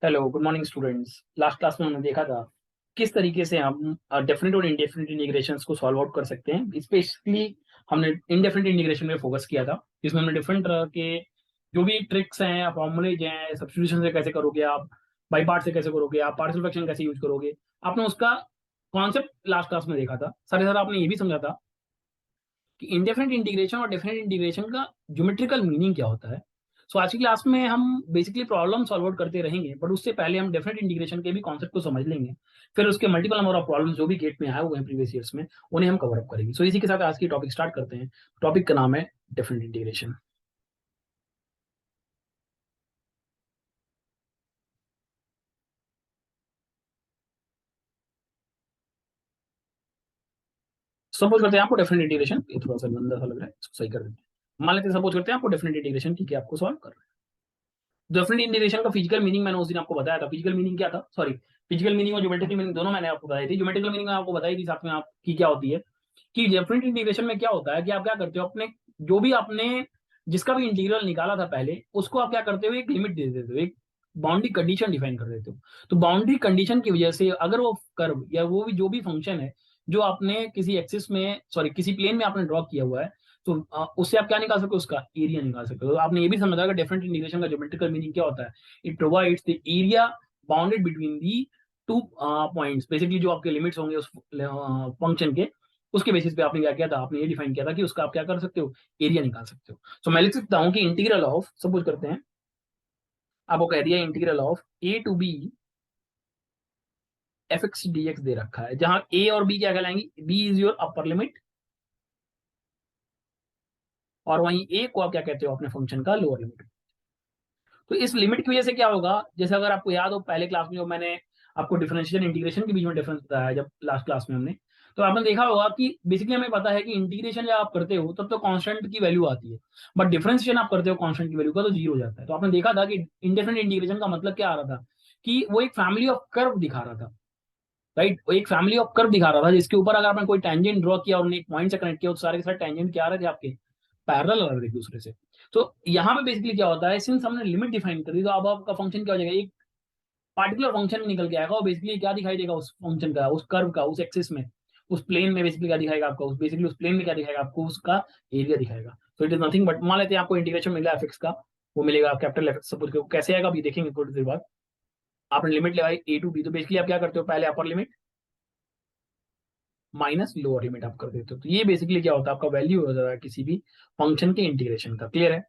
Hello, good morning students. Last class में हमने देखा था किस तरीके से हम डेफिनेट और इंडेफिनिट इंटीग्रेशंस को सॉल्व आउट कर सकते हैं। स्पेशली हमने इंडेफिनिट इंटीग्रेशन में फोकस किया था, जिसमें हमने डिफरेंट तरह के जो भी ट्रिक्स हैं, फॉर्मूलेज हैं, सब्स्टिट्यूशन से कैसे करोगे आप, बाई पार्ट से कैसे करोगे आप, पार्शियल फ्रैक्शन कैसे यूज करोगे, आपने उसका कॉन्सेप्ट लास्ट क्लास में देखा था। साथ ही साथ आपने ये भी समझा था कि इंडेफिनिट इंटीग्रेशन और डेफिनेट इंटीग्रेशन का ज्योमेट्रिकल मीनिंग क्या होता है। सो आज की क्लास में हम बेसिकली प्रॉब्लम सॉल्व आउट करते रहेंगे, बट उससे पहले हम डेफिनेट इंटीग्रेशन के भी कॉन्सेप्ट को समझ लेंगे। फिर उसके मल्टीपल नंबर ऑफ प्रॉब्लम जो भी गेट में आए हुए हैं प्रीवियस ईयर्स में, उन्हें हम कवर अप करेंगे। सो इसी के साथ आज की टॉपिक स्टार्ट करते हैं। टॉपिक का नाम है डेफिनेट इंटीग्रेशन। सपोज करते हैं आपको डेफिनेट इंटीग्रेशन, ये थोड़ा सा गंदा सा लग रहा है, इसको सही कर देते हैं। मान लेते हैं सपोज करते हैं आपको डेफिनेट इंटीग्रेशन की आपको सॉल्व कर रहे हैं। डेफिनेट इंटीग्रेशन का फिजिकल मीनिंग मैंने उस दिन आपको बताया था। फिजिकल मीनिंग क्या था, सॉरी, फिजिकल मीनिंग और ज्योमेट्रिकल मीनिंग दोनों मैंने आपको बताई थी। ज्योमेट्रिकल मीनिंग आपको बताई थी साथ में आपकी क्या होती है कि डेफिनेट इंटीग्रेशन में क्या होता है कि आप क्या करते हो, अपने जो भी आपने जिसका भी इंटीग्रल निकाला था पहले, उसको आप क्या करते हो, एक लिमिट दे देते हो, एक बाउंड्री कंडीशन डिफाइन कर देते हो। तो बाउंड्री कंडीशन की वजह से अगर वो कर्व या वो भी जो भी फंक्शन है जो आपने किसी एक्सिस में, सॉरी, किसी प्लेन में आपने ड्रॉ किया हुआ है, तो उससे आप क्या निकाल सकते हो, उसका एरिया निकाल सकते हो। तो आपने ये भी समझा कि डिफरेंट इंटीग्रेशन का ज्योमेट्रिकल मीनिंग क्या होता है। It provides the area bounded between the two points. Basically जो आपके लिमिट्स होंगे उस फंक्शन के, उसके बेसिस पे आपने क्या किया था, आपने ये डिफाइन किया था कि उसका आप क्या कर सकते हो, एरिया निकाल सकते हो। सो मैं लिख सकता हूँ कि इंटीग्रल ऑफ, सपोज करते हैं आपको कह दिया integral of A to B F x D x दे रखा है, जहां ए और बी क्या कहलाएंगी, b is your upper limit और वहीं ए को आप क्या कहते हो, अपने फंक्शन का लोअर लिमिट। तो इस लिमिट की वजह से क्या होगा, जैसे अगर आपको याद हो पहले क्लास में जो मैंने आपको डिफरेंशियल इंटीग्रेशन के बीच में डिफरेंस बताया जब लास्ट क्लास में हमने, तो आपने देखा होगा कि बेसिकली हमें पता है कि इंटीग्रेशन जब आप करते हो तब तो कांस्टेंट की वैल्यू आती है, बट डिफरेंशिएशन आप करते हो कांस्टेंट की वैल्यू का तो जीरो हो जाता है। तो आपने देखा था कि इंडेफिनिट इंटीग्रेशन का मतलब क्या आ रहा था कि वो एक फैमिली ऑफ कर्व दिखा रहा था, राइट। वो एक फैमिली ऑफ कर्व दिखा रहा था जिसके ऊपर अगर आपने कोई टेंजेंट ड्रॉ किया और उन्हें एक पॉइंट से कनेक्ट किया तो सारे के सारे टेंजेंट क्या आ रहे थे आपके, पैरेलल आ रहे थे एक दूसरे से। तो यहाँ पे बेसिकली क्या होता है, सिंस हमने लिमिट डिफाइन कर दी, तो अब आपका फंक्शन क्या हो जाएगा, एक पार्टिकुलर फंक्शन निकल के आएगा और बेसिकली क्या दिखाई देगा उस फंक्शन का, उस कर्व का, उस एक्सिस में, उस प्लेन में बेसिकली क्या दिखाएगा आपको, उस बेसिकली उस प्लेन में क्या दिखाएगा आपको, उसका एरिया दिखाएगा। तो इट इज नथिंग बट, मान लेते हैं आपको इंटीग्रेशन मिला एफ एक्स का, वो मिलेगा कैपिटल एफ एक्स। सपोज कैसे आएगा अभी देखेंगे थोड़ी देर बाद। आपने लिमिट लगाई ए टू बी, तो बेसिकली आप क्या करते हो, पहले upper limit minus lower limit आप कर देते हो। तो ये बेसिकली क्या होता है, आपका वैल्यू हो जाता है किसी भी फंक्शन के इंटीग्रेशन का। क्लियर है,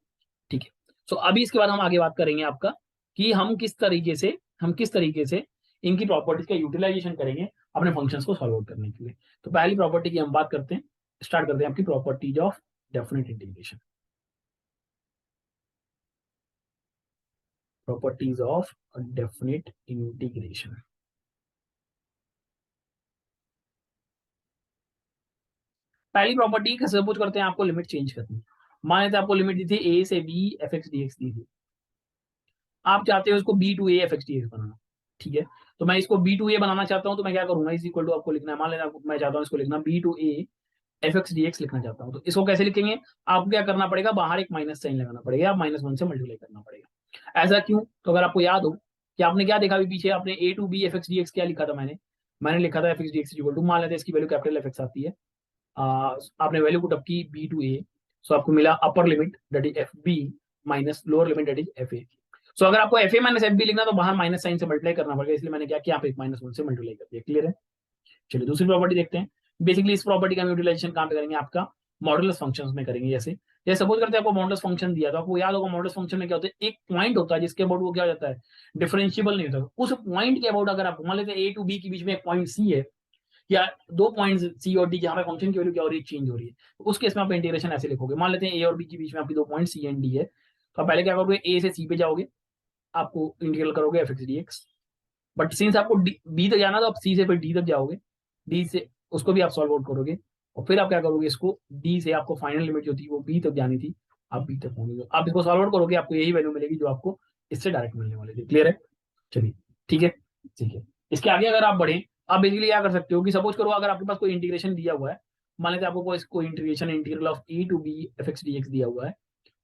ठीक है। सो अभी इसके बाद हम आगे बात करेंगे आपका कि हम किस तरीके से इनकी प्रॉपर्टीज का यूटिलाइजेशन करेंगे अपने फंक्शंस को सॉल्व आउट करने के लिए। तो पहली प्रॉपर्टी की हम बात करते हैं, स्टार्ट करते हैं आपकी properties of definite integration. Properties of definite integration. पहली प्रॉपर्टी का सपोज करते हैं आपको लिमिट चेंज करनी है। मान लेते हैं आपको लिमिट दी थी ए से b F x D x दी थी, आप चाहते हो इसको b to A F x D x बनाना, ठीक है। तो मैं इसको बी टू ए बनाना चाहता हूँ, तो मैं क्या करूंगा, इज इक्वल टू आपको लिखना है, मान लेना मैं चाहता हूँ इसको लिखना B to A F x D X लिखना चाहता हूँ। तो इसको कैसे लिखेंगे, आपको क्या करना पड़ेगा, बाहर एक माइनस साइन लगाना पड़ेगा, आप माइनस वन से मल्टीप्लाई करना पड़ेगा। ऐसा क्यों, तो अगर आपको याद हो कि आपने क्या देखा अभी पीछे, आपने a to B F x D x क्या लिखा था, मैंने लिखा था f x D x equal to, मान लेते हैं इसकी वैल्यू कैपिटल एफ एक्स आती है। आपने वैल्यू पुट अप की बी टू ए, सो आपको मिला upper limit that is f b minus lower limit that is f a. So अगर आपको f a minus f b लिखना तो बाहर माइनस साइन से मल्टीप्लाई करना पड़ेगा, इसलिए मैंने क्या किया, आप एक माइनस वन से मल्टीप्लाई कर दिया। क्लियर है, चलिए दूसरी प्रॉपर्टी देखते हैं। बेसिकली इस प्रॉपर्टी का यूटिलाइजेशन कहाँ पे करेंगे, आपका मॉडुलस फंक्शंस में करेंगे। जैसे सपोज करते हैं आपको मॉडुलस फंक्शन दिया, तो आपको याद होगा मॉडुलस फंक्शन में क्या होता है, एक पॉइंट होता है जिसके अबाउट वो क्या हो जाता है, डिफरेंशिएबल नहीं होता। उस पॉइंट के अबाउट अगर आप मान लेते हैं ए टू बी के बीच में एक पॉइंट सी है, या दो पॉइंट्स सी और डी जहाँ पे फंक्शन की वैल्यू क्या हो रही है, चेंज हो रही है, तो उस केस में आप इंटीग्रेशन ऐसे लिखोगे। मान लेते हैं ए और बी के बीच में आपकी दो पॉइंट सी एंड डी है, तो आप पहले क्या करोगे, ए से सी पे जाओगे, आपको इंटीग्रल करोगे F x D x. But since आपको बी तक जाना तो आप सी से फिर डी तक जाओगे, डी से उसको भी आप सॉल्व आउट करोगे, और फिर आप क्या करोगे, इसको डी से आपको फाइनल लिमिट जो थी वो बी तक जानी थी, आप बी तक होंगे, आप इसको सॉल्व आउट करोगे, आपको यही वैल्यू मिलेगी जो आपको इससे डायरेक्ट मिलने वाली थी। क्लियर है, चलिए, ठीक है, ठीक है। इसके आगे अगर आप बढ़े, आप बेसिकली क्या कर सकते हो कि सपोज करो अगर आपके पास कोई इंटीग्रेशन दिया हुआ है, मान लेते हैं आपको कोई integration integral of A to B F x D x दिया हुआ है,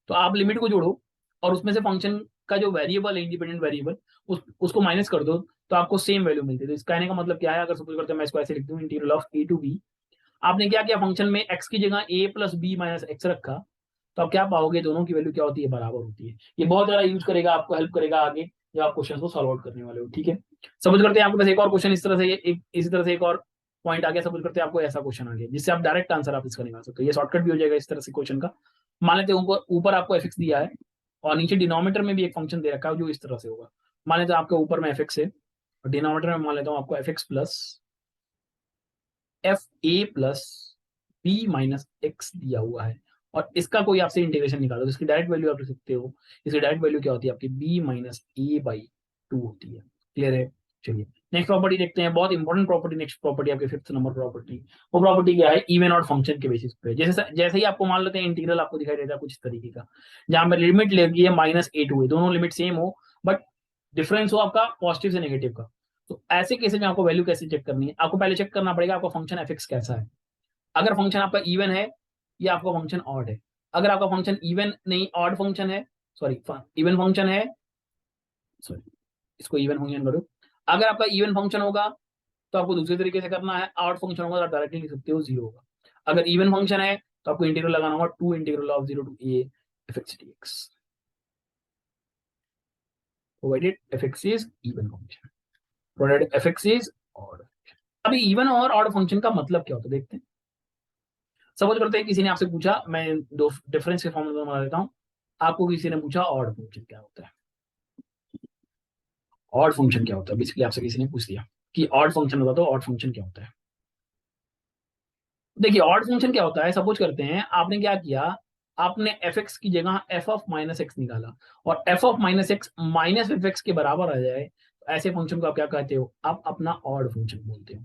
तो आप लिमिट को जोड़ो और उसमें से फंक्शन का जो वेरिएबल है, इंडिपेंडेंट वेरिएबल, उसको माइनस कर दो तो आपको सेम वैल्यू मिलती है। तो इसका कहने का मतलब क्या है, अगर सपोज करते हैं मैं इसको ऐसे लिख दूं, integral of A to B, आपने क्या किया, फंक्शन में x की जगह a plus B minus X रखा, तो आप क्या पाओगे, दोनों की वैल्यू क्या होती है, बराबर होती है। ये बहुत ज्यादा यूज करेगा, आपको हेल्प करेगा आगे जब आप क्वेश्चन को सॉल्व आउट करने वाले हो। ठीक है, सपोज करते हैं आपके पास एक और क्वेश्चन इस तरह से, इसी तरह से एक और पॉइंट आ गया, सपोज करते हैं आपको ऐसा क्वेश्चन आ गया जिससे आप डायरेक्ट आंसर आप इसका निकाल सकते हो, ये शॉर्टकट भी हो जाएगा इस तरह से क्वेश्चन का। मान लेते हैं ऊपर आपको एफ दिया है और नीचे डिनोमिनेटर में भी एक फंक्शन दे रखा है जो इस तरह से होगा। मान लेते हैं आपके ऊपर में एफ है और डिनोमिनेटर में मान लेता हूँ आपको F plus F A plus B minus X दिया हुआ है, और इसका कोई आपसे इंटीग्रेशन निकालो तो इसकी डायरेक्ट वैल्यू आप लिख सकते हो। इसकी डायरेक्ट वैल्यू क्या होती है आपकी, B minus A by two होती है। क्लियर है? चलिए नेक्स्ट प्रॉपर्टी देखते हैं, बहुत इंपॉर्टेंट प्रॉपर्टी, नेक्स्ट प्रॉपर्टी आपकी 5th नंबर प्रॉपर्टी। वो प्रॉपर्टी क्या है, इवन और फंक्शन के बेसिस पे। जैसे जैसे ही आपको मान लेते हैं इंटीग्रल आपको दिखाई देता है कुछ इस तरीके का, जहां पर लिमिट लगी है माइनस ए टू ए, दोनों लिमिट सेम हो बट डिफरेंस हो आपका पॉजिटिव से नेगेटिव का। तो ऐसे केसेस में आपको वैल्यू कैसे चेक करनी है, आपको पहले चेक करना पड़ेगा आपका फंक्शन एफ कैसा है। अगर फंक्शन आपका इवन है या आपका फंक्शन ऑड है। अगर आपका फंक्शन इवन नहीं ऑड फंक्शन है, सॉरी इवन फंक्शन है, सॉरी इसको इवन फंक्शन करो। अगर आपका इवन फंक्शन होगा तो आपको दूसरे तरीके से करना है, ऑड फंक्शन होगा तो डायरेक्टली लिख सकते हो, जीरो होगा। अगर इवन फंक्शन है तो आपको इंटीग्रल लगाना होगा, two integral of zero to A F x D X, provided F X is even function, provided F X is odd. अभी इवन और ऑड फंक्शन का मतलब क्या होता है देखते हैं। सपोज करते हैं किसी ने आपसे पूछा, मैं दो डिफरेंस के फॉर्म में बना देता हूं, आपको किसी ने पूछा ऑड फंक्शन क्या होता है। ऑड फंक्शन क्या होता है, बेसिकली आपसे किसी ने पूछ दिया कि ऑड फंक्शन होता तो ऑड फंक्शन क्या होता है। देखिए ऑड फंक्शन क्या होता है, सपोज करते हैं आपने क्या किया, आपने एफ एक्स की जगह एफ ऑफ माइनस एक्स निकाला और F of minus x minus f x के बराबर आ जाए, तो ऐसे फंक्शन को आप क्या कहते हो, आप अपना ऑड फंक्शन बोलते हो।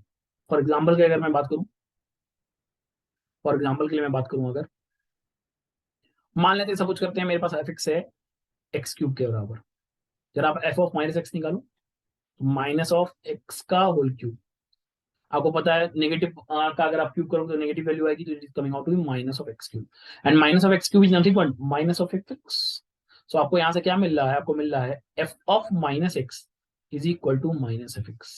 फॉर एग्जाम्पल की अगर मैं बात करूं, फॉर एग्जाम्पल के लिए मैं बात करूं, अगर मान लेते हैं सपोज करते हैं मेरे पास एफ एक्स है एक्स क्यूब के बराबर, जरा आप एफ ऑफ माइनस एक्स निकालो, माइनस ऑफ एक्स का होल क्यूब। आपको पता है नेगेटिव का अगर आप क्यूब करोगे तो नेगेटिव वैल्यू आएगी, तो it is coming out to B minus of x cube, and minus of x cube is nothing but minus of x. So आपको यहाँ से क्या मिल रहा है, आपको मिल रहा है F of minus x is equal to minus f x.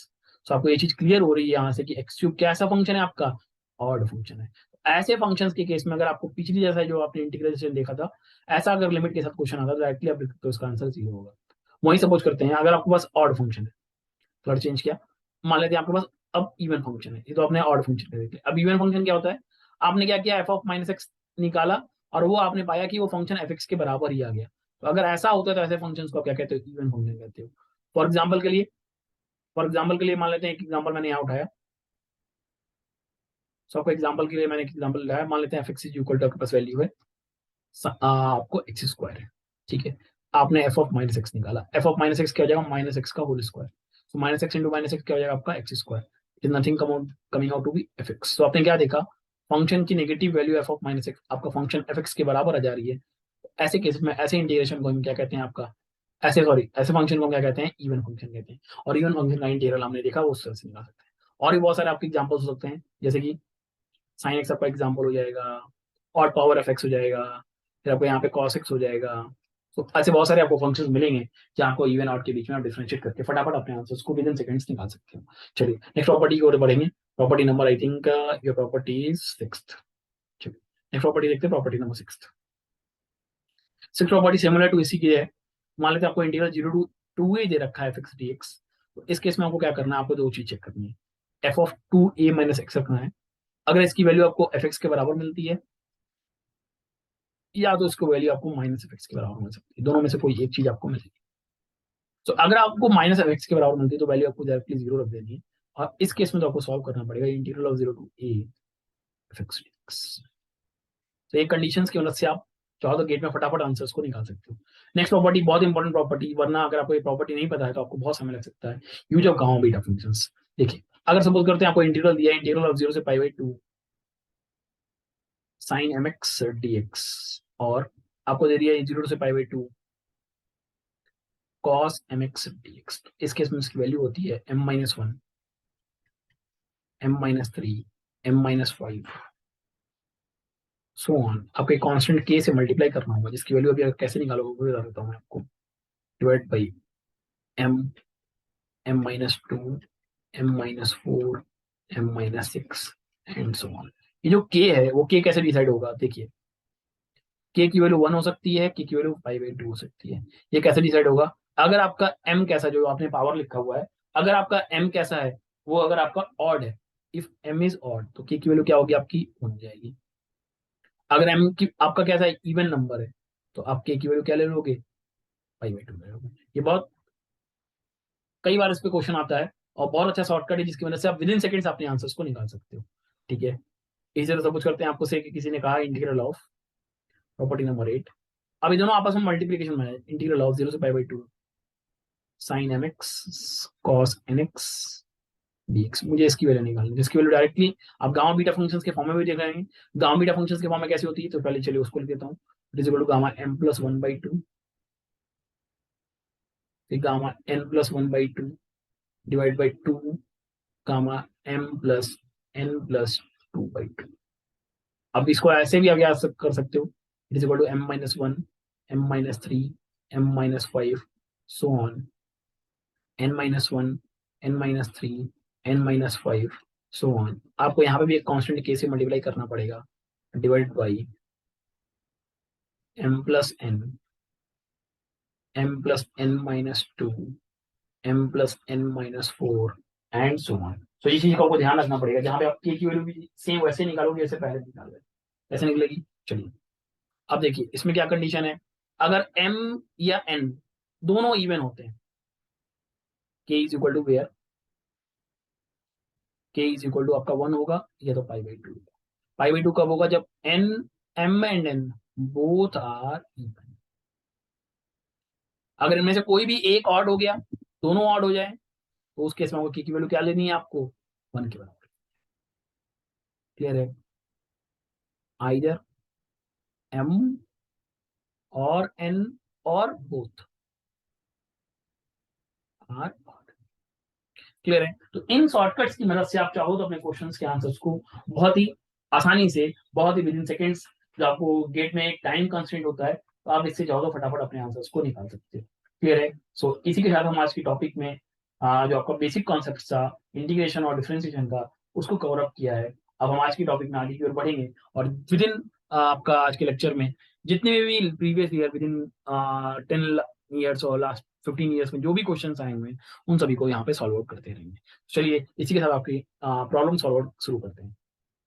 So आपको ये चीज क्लियर हो रही है यहाँ से कि एक्स क्यूब कैसा फंक्शन है आपका, ऑड फंक्शन है। ऐसे फंक्शंस के केस में अगर आपको पिछली जैसा जो आपने इंटीग्रेशन देखा था, ऐसा अगर लिमिट के साथ क्वेश्चन आता है तो डायरेक्टली आप लिख सकते हो इसका आंसर जीरो होगा। वही सपोज करते हैं अगर आपके पास ऑड फंक्शन है, थोड़ा चेंज किया, मान लेते हैं आपके पास अब इवन फंक्शन है, ये तो आपने ऑड फंक्शन का देख लिया। अब इवन फंक्शन क्या होता है, आपने क्या किया, एफ ऑफ माइनस एक्स निकाला और वो आपने पाया कि वो फंक्शन एफ एक्स के बराबर ही आ गया। तो अगर ऐसा होता है तो ऐसे फंक्शन को आप क्या कहते हो, इवन फंक्शन कहते हो। फॉर एग्जाम्पल के लिए, मान लेते हैं एक एग्जाम्पल मैंने यहाँ उठाया। सो आपको एग्जाम्पल के लिए मैंने एक एग्जाम्पल लगाया, मान लेते हैं F X is equal to आपके पास वैल्यू है आपको एक्स स्क्वायर है, ठीक है। आपने एफ ऑफ माइनस एक्स निकाला, एफ ऑफ माइनस एक्स क्या हो जाएगा, माइनस एक्स का whole square. So minus X into minus X क्या हो जाएगा आपका x square, is nothing coming out to B F x. तो आपने क्या देखा, फंक्शन की negative value F of minus X आपका फंक्शन एफ एक्स के बराबर आ जा रही है। ऐसे केस में ऐसे इंटीग्रेशन को हम क्या कहते हैं आपका, ऐसे सॉरी ऐसे फंक्शन को हम क्या कहते हैं, इवन फंक्शन कहते हैं। और इवन फंक्शन का इंटीग्रल हमने देखा वो उस तरह से निकाल सकते हैं। और भी बहुत सारे आपके एग्जाम्पल्स हो सकते हैं, जैसे कि साइन एक्स आपका एग्जाम्पल हो जाएगा, और पावर एफ एक्स हो जाएगा, फिर आपको यहाँ पे कॉस एक्स हो जाएगा। तो ऐसे बहुत सारे आपको फंक्शंस मिलेंगे जहाँ आपको इवन आउट के बीच में आप डिफरेंशिएट करके फटाफट अपने आंसर्स को विद इन सेकंड्स निकाल सकते हो। चलिए नेक्स्ट प्रॉपर्टी की ओर बढ़ेंगे, property number I think your property is sixth. चलिए नेक्स्ट प्रॉपर्टी देखते हैं, property number sixth. Six property similar to इसी की है। मान लेते हैं आपको integral zero to two A दे रखा है एफ एक्स डी एक्स। तो इस केस में आपको क्या करना है, आपको दो चीज चेक करनी है, F of two A minus X रखना है। अगर इसकी वैल्यू आपको एफ एक्स के बराबर मिलती है, या तो इसको वैल्यू आपको माइनस एफ एक्स के बराबर मिल सकती है, दोनों में से कोई एक चीज आपको मिलेगी। तो अगर आपको माइनस एफ एक्स के बराबर मिलती है तो वैल्यू आपको डायरेक्टली जीरो रख देनी है, और इस केस में तो आपको सॉल्व करना पड़ेगा integral of zero to A F x D x. तो ये कंडीशंस की मदद से आप चाहो तो गेट में फटाफट आंसर्स को निकाल सकते हो। नेक्स्ट प्रॉपर्टी बहुत इंपॉर्टेंट प्रॉपर्टी, वरना अगर आपको ये प्रॉपर्टी नहीं पता है तो आपको बहुत समय लग सकता है, use of gamma beta functions. देखिए अगर सपोज करते हैं आपको इंटीग्रल दिया है, इंटीग्रल ऑफ जीरो से pi by two sine M X D x, और आपको दे दिया है जीरो से pi by two cos M X D X. इस केस में इसकी वैल्यू होती है M minus one, M minus three, M minus five, so on. आपको एक कांस्टेंट के से मल्टीप्लाई करना होगा जिसकी वैल्यू अभी कैसे निकालोगे वो बता देता हूँ मैं आपको। Divide by M, m-2, m-4, m-6 and so on. ये जो k है वो k कैसे डिसाइड होगा, देखिए k की वैल्यू 1 हो सकती है, k की वैल्यू 5/2 हो सकती है। ये कैसे डिसाइड होगा, अगर आपका m कैसा, जो आपने पावर लिखा हुआ है, अगर आपका m कैसा है, वो अगर आपका ऑड है, इफ m इज ऑड, तो k की वैल्यू क्या होगी आपकी, 1 हो जाएगी। अगर m की आपका कैसा है, इवन नंबर है, तो आप k की वैल्यू क्या ले लोगे, 5/2 ले लोगे। ये बहुत कई बार इस पे क्वेश्चन आता है, और बहुत अच्छा शॉर्टकट है जिसकी वजह से आप विद इन सेकंड्स अपने आंसर्स को निकाल सकते हो। ठीक है, इसी तरह सपोज करते हैं आपको से किसी ने कहा इंटीग्रल ऑफ प्रॉपर्टी नंबर 8, अब ये दोनों आपस में मल्टीप्लीकेशन में है, इंटीग्रल ऑफ 0 से π/2 sine mx cos nx dx, मुझे इसकी वैल्यू निकालनी है, जिसकी वैल्यू डायरेक्टली आप गामा बीटा फंक्शंस के फॉर्म में भी देख रहे हैं। गामा बीटा फंक्शंस के फॉर्म में कैसी होती है, तो पहले चलिए उसको लिख देता हूँ। It is equal to gamma m+1/2, फिर gamma n+1/2 divide by 2 gamma m+n+2/2। अब इसको ऐसे भी आप याद कर सकते हो, it is equal to m-1, m-3, m-5 so on, n-1, n-3, n-5 so on. आपको यहाँ पे भी एक कांस्टेंट k से मल्टीप्लाई करना पड़ेगा, divide by m+n, m+n-2, m+n-4 and so on. तो ये चीज का आपको ध्यान रखना पड़ेगा, जहां पे आप k की वैल्यू भी सेम वैसे निकालोगे जैसे पहले निकालोगे, ऐसे निकलेगी। चलिए अब देखिए इसमें क्या कंडीशन है, अगर m या n दोनों इवन होते हैं, k is equal to where, k is equal to आपका 1 होगा, या तो π/2। π/2 कब होगा, जब n, m and n both are even. अगर इनमें से कोई भी एक ऑड हो गया, दोनों ऑड हो जाए, तो उस केस में k की वैल्यू क्या लेनी है आपको, 1 के बराबर। क्लियर है, आइदर m और n और बोथ आर ऑड। क्लियर है, तो इन शॉर्टकट्स की मदद से आप चाहो तो अपने क्वेश्चंस के आंसर्स को बहुत ही आसानी से, बहुत ही विद इन सेकेंड्स, जो आपको गेट में एक टाइम कंस्टेंट होता है, तो आप इससे चाहो तो फटाफट अपने आंसर्स को निकाल सकते हो। क्लियर है, सो इसी के साथ हम आज की टॉपिक में जो आपका बेसिक कॉन्सेप्ट था इंटीग्रेशन और डिफरेंशिएशन का, उसको कवर अप किया है। अब हम आज की टॉपिक में आगे की ओर बढ़ेंगे, और विद इन आपका आज के लेक्चर में जितने भी previous year with in 10 years और लास्ट 15 ईयर्स में जो भी क्वेश्चंस आए हुए हैं, उन सभी को यहाँ पे सॉल्व आउट करते रहेंगे। चलिए इसी के साथ आपकी प्रॉब्लम सॉल्व आउट शुरू करते हैं।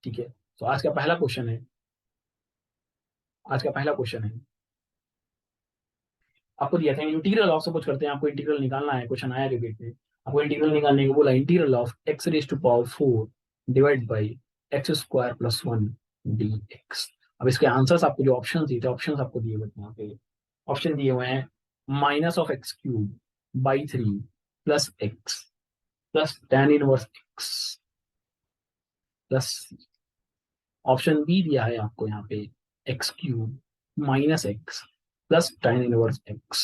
ठीक है, तो आज का पहला क्वेश्चन है, आपको दिया था इंटीग्रल ऑफ, सपोज करते हैं आपको इंटीग्रल निकालना है, क्वेश्चन आया रिपीट में, आपको इंटीग्रल निकालने को बोला, integral of x⁴ divide by x² + 1 dx। अब इसके आंसर्स आपको जो ऑप्शन दिए थे, ऑप्शन आपको दिए हुए थे यहाँ पे, ऑप्शन दिए हुए हैं -(x³ + 3 + x plus tan inverse x plus, option b दिया है आपको यहाँ पे x³ -x plus tan inverse x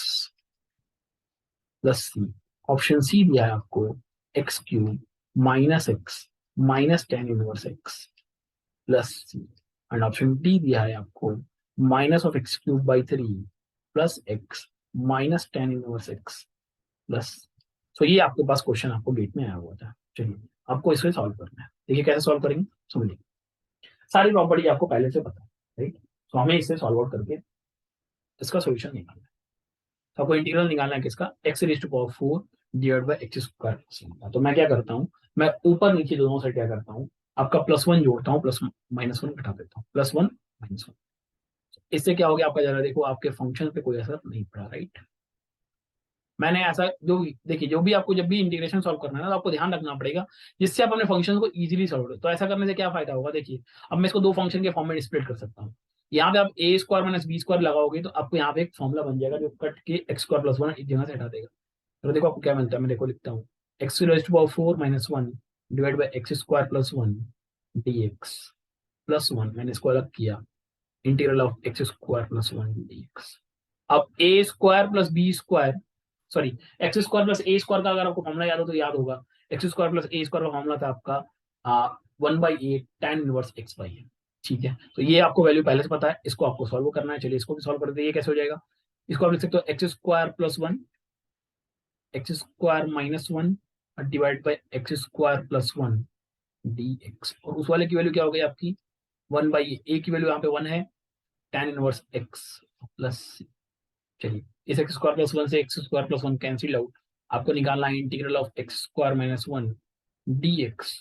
plus c. Option c दिया है आपको x³ -x tan inverse x plus c. And option D दिया है आपको (x³ / 3 + x tan inverse x plus. So ये आपके पास क्वेश्चन आपको गेट में आया हुआ था। चलिए आपको इसे सॉल्व करना है, देखिए कैसे सॉल्व करेंगे, समझिए। सारी प्रॉपर्टी आपको पहले से पता है, राइट, तो हमें इसे सॉल्व आउट करके इसका सोल्यूशन निकालना है। तो आपको इंटीग्रल निकालना है किसका, x⁴ डिवाइड बाई x²। तो मैं क्या करता हूँ, मैं ऊपर नीचे दोनों से क्या करता हूँ, आपका +1 जोड़ता हूँ, -1 घटा देता हूँ, +1 -1। इससे क्या हो गया आपका, जरा देखो आपके फंक्शन पे कोई असर नहीं पड़ा, राइट। मैंने ऐसा जो देखिए, जो भी आपको जब भी इंटीग्रेशन सॉल्व करना है ना, तो आपको ध्यान रखना पड़ेगा जिससे आप अपने फंक्शन को इजीली सॉल्व करो। तो ऐसा करने से क्या फायदा होगा, देखिए अब मैं इसको दो फंक्शन के फॉर्म में स्प्लिट कर सकता हूँ। यहाँ पे आप a² - b² लगाओगे, तो आपको यहाँ पे एक फॉर्मूला बन जाएगा जो कट के x² + 1 एक जगह से हटा देगा। तो देखो आपको क्या मिलता है, मैं देखो लिखता हूँ x⁴ - 1 divide by x² + 1 dx plus 1, मैंने इसको अलग किया, इंटीग्रल ऑफ x² + 1 dx। अब a² + b², sorry x² + a² का अगर आपको फॉर्मूला याद हो तो याद होगा, x² + a² का फॉर्मूला था आपका 1/8 tan इनवर्स x/n। ठीक है, तो ये आपको वैल्यू पहले से पता है, इसको आपको सॉल्व करना है। चलिए इसको भी सॉल्व कर दे, ये कैसे हो जाएगा, इसको आप लिख सकते हो x² + 1 x square minus one divide by x square plus one d x, और उस वाले की वैल्यू क्या हो गई आपकी 1/a, ए की वैल्यू यहाँ पे 1 है, tan इनवर्स एक्स प्लस, चलिए इस एक्स स्क्वायर प्लस वन से x square plus one cancel out, आपको निकालना है integral of x square minus one d x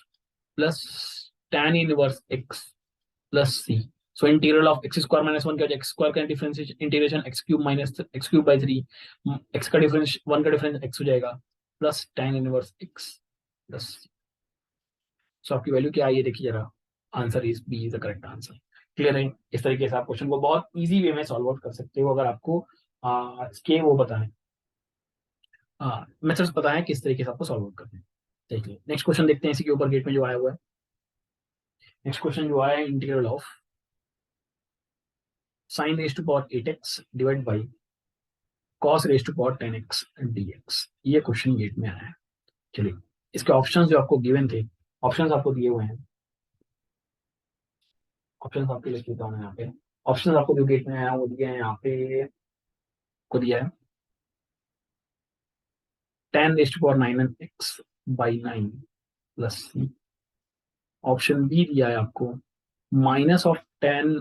plus tan inverse x plus c. So integral of x square minus one क्या हो जाएगा, x square का difference integration x cube minus x cube by three, x का difference one का difference x हो जाएगा plus tan inverse x plus c. सो आपकी value क्या आई है देखिए जरा, answer is B is the correct answer. Clear है? इस तरीके से आप क्वेश्चन को बहुत इजी वे में सॉल्व आउट कर सकते हो अगर आपको इसके वो बताएं, मेथड्स बताएं किस तरीके से आपको सॉल्व आउट करना है। देखिए नेक्स्ट क्वेश्चन देखते हैं इसी के ऊपर गेट में जो आया हुआ है। नेक्स्ट क्वेश्चन जो आया है integral of sine raise to power 8x divide by cos raise to power 10x dx, ये क्वेश्चन गेट में आया है। चलिए इसके ऑप्शंस जो आपको गिवन थे, ऑप्शंस आपको दिए हुए हैं, ऑप्शंस आपके लिख देता हूँ यहाँ पे। ऑप्शंस आपको जो गेट में आया वो दिए हैं यहाँ पे, को दिया है 10 raise to power 9x by 9 plus c. Option b दिया है आपको minus of 10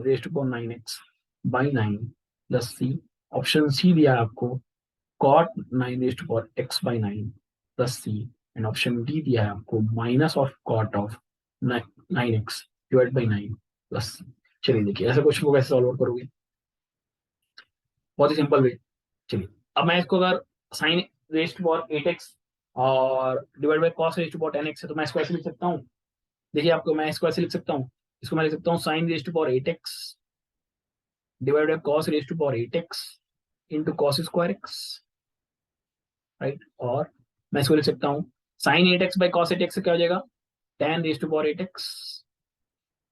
raise to power 9x by 9 plus c. Option c दिया है आपको cot 9 raise to power x by 9 plus c. And option D दिया है आपको minus of cot of 9x divide by 9 plus c. चलिए देखिए ऐसे question को कैसे सॉल्व आउट करोगे, बहुत ही सिंपल वे। चलिए अब मैं इसको अगर sign raise to power 8x और divide by cos raise to power 10x है तो मैं इसको ऐसे लिख सकता हूँ। देखिए आपको मैं इसको ऐसे लिख सकता हूँ, इसको मैं लिख सकता हूँ sine raise to power 8x divide by cos raise to power 8x into cos square X, right. और मैं इसको लिख सकता हूँ sign 8x by cos 8x से क्या हो जाएगा tan raise to power 8x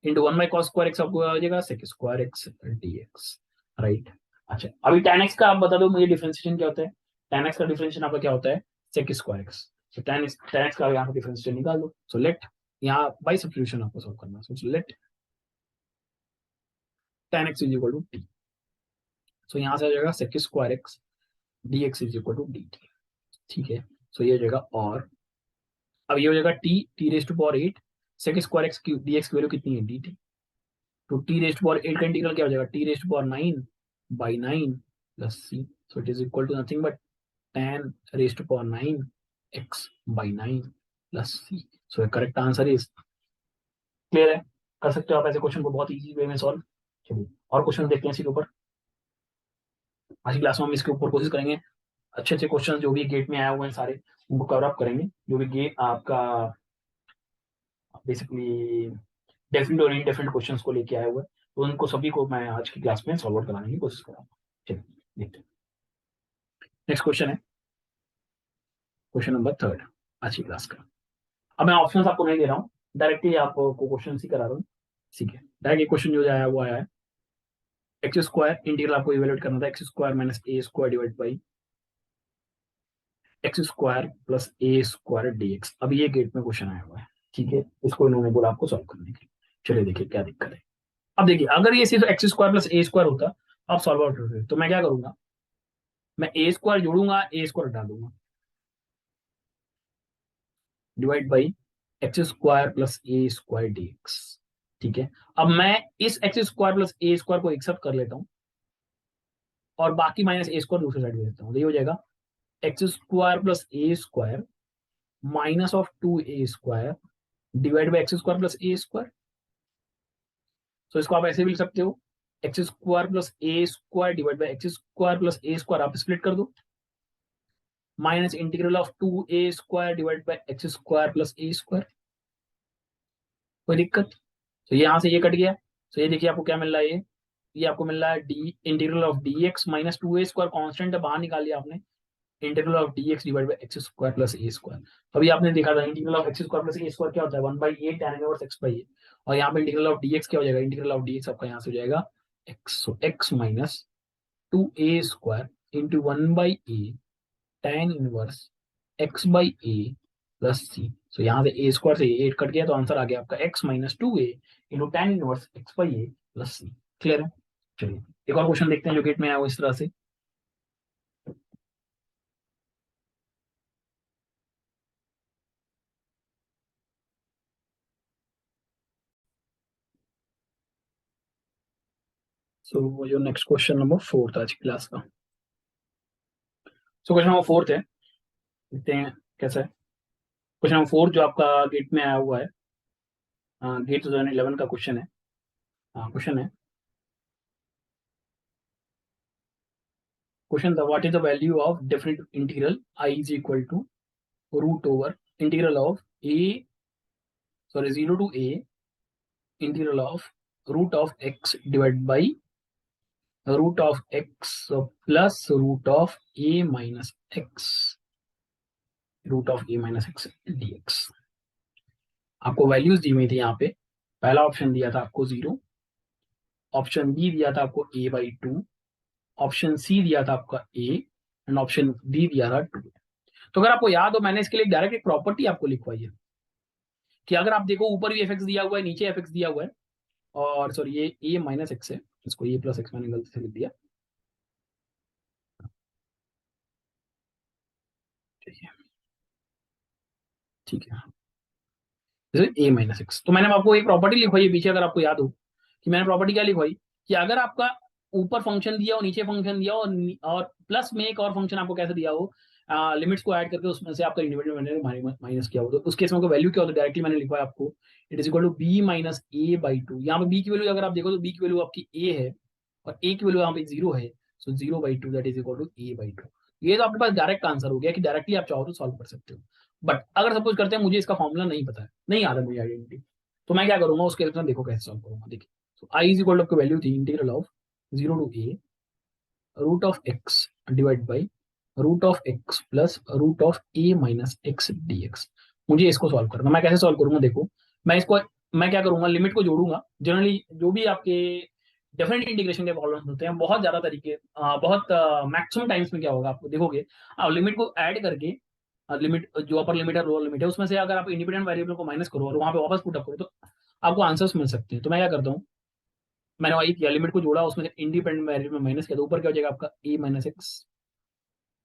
into 1 by cos square X, आपको क्या हो जाएगा sec square x dx, right. अच्छा अभी tan x का आप बता दो मुझे डिफरेंशिएशन क्या होता है, tan x का डिफरेंशिएशन आपका क्या होता है सेक स्क्वायर एक्स। तो tan x का यहाँ पे डिफरेंशिएशन निकाल दो। सो लेट यहाँ बाई सब्स्टिट्यूशन आपको सॉल्व करना है। So let tan x is equal to t, so यहाँ से आ जाएगा sec square x dx is equal to dt, ठीक है। सो ये हो जाएगा, और अब ये हो जाएगा t raise to power 8 sec square x की dx की वैल्यू कितनी है dt, तो टी रेज टू पावर 8 का इंटीग्रल क्या हो जाएगा t raise to power 9 by 9 plus c. So it is equal to nothing but tan raise to power 9 x by 9 plus c. So correct answer is, clear है? कर सकते हो आप ऐसे क्वेश्चन को बहुत इजी वे में सॉल्व। चलिए और क्वेश्चन देखते हैं इसके ऊपर। आज की क्लास में हम इसके ऊपर कोशिश करेंगे अच्छे अच्छे क्वेश्चन जो भी गेट में आए हुए हैं सारे उनको कवर अप करेंगे, जो भी गेट आपका बेसिकली डेफिनेट और इनडेफिनेट क्वेश्चंस को लेके आए हुए हैं, तो उनको सभी को मैं आज की क्लास में सॉल्व आउट कराने की कोशिश करूंगा। चलिए देखते हैं। नेक्स्ट क्वेश्चन है क्वेश्चन नंबर 3 आज की क्लास का। अब मैं ऑप्शंस आपको नहीं दे रहा हूँ, डायरेक्टली आपको क्वेश्चन ही करा रहा हूँ, ठीक है। डायरेक्ट क्वेश्चन जो आया वो आया है एक्स स्क्वायर इंटीग्रल आपको इवेल्यूएट करना था x square minus a square divide by x square plus a square dx। अब ये गेट में क्वेश्चन आया हुआ है, ठीक है। इसको इन्होंने बोला आपको सॉल्व करने के लिए। चलिए देखिए क्या दिक्कत है। अब देखिए अगर ये सिर्फ x square plus a square होता आप सॉल्व आउट होते तो मैं क्या करूंगा, मैं ए स्क्वायर जोड़ूंगा ए स्क्वायर हटा दूंगा divide by x square plus a square dx, ठीक है। अब मैं इस x square plus a square को एक्सेप्ट कर लेता हूँ और बाकी माइनस ए स्क्वायर दूसरी साइड में देता हूँ, तो ये हो जाएगा x square plus a square minus of 2a square divide by x square plus a square. तो इसको आप ऐसे भी लिख सकते हो x square plus a square divide by x square plus a square, आप स्प्लिट कर दो minus integral of 2a square divide by x square plus a square. कोई दिक्कत? तो यहाँ से ये कट गया, तो ये देखिए आपको क्या मिल रहा है, ये आपको मिल रहा है d integral of d x minus 2a square constant है बाहर निकाल लिया आपने, integral of d x divide by x square plus a square. अभी आपने देखा था integral of x square plus a square क्या होता है 1/a tan inverse x by a, और यहाँ पे इंटीग्रल ऑफ डी एक्स क्या हो जाएगा इंटीग्रल ऑफ डी एक्स आपका यहाँ से हो जाएगा x, so x minus 2a square into 1/a tan inverse x by a plus c. So यहाँ से ए स्क्वायर से 8 कट गया तो आंसर आ गया आपका x minus 2a into tan inverse x by a plus c. Clear है? चलिए एक और क्वेश्चन देखते हैं जो गेट में आया हो इस तरह से। सो जो नेक्स्ट क्वेश्चन नंबर 4 था आज की क्लास का। सो क्वेश्चन नंबर 4 है, देखते हैं कैसा है। क्वेश्चन नंबर 4 जो आपका गेट में आया हुआ है, गेट 2011 का क्वेश्चन है। क्वेश्चन है, क्वेश्चन था what is the value of different integral I is equal to root over integral of a, sorry 0 to a integral of root of x divide by root of x plus root of a minus x, root of a minus x D x. आपको values दी हुई थी यहाँ पे। पहला option दिया था आपको 0, ऑप्शन बी दिया था आपको a/2, ऑप्शन सी दिया था आपका a एंड ऑप्शन डी दिया था 2। तो अगर आपको याद हो, मैंने इसके लिए डायरेक्ट एक प्रॉपर्टी आपको लिखवाई है कि अगर आप देखो ऊपर भी एफ दिया हुआ है, नीचे एफ दिया हुआ है, और सॉरी ये ए माइनस एक्स है, इसको ए प्लस एक्स मैंने गलती से लिख दिया। ठीक है, ठीक है, जैसे ए माइनस एक्स। तो मैंने आपको एक प्रॉपर्टी लिखवाई है पीछे, अगर आपको याद हो कि मैंने प्रॉपर्टी क्या लिखवाई कि अगर आपका ऊपर फंक्शन दिया हो, नीचे फंक्शन दिया हो, और प्लस में एक और फंक्शन आपको कैसे दिया हो, लिमिट्स को ऐड करके उसमें से आपका इंडिविजुअल माइनस किया हो, तो उस केस में वैल्यू क्या होता है डायरेक्टली मैंने लिखवाया आपको, it is equal to B minus a/2। यहाँ पे बी की वैल्यू अगर आप देखो तो बी की वैल्यू आपकी ए है और ए की वैल्यू यहाँ पे 0 है। So 0/2 that is equal to a/2। ये तो आपके पास डायरेक्ट आंसर हो गया कि डायरेक्टली आप चाहो तो सॉल्व कर सकते हो। बट अगर सपोज करते हैं मुझे इसका फॉर्मूला नहीं पता है, नहीं आता मुझे आइडेंटिटी, तो मैं क्या करूंगा उसके लिए देखो कैसे सॉल्व करूंगा। देखिए, तो I is equal to value थी integral of 0 to a root of x divide by root of x plus root of a minus x D x. मुझे इसको सॉल्व करना, मैं कैसे सॉल्व करूंगा देखो। मैं इसको, मैं क्या करूंगा, लिमिट को जोड़ूंगा। जनरली जो भी आपके डिफरेंट इंटीग्रेशन के प्रॉब्लम होते हैं, बहुत ज्यादा तरीके, बहुत मैक्सिमम टाइम्स में क्या होगा आपको देखोगे, आप लिमिट को ऐड करके, लिमिट जो अपर लिमिट है लोअर लिमिट है उसमें से अगर आप इंडिपेंडेंट वेरिएबल को माइनस करो और वहां पे वापस पुटअप करो तो आपको आंसर्स मिल सकते हैं। तो मैं क्या करता हूँ, मैंने वही किया, लिमिट को जोड़ा, उसमें से इंडिपेंडेंट वेरिएबल में माइनस किया, तो ऊपर क्या हो जाएगा आपका a minus x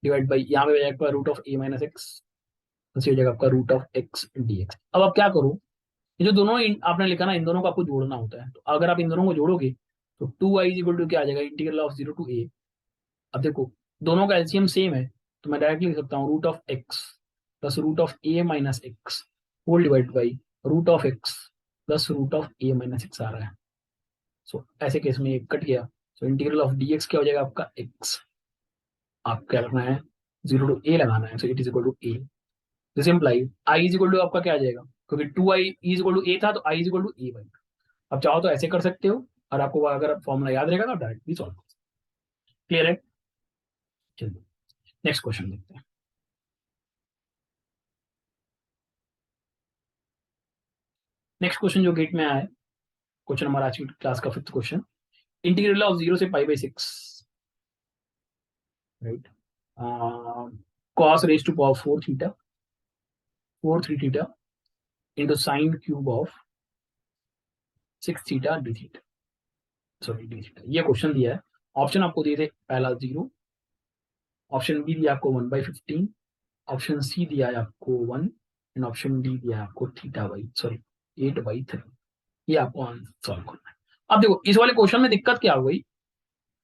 divide by, यहाँ पे हो जाएगा आपका root of a minus x, हो जाएगा आपका root of x D x. अब आप क्या करो, ये जो दोनों आपने लिखा ना, इन दोनों को आपको जोड़ना होता है। तो अगर आप इन दोनों को जोड़ोगे तो 2i इक्वल टू क्या आ जाएगा, इंटीग्रल ऑफ 0 टू ए। अब देखो दोनों का एलसीएम सेम है, तो मैं डायरेक्टली लिख सकता हूँ root of x plus root of a minus x whole divide by root of x plus root of a minus x आ रहा है। सो ऐसे केस में ये कट गया। So integral of d x क्या हो जाएगा आपका एक्स, आप क्या रखना है, 0 टू ए लगाना है। So it is equal to a, this imply I is equal to आपका क्या आ जाएगा, क्योंकि 2i is equal to a था तो I is equal to a by. अब चाहो तो ऐसे कर सकते हो, और आपको अगर फॉर्मूला याद रहेगा तो डायरेक्टली सॉल्व कर सकते हो। क्लियर है? चलिए नेक्स्ट क्वेश्चन देखते हैं। नेक्स्ट क्वेश्चन जो गेट में आया है, क्वेश्चन हमारा आज की क्लास का 5th क्वेश्चन, इंटीग्रल ऑफ 0 से pi by 6, right, cos raise to power 4 theta 4 3 theta into sine cube of 6 theta d theta, sorry d theta. ये क्वेश्चन दिया है। ऑप्शन आपको दिए थे, पहला 0, ऑप्शन बी दिया आपको 1/15, ऑप्शन सी दिया है आपको 1 एंड ऑप्शन डी दिया है आपको थीटा बाई, सॉरी 8/3। ये आपको आंसर सॉल्व करना है। अब देखो इस वाले क्वेश्चन में दिक्कत क्या हो गई,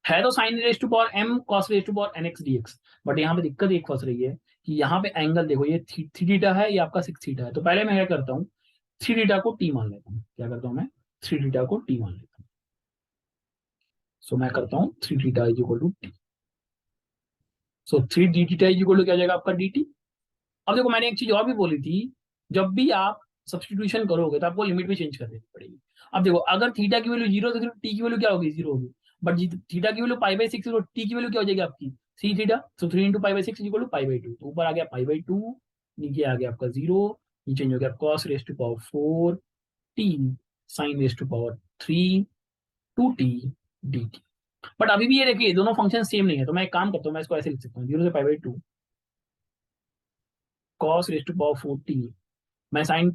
है तो sine raise to power m cos raise to power nx dx, but यहाँ पे दिक्कत एक फंस रही है कि यहाँ पे एंगल देखो, ये थ्री थीटा है, ये आपका 6 थीटा है। तो पहले मैं क्या करता हूँ, थ्री थीटा को टी मान लेता हूँ। क्या करता हूँ मैं, थ्री थीटा को टी मान लेता हूँ। सो मैं करता हूँ three theta is equal to t. So three d theta is equal to क्या जाएगा आपका डी टी। अब देखो मैंने एक चीज और भी बोली थी, जब भी आप सब्सटीट्यूशन करोगे तो आपको लिमिट भी चेंज कर देनी पड़ेगी। अब देखो अगर थीटा की वैल्यू 0 तो टी की वैल्यू क्या होगी, 0 होगी। बट थीटा की वैल्यू π/6 तो टी की वैल्यू क्या हो जाएगी आपकी, c theta. So 3 into π/6 equal to π/2। तो ऊपर आ गया π/2, नीचे आ गया आपका 0, नीचे हो गया cos raise to power 4 t sine raise to power 3 2t dt। But अभी भी ये देखिए दोनों फंक्शन सेम नहीं है, तो मैं एक काम करता हूँ, मैं इसको ऐसे लिख सकता हूँ, 0 से π/2 cos raise to power 4t, मैं साइन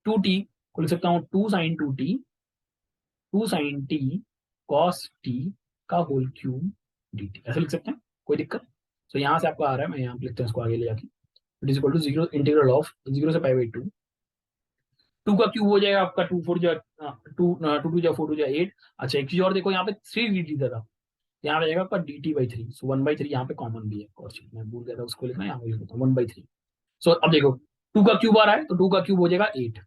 2t को लिख सकता हूँ 2 sine 2t 2 sine t cos t का होल क्यूब डी टी, ऐसे लिख सकते हैं, कोई दिक्कत। तो यहाँ से आपको आ रहा है, मैं यहाँ पे लिखता हूँ इसको आगे ले जाके, it is equal to 0 integral of 0 से π/2 2 का क्यूब हो जाएगा आपका 2 4 जा 2 2 2 जा 4 2 जा 8। अच्छा एक चीज और देखो, यहाँ पे 3 dt था, यहाँ पे जाएगा आपका dt/3। सो 1/3 यहाँ पे कॉमन भी है, और मैं भूल गया था उसको लिखना, यहाँ पे लिख देता हूँ 1/3। सो अब देखो 2 का क्यूब आ रहा है, तो 2 का क्यूब हो जाएगा 8।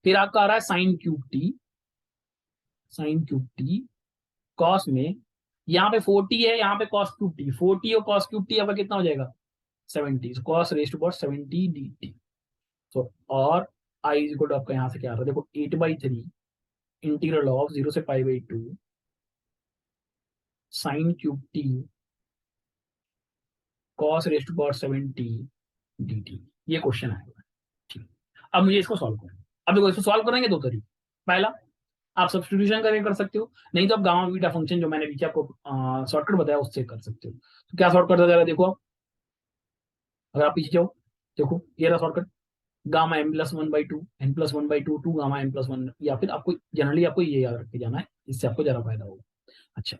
फिर आपका आ रहा है sign cube T, sign cube t cos में, यहाँ पे 40 है, यहाँ पे कॉस क्यूब टी, 40 और कॉस क्यूब टी आपका कितना हो जाएगा 70। So cos rest to power 70 dt। So और आई इज इक्वल टू आपका यहाँ से क्या आ रहा है, देखो 8/3 इंटीग्रल ऑफ 0 से π/2 sine cube t cos rest to power 70 dt। ये क्वेश्चन आएगा। ठीक, अब मुझे इसको सॉल्व करना है। अब देखो इसको सॉल्व करेंगे दो तरीके। पहला, आप सब्सटीट्यूशन करके कर सकते हो, नहीं तो आप गामा बीटा फंक्शन जो मैंने पीछे आपको शॉर्टकट बताया उससे कर सकते हो। तो क्या शॉर्टकट जाएगा देखो आप, अगर आप पीछे जाओ, देखो ये रहा shortcut, gamma m+1/2 n+1/2 to gamma m+1, या फिर आपको जनरली आपको ये याद रख के जाना है, इससे आपको ज्यादा फायदा होगा। अच्छा,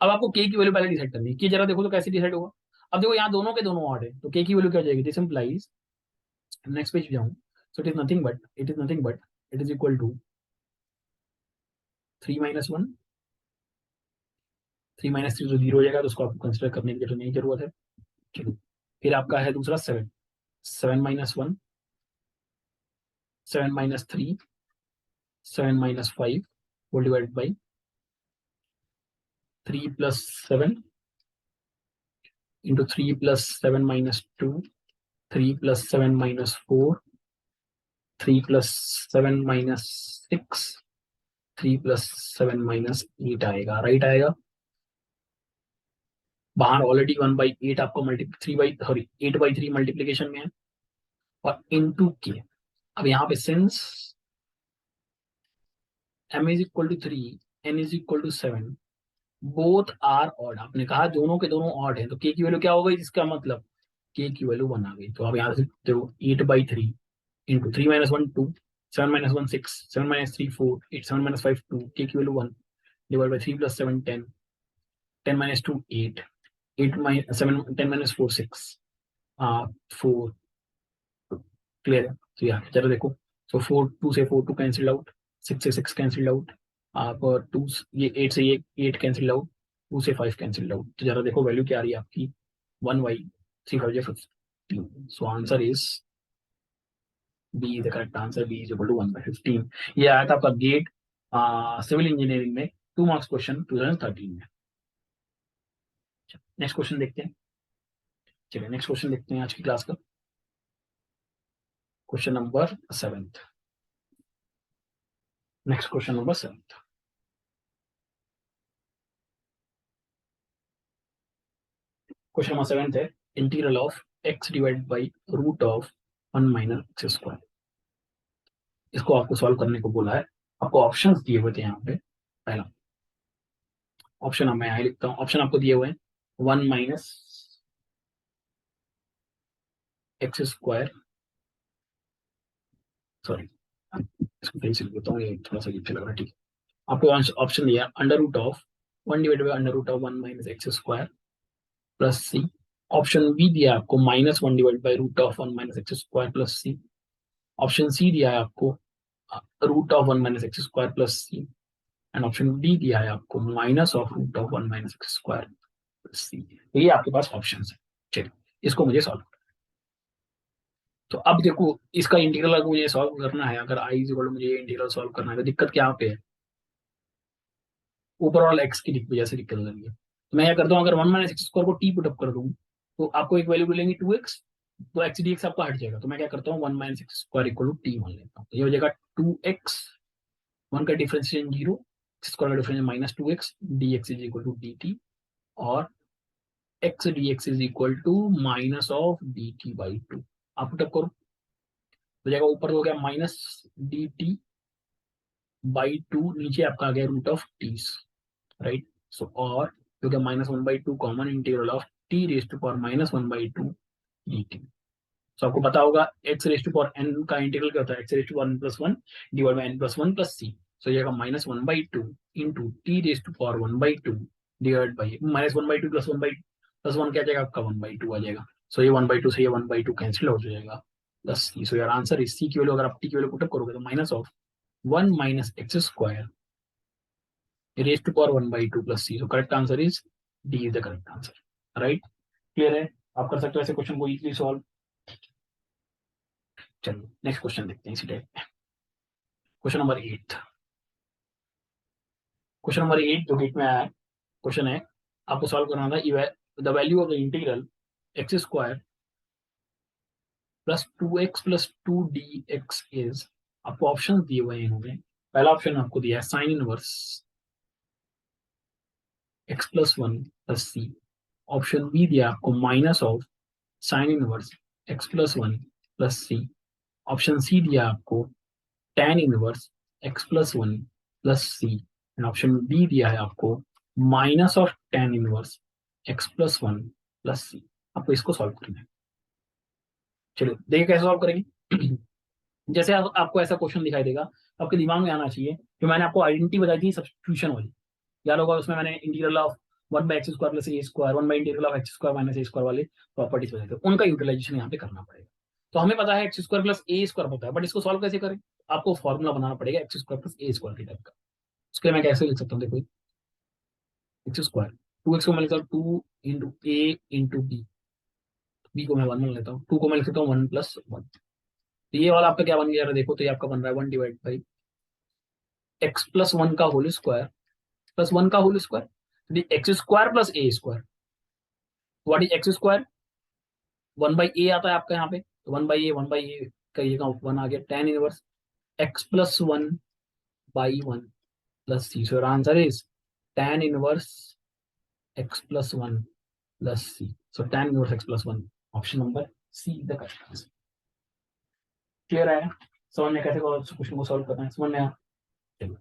अब आपको के की वैल्यू पहले डिसाइड करनी है कि जरा देखो तो कैसे डिसाइड होगा। अब देखो यहाँ दोनों के दोनों ऑड है, तो के की वैल्यू क्या हो जाएगी, दिस इंप्लाइज, नेक्स्ट पेज पे जाऊँ, so it is nothing but it is equal to 3 - 1, 3 - 3 तो 0 हो जाएगा, तो उसको आपको कंसिडर करने की नहीं जरूरत है। चलो, फिर आपका है दूसरा 7, 7 - 1, 7 - 3, 7 - 5 होल डिवाइडेड बाई 3 + 7 इंटू 3 + 7 - 2, 3 + 7 - 4, 3 + 7 - 6, 3 + 7 - 8 आएगा, राइट आएगा। बाहर ऑलरेडी 1/8 आपको मल्टी 8/3 मल्टीप्लीकेशन में है, और इनटू के। अब यहाँ पे since m = 3 n = 7 both are odd, आपने कहा दोनों के दोनों ऑड है, तो के की वैल्यू क्या हो गई, जिसका मतलब के की वैल्यू 1 आ गई। तो आप यहाँ से देखो 8/3 इंटू 3 - 1 2, 7 - 1 6, 7 - 3 4, 8 7 - 5 2, के की वैल्यू 1 डिवाइड बाई 3 + 7 10, 10 - 2 8, 8 - 7 10 - 4 6, 4, क्लियर है। तो यहाँ जरा देखो, सो 4 2 से 4 2 कैंसिल आउट, 6 से 6 कैंसिल आउट, आप 2 ये 8 से ये 8 कैंसिल आउट, 2 से 5 कैंसिल आउट, तो जरा देखो वैल्यू क्या आ रही है आपकी 1/3 so answer is B is the correct answer, b is equal to 1/15। ये आया था आपका गेट सिविल इंजीनियरिंग में 2 मार्क्स क्वेश्चन 2013 में। नेक्स्ट क्वेश्चन देखते हैं, चलिए नेक्स्ट क्वेश्चन देखते हैं आज की क्लास का, question number 7। Next question number 7, question number 7 है, integral of x divided by root of 1 - x²। इसको आपको सॉल्व करने को बोला है, आपको ऑप्शंस दिए हुए थे यहाँ पे। पहला ऑप्शन मैं यहाँ लिखता हूँ, ऑप्शन आपको दिए हुए हैं 1 - x², सॉरी इसको फिर से लिखता हूँ, ये थोड़ा सा अच्छा लग रहा है, ठीक है। आपको ऑप्शन दिया √1 divided by √1 - x² plus c. Option b दिया आपको -1 divide by √1 - x² plus c. Option c दिया है आपको √1 - x² plus c, and option D दिया है आपको -√1 - x² प्लस सी। तो ये आपके पास ऑप्शन है। चलिए इसको मुझे सॉल्व, तो अब देखो इसका इंटीग्रल अगर मुझे सॉल्व करना है, अगर आई इक्वल मुझे इंटीग्रल सॉल्व करना है, तो दिक्कत क्या पे है, ओवरऑल एक्स की वजह से दिक्कत हो रही है। तो मैं क्या करता हूँ, अगर 1 - x² को टी पुटअप कर दूँ, तो आपको एक वैल्यू मिलेंगी 2x, तो एक्स डी एक्स आपका हट जाएगा। तो मैं क्या करता हूँ 1 - x² = टी मान लेता हूँ, तो ये हो जाएगा 2x, 1 का डिफरेंशिएशन 0, x² का differentiation -2x, dx is equal to dt, और x dx is equal to -(dt/2). आप पुटअप करो, तो जाएगा ऊपर हो गया -(dt/2), नीचे आपका आ गया √t, राइट। सो और हो गया -1/2 common integral of t raise to power -1/2 dt। सो आपको पता होगा x raise to power n का इंटीग्रल क्या होता है, x रेज टू पावर n+1 divide by n+1 plus c। सो ये -1/2 into t raise to power 1/2 divide by -1/2 +1 क्या आ जाएगा आपका 1/2 आ जाएगा। सो ये 1/2 से ये 1/2 कैंसिल हो जाएगा, प्लस सी। सो यार आंसर इज सी की वैल्यू अगर आप टी की वैल्यू पुटअप करोगे तो minus of 1 minus x square raise to power 1/2 plus c. So correct answer is D is the correct answer. Right, clear है? आप कर सकते हो ऐसे क्वेश्चन को इजीली सॉल्व। चलिए नेक्स्ट क्वेश्चन देखते हैं इसी टाइप में। Question number 8। क्वेश्चन नंबर 8 जो गेट में आया है, क्वेश्चन है आपको सॉल्व करना था the value of the integral x square plus 2x plus 2 dx is. आपको ऑप्शन दिए हुए हैं इन्होंने। पहला ऑप्शन आपको दिया है sine inverse x plus 1 plus c. Option b दिया आपको minus of sine inverse x plus 1 plus c. Option c दिया आपको tan inverse x plus 1 plus c. And option D दिया है आपको minus of tan inverse x plus 1 plus सी। आपको इसको solve करना है। चलिए देखिए कैसे सॉल्व करेंगे। जैसे आपको ऐसा क्वेश्चन दिखाई देगा तो आपके दिमाग में आना चाहिए कि मैंने आपको आइडेंटिटी बताई थी सब्स्टिट्यूशन वाली, याद होगा उसमें मैंने integral of 1/x² plus a square integral of x² minus a square वाले प्रॉपर्टीज बताए थे, उनका यूटिलाइजेशन यहाँ पे करना पड़ेगा। तो हमें पता है x² प्लस ए स्क्वायर होता है, बट इसको सॉल्व कैसे करें? आपको फॉर्मूला बनाना पड़ेगा x² प्लस ए स्क्वायर के टाइप का। उसके लिए मैं कैसे लिख सकता हूँ, देखो x², 2x को मैं लिखता हूँ 2 × a × b को मैं 1 मान लेता हूँ, 2 को मैं लिख सकता हूँ 1+1। तो ये वाला आपका क्या बन गया देखो, तो ये आपका बन रहा है 1/, एक्स प्लस 1 का होल स्क्वायर प्लस 1 का whole square, x² plus a square. What is x²? 1/a आता है आपका यहाँ पे, तो 1/a करिएगा, 1 आ गया tan inverse x plus 1/1 plus c. So answer is tan inverse x plus 1 plus c. So tan inverse x plus 1, option number c the correct answer. Clear है? समझ में कैसे क्वेश्चन को सॉल्व करना है, समझ में आया? चलो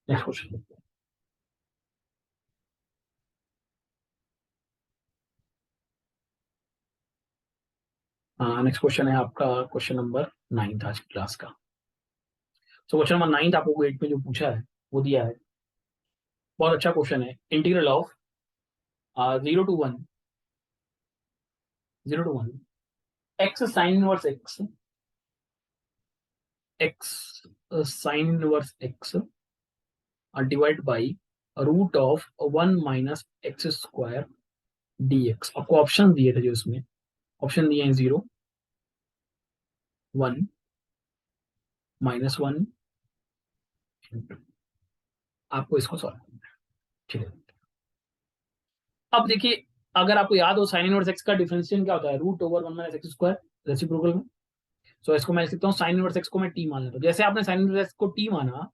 नेक्स्ट क्वेश्चन देखते हैं। नेक्स्ट क्वेश्चन है आपका क्वेश्चन नंबर 9 आज की क्लास का। सो क्वेश्चन नंबर 9 आपको एट में जो पूछा है वो दिया है, बहुत अच्छा क्वेश्चन है। Integral of 0 to 1 x sine inverse x sine inverse x divide by root of 1 - x² dx। आपको ऑप्शन दिए थे, जो इसमें ऑप्शन दिए हैं 0, 1, -1। आपको इसको सॉल्व करना है, ठीक है? अब देखिए, अगर आपको याद हो साइन इनवर्स एक्स का डिफरेंशिएशन क्या होता है, √/1 - x², रेसिप्रोकल में। सो इसको मैं लिख सकता हूँ साइन इनवर्स एक्स को मैं टी मान लेता हूँ। जैसे आपने साइन इनवर्स एक्स को टी माना,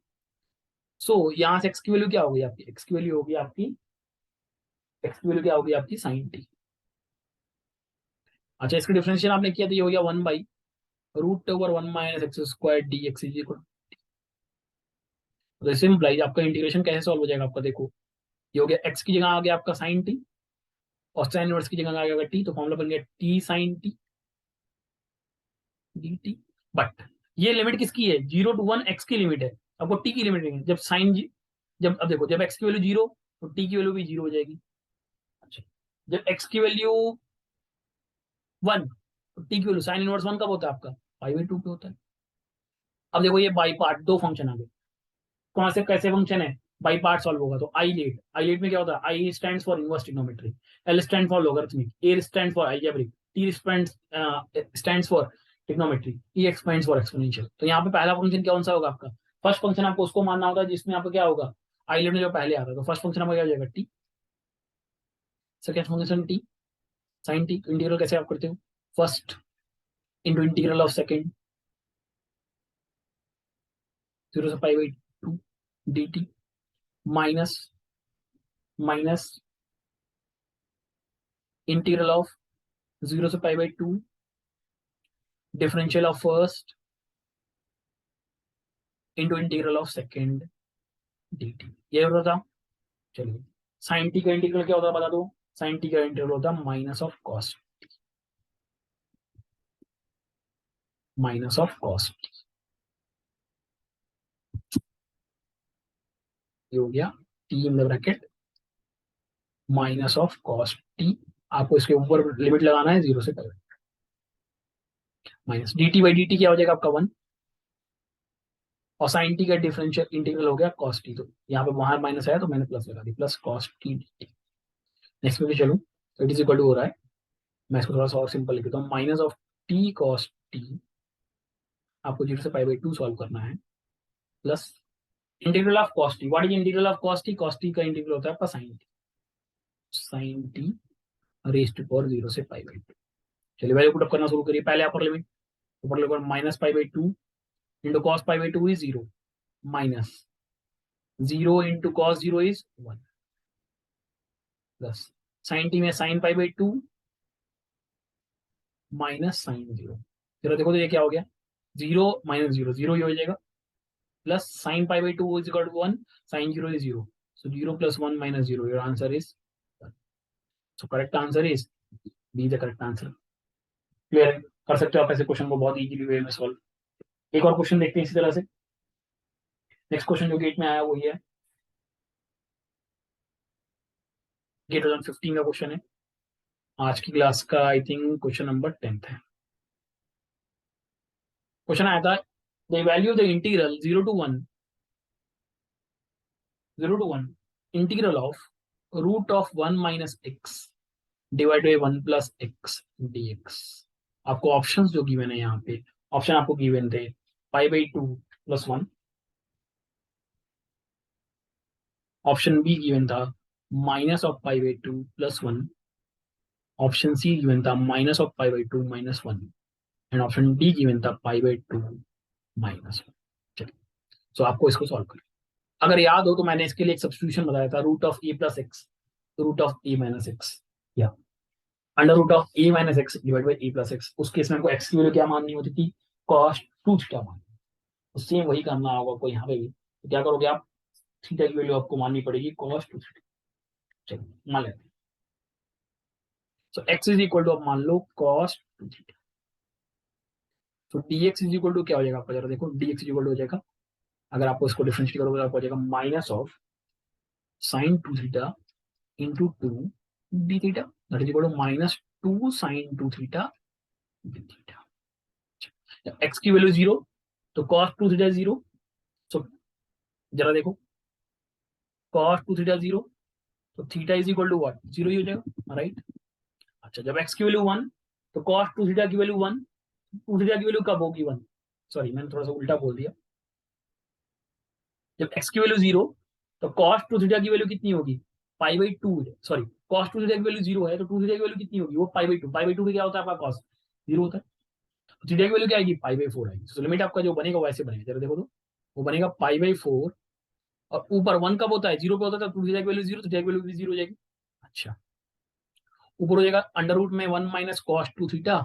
सो यहाँ से एक्स की वैल्यू क्या होगी आपकी, एक्स की वैल्यू होगी आपकी, एक्स की वैल्यू क्या होगी आपकी साइन टी। अच्छा, इसका डिफरेंशिएशन आपने किया तो ये हो गया 1/√/1 - x² dx। सिंपल आपका इंटीग्रेशन कैसे सॉल्व हो जाएगा आपका, देखो ये हो गया एक्स की जगह आ गया आपका साइन टी, और साइन इनवर्स की जगह आ गया टी, तो फॉर्मूला बन गया t sine t d t. But ये लिमिट किसकी है, 0 to 1 एक्स की लिमिट है। आपको टी की लिमिट नहीं है। जब साइन जब अब देखो, जब एक्स की वैल्यू 0 तो टी की वैल्यू भी 0 हो जाएगी। अच्छा, जब एक्स की वैल्यू 1 तो टी की वैल्यू साइन इनवर्स 1 कब होता है आपका, π/2 पे होता है। अब देखो ये बाई पार्ट दो फंक्शन आ गए। कौन से कैसे फंक्शन है, बाई पार्ट सॉल्व होगा तो आई लेट में क्या होता है, I stand for inverse trigonometry, L stand for logarithmic, A stand for algebraic, T stand for trigonometry, E expends for exponential. तो यहाँ पे पहला फंक्शन कौन सा होगा आपका, फर्स्ट फंक्शन आपको उसको मानना होगा जिसमें आपका क्या होगा, आई लेट में जो पहले आता है, तो फर्स्ट फंक्शन आपका क्या हो जाएगा t, second function t sine t. Integral कैसे आप करते हो, first into integral of second 0 से π/2 dt minus minus integral of 0 से π/2 differential of first into integral of second dt। ये होता था। चलिए साइन टी का इंटीग्रल क्या होता है बता दो, साइन टी का इंटीग्रल होता है माइनस ऑफ कॉस। ये हो गया t in the bracket minus of cos t. आपको इसके ऊपर लिमिट लगाना है 0 से π/2। Minus d t by d t क्या हो जाएगा आपका 1, और साइन टी का डिफरेंशियल इंटीग्रल हो गया कॉस टी, तो यहाँ पे वहां माइनस आया तो मैंने प्लस लगा दी, plus cos t d t. Next में भी चलूँ तो इट इज इक्वल टू हो रहा है, मैं इसको थोड़ा सा और सिंपल लिख देता हूँ, minus of t cos t, आपको 0 से π/2 सॉल्व करना है, plus integral of cos t. What is integral of cos t? Cos t का इंटीग्रल होता है आपका sine t, sine t raised to power 0 से π/2। चलिए वैल्यू पुट अप करना शुरू करिए, पहले अपर लिमिट, ऊपर limit minus π/2 into cos π/2 is 0, minus 0 × cos 0 is 1, plus sine t में साइन π/2 माइनस साइन 0। जरा देखो तो ये क्या हो गया, 0 - 0 0 ही हो जाएगा, plus sine π/2 is equal to 1, sine 0 is 0, so 0 + 1 - 0, your answer is 1। So correct answer is B the correct answer. Clear है? कर सकते हो आप ऐसे क्वेश्चन को बहुत इजीली वे में सॉल्व। एक और क्वेश्चन देखते हैं इसी तरह से। नेक्स्ट क्वेश्चन जो गेट में आया वो ये है, गेट 2015 का क्वेश्चन है, आज की क्लास का I think question number 10th है। क्वेश्चन आया था, the value of the integral 0 to 1 integral of √1 - x divide by 1 + x dx। आपको ऑप्शंस जो गिवन है यहाँ पे, ऑप्शन आपको गिवन थे π/2 + 1, ऑप्शन बी गिवन था minus of π/2 + 1, option c given था minus of π/2 - 1, and option d given था π/2 - 1। चलिए, सो आपको इसको सॉल्व करना, अगर याद हो तो मैंने इसके लिए एक सब्स्टिट्यूशन बताया था, √a + x √a - x, या √a - x divide by a + x। उस केस में हमको x की वैल्यू क्या माननी होती थी, cos 2 थीटा माननी, तो सेम वही करना होगा आपको यहाँ पे भी। तो क्या करोगे आप, थीटा की वैल्यू आपको माननी पड़ेगी cos 2 थीटा। चलिए मान लेते हैं, सो x इज इक्वल टू, आप मान लो cos 2 थीटा, तो dx इज इक्वल टू क्या हो जाएगा आपका, जरा देखो, dx इज इक्वल टू हो जाएगा, अगर आपको इसको डिफरेंशिएट करोगे तो आपको हो जाएगा minus of sin 2 theta into 2 d theta, that is equal to -2 sin 2 theta d theta. X की वैल्यू 0, तो cos 2 थीटा 0, सो जरा देखो, cos 2 थीटा 0, तो theta is equal to what, 0 ही हो जाएगा, राइट। अच्छा, जब x की वैल्यू 1, तो cos 2 थीटा की वैल्यू 1, 2 थीटा की वैल्यू कब होगी 1, सॉरी मैंने थोड़ा सा उल्टा बोल दिया, जब x की वैल्यू 0, तो cos 2 थीटा की वैल्यू कितनी होगी, π/2, सॉरी cos 2 थीटा की वैल्यू 0 है, तो 2 थीटा की वैल्यू कितनी होगी, वो π/2, π/2 में क्या होता है आपका cos 0 होता है, तो थीटा की वैल्यू क्या आएगी, π/4 आएगी। तो लिमिट आपका जो बनेगा वैसे बनेगा, जरा देखो तो, वो बनेगा π/4, और ऊपर 1 कब होता है, 0 पे होता है, तो 2 थीटा की वैल्यू 0, थीटा की वैल्यू भी 0 हो जाएगी। अच्छा, ऊपर हो जाएगा अंडर रूट में 1 - cos 2 थीटा,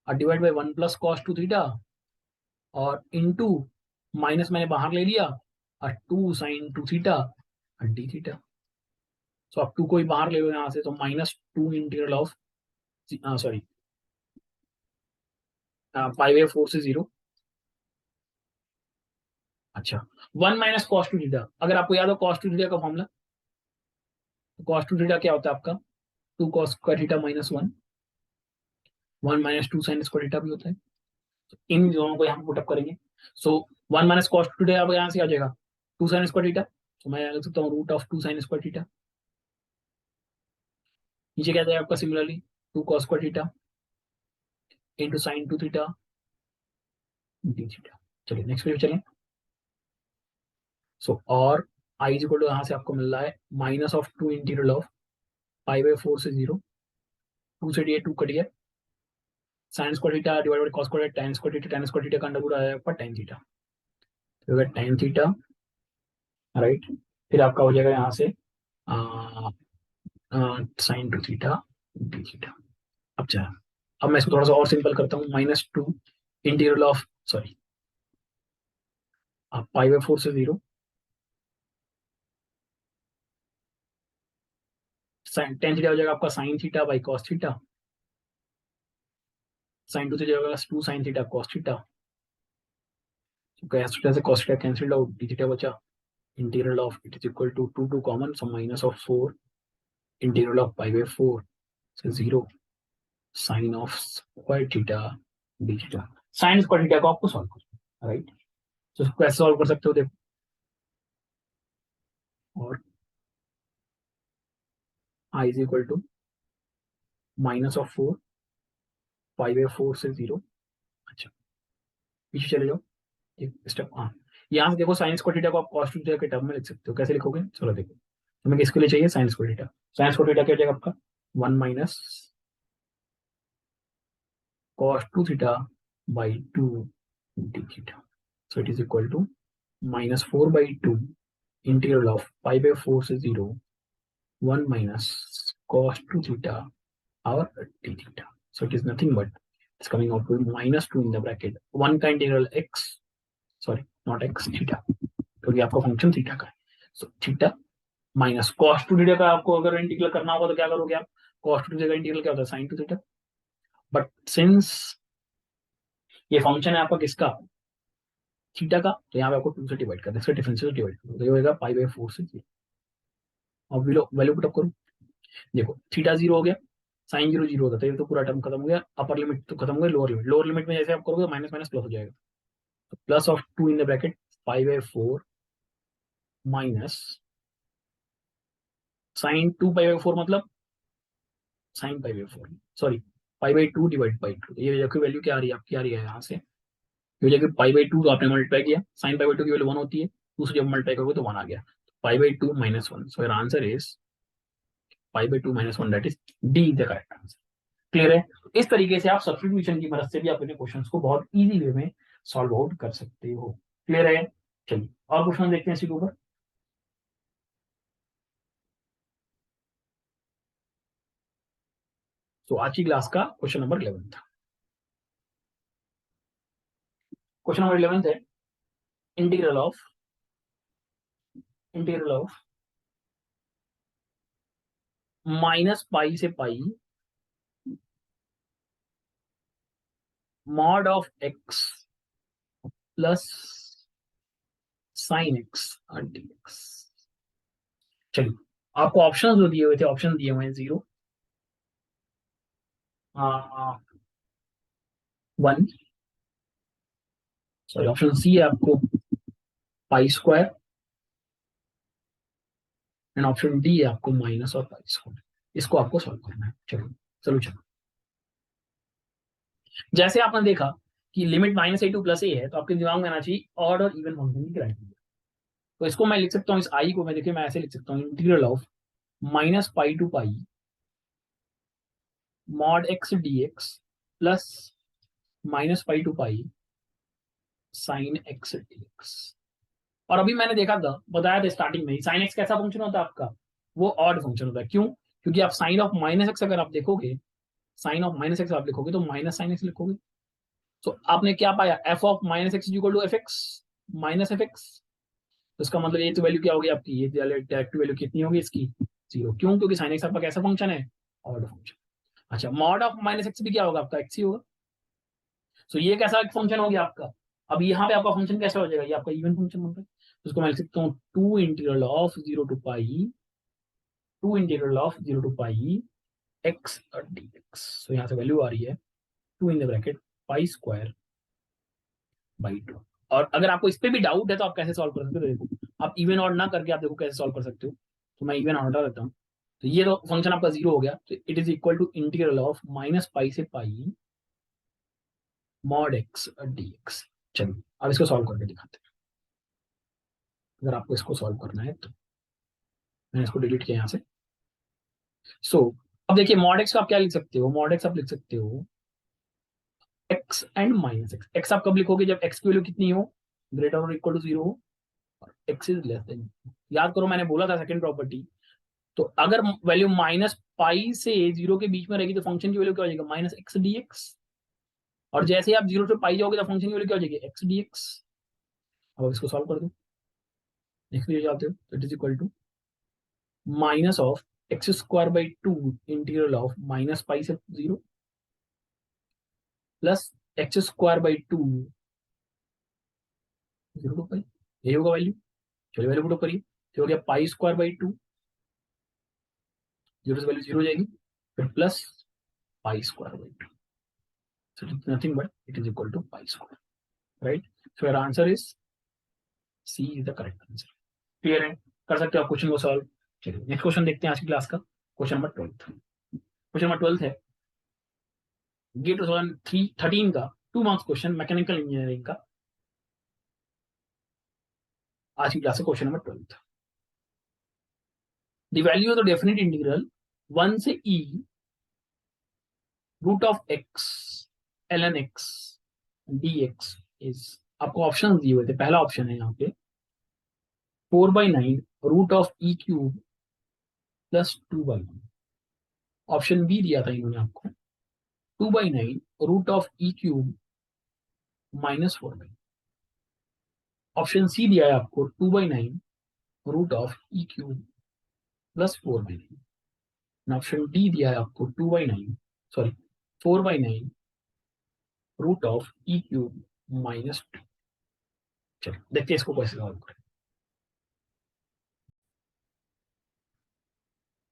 और डिवाइड बाई 1 + cos 2 थीटा, और इनटू माइनस मैंने बाहर ले लिया, और 2 sin 2 थीटा और डी थीटा। सो आप 2 को ही बाहर ले लो यहाँ से, तो -2 इंटीग्रल ऑफ, सॉरी π/4 से 0। अच्छा, 1 - cos 2 थीटा, अगर आपको याद हो cos 2 थीटा का फॉर्मूला, तो cos 2 थीटा क्या होता है आपका, 2 cos square theta -1, 1 - 2 sin square theta भी होता है। तो इन दोनों को यहाँ पुटअप करेंगे, सो 1 - cos 2 थीटा यहाँ से आ जाएगा 2 sin स्क्वायर थीटा, तो मैं लिख सकता हूँ √2 sin स्क्वायर थीटा, नीचे क्या जाएगा आपका similarly 2 cos square theta into sin 2 theta d theta. चलिए नेक्स्ट पे चलें, सो और आई इज इक्वल टू, यहाँ से आपको मिल रहा है -2 इंटीग्रल ऑफ π/4 से 0, 2 से डी 2 कट गया, sin square theta divide by cos square tan square theta, tan square theta का अंडर रूट आ जाएगा आपका tan थीटा, तो tan थीटा, राइट। फिर आपका हो जाएगा यहाँ से sin 2 थीटा डी थीटा। अब चाहे, अब मैं इसको थोड़ा सा और सिंपल करता हूँ, -2 इंटीग्रल ऑफ, सॉरी π/4 से 0, tan थीटा हो जाएगा आपका sin theta by cos theta, sin 2 theta हो जाएगा 2 sin theta cos theta, cos theta से cos theta cancel out, d theta बचा, integral of it is equal to 2 common, so -4 integral of π/4 से 0 sin of square theta d theta. Sine square theta को आपको solve करना है, right. तो इसको कैसे सॉल्व कर सकते हो देखो, और आई इज इक्वल टू -4 5/4 से 0। अच्छा, पीछे चले जाओ एक स्टेप। हाँ, यहाँ से देखो साइन स्क्वायर थीटा को आप कॉस टू थीटा के टर्म में लिख सकते हो। कैसे लिखोगे, चलो देखो। तुम्हें किसके लिए चाहिए, sign square theta. Sine square theta क्या हो जाएगा आपका, 1 minus cos 2 theta by 2 d theta. So it is equal to -4/2 integral of pi/4 से 0 1 minus cos 2 theta or d theta. So it is nothing but it's coming out to -2 in the bracket 1 का integral x, sorry not x, theta, क्योंकि आपका function theta का है। So theta minus cos 2 theta का आपको अगर integral करना होगा तो क्या करोगे आप, cos 2 थीटा का इंटीग्रल क्या होता है, sin 2 थीटा। बट सिंस ये फंक्शन है आपका किसका, थीटा का, तो यहाँ पे आपको 2 से डिवाइड करना है, इसका डिफरेंशियल डिवाइड करो तो ये होगा pi/4 से 0। और वैल्यू पुट अप करो, देखो थीटा 0 हो गया, साइन 0 0 होता था, ये तो पूरा टर्म खत्म हो गया, अपर लिमिट तो खत्म हो गया, लोअर लिमिट में जैसे आप करोगे माइनस माइनस प्लस हो जाएगा। तो plus of 2 in the bracket pi/4 minus sine 2 pi/4 मतलब sign pi/4, sorry pi/2 divide by 2। ये वैल्यू क्या आ रही है आपकी, आ रही है यहाँ से, ये जगह pi/2 तो आपने मल्टीप्लाई किया, साइन pi/2 की वैल्यू 1 होती है, 2 से जब मल्टीप्लाई करोगे तो 1 आ गया, pi/2 -1। So your answer is pi/2 -1, that is D the correct answer. Clear है। तो इस तरीके से आप सब्स्टिट्यूशन की मदद से भी अपने क्वेश्चंस को बहुत इजी वे में सॉल्व आउट कर सकते हो। क्लियर है। चलिए और क्वेश्चन देखते हैं इसी के ऊपर। तो आज की क्लास का क्वेश्चन नंबर 11 था। क्वेश्चन नंबर 11 है इंटीग्रल ऑफ -पाई से pi mod of x plus sine x D x. चलिए आपको ऑप्शन जो दिए हुए थे, ऑप्शन दिए हुए हैं 0 1, सॉरी ऑप्शन सी है आपको पाई² एंड ऑप्शन डी है आपको माइनस और पाई²। इसको आपको सॉल्व करना है। चलो सोल्यूशन, जैसे आपने देखा कि लिमिट -a to +a है, तो आपके दिमाग में आना चाहिए ऑड और इवन फंक्शन की क्राइटेरिया। तो इसको मैं लिख सकता हूँ, इस आई को मैं देखिए मैं ऐसे लिख सकता हूँ, integral of -pi to pi mod x D x plus -pi to pi sine x D x. और अभी मैंने देखा था, बताया था स्टार्टिंग में ही, साइन एक्स कैसा फंक्शन होता है आपका, वो ऑड फंक्शन होता है। क्यों, क्योंकि आप साइन ऑफ -x अगर आप देखोगे, साइन ऑफ -x आप लिखोगे तो माइनस साइन एक्स लिखोगे। तो आपने क्या पाया, f of -x equal to f x minus f x. तो इसका मतलब ये तो वैल्यू क्या होगी आपकी, ये डायरेक्ट वैल्यू कितनी होगी इसकी, 0। क्यों, क्योंकि साइन एक्स आपका कैसा फंक्शन है, ऑड फंक्शन। अच्छा, मॉड ऑफ -x भी क्या होगा आपका, x ही होगा। तो ये कैसा फंक्शन हो गया आपका। अब यहाँ पे आपका फंक्शन कैसा हो जाएगा, ये आपका इवन फंक्शन बनता है। तो उसको मैं लिख सकता हूँ 2 integral of 0 to pi 2 integral of 0 to pi x D x. तो यहाँ से वैल्यू आ रही है 2 इन द ब्रैकेट pi²/2। और अगर आपको इस पे भी डाउट है तो आप कैसे सॉल्व कर सकते हो, देखो आप इवन ऑड ना करके आप देखो कैसे सॉल्व कर सकते हो। तो मैं इवन ऑर्डर देता हूँ। तो ये तो फंक्शन आपका 0 हो गया, तो it is equal to integral of -pi से pi mod x D x. चलिए अब इसको सॉल्व करके दिखाते हैं, अगर आपको इसको सॉल्व करना है तो। मैंने इसको डिलीट किया यहाँ से। अब देखिए मॉड एक्स को आप क्या लिख सकते हो, मॉड एक्स आप लिख सकते हो एक्स एंड -x। एक्स आप कब लिखोगे, जब एक्स की वैल्यू कितनी हो, ग्रेटर और इक्वल टू 0 हो, और एक्स इज लेस देन। याद करो मैंने बोला था सेकंड प्रॉपर्टी। तो अगर वैल्यू -पाई से 0 के बीच में रहेगी तो फंक्शन की वैल्यू क्या हो जाएगी, -x dx। और जैसे ही आप 0 से पाई जाओगे तो फंक्शन की वैल्यू क्या हो जाएगी, x dx। अब इसको सॉल्व कर दो, नेक्स्ट पे जाते हो तो it is equal to minus of x²/2 integral of -pi से 0 प्लस x²/2 0 to पाई, यही होगा वैल्यू। चलिए वैल्यू पुट करिए, तो हो गया pi²/2, 0 से वैल्यू 0 हो जाएगी, फिर plus pi²/2। So it is nothing but it is equal to pi square, right? So your answer is C is the correct answer. Clear है? कर सकते हो आप क्वेश्चन को सॉल्व. चलिए नेक्स्ट क्वेश्चन देखते हैं आज की क्लास का. Question number 12. क्वेश्चन नंबर 12 है गेट 2013 का 2 मार्क्स क्वेश्चन मैकेनिकल इंजीनियरिंग का. आज की क्लास का question number 12. The value of the definite integral 1 से e root of x ln x dx is. आपको ऑप्शन दिए हुए थे. पहला ऑप्शन है यहाँ पे 4/9 root of e cube plus 2/1. Option b दिया था इन्होंने आपको 2/9 root of e cube minus 4/9. Option c दिया है आपको 2/9 root of e cube plus 4/9. Option D दिया है आपको 4/9 root of e cube minus 2. चलो देखते हैं इसको कैसे सॉल्व करें.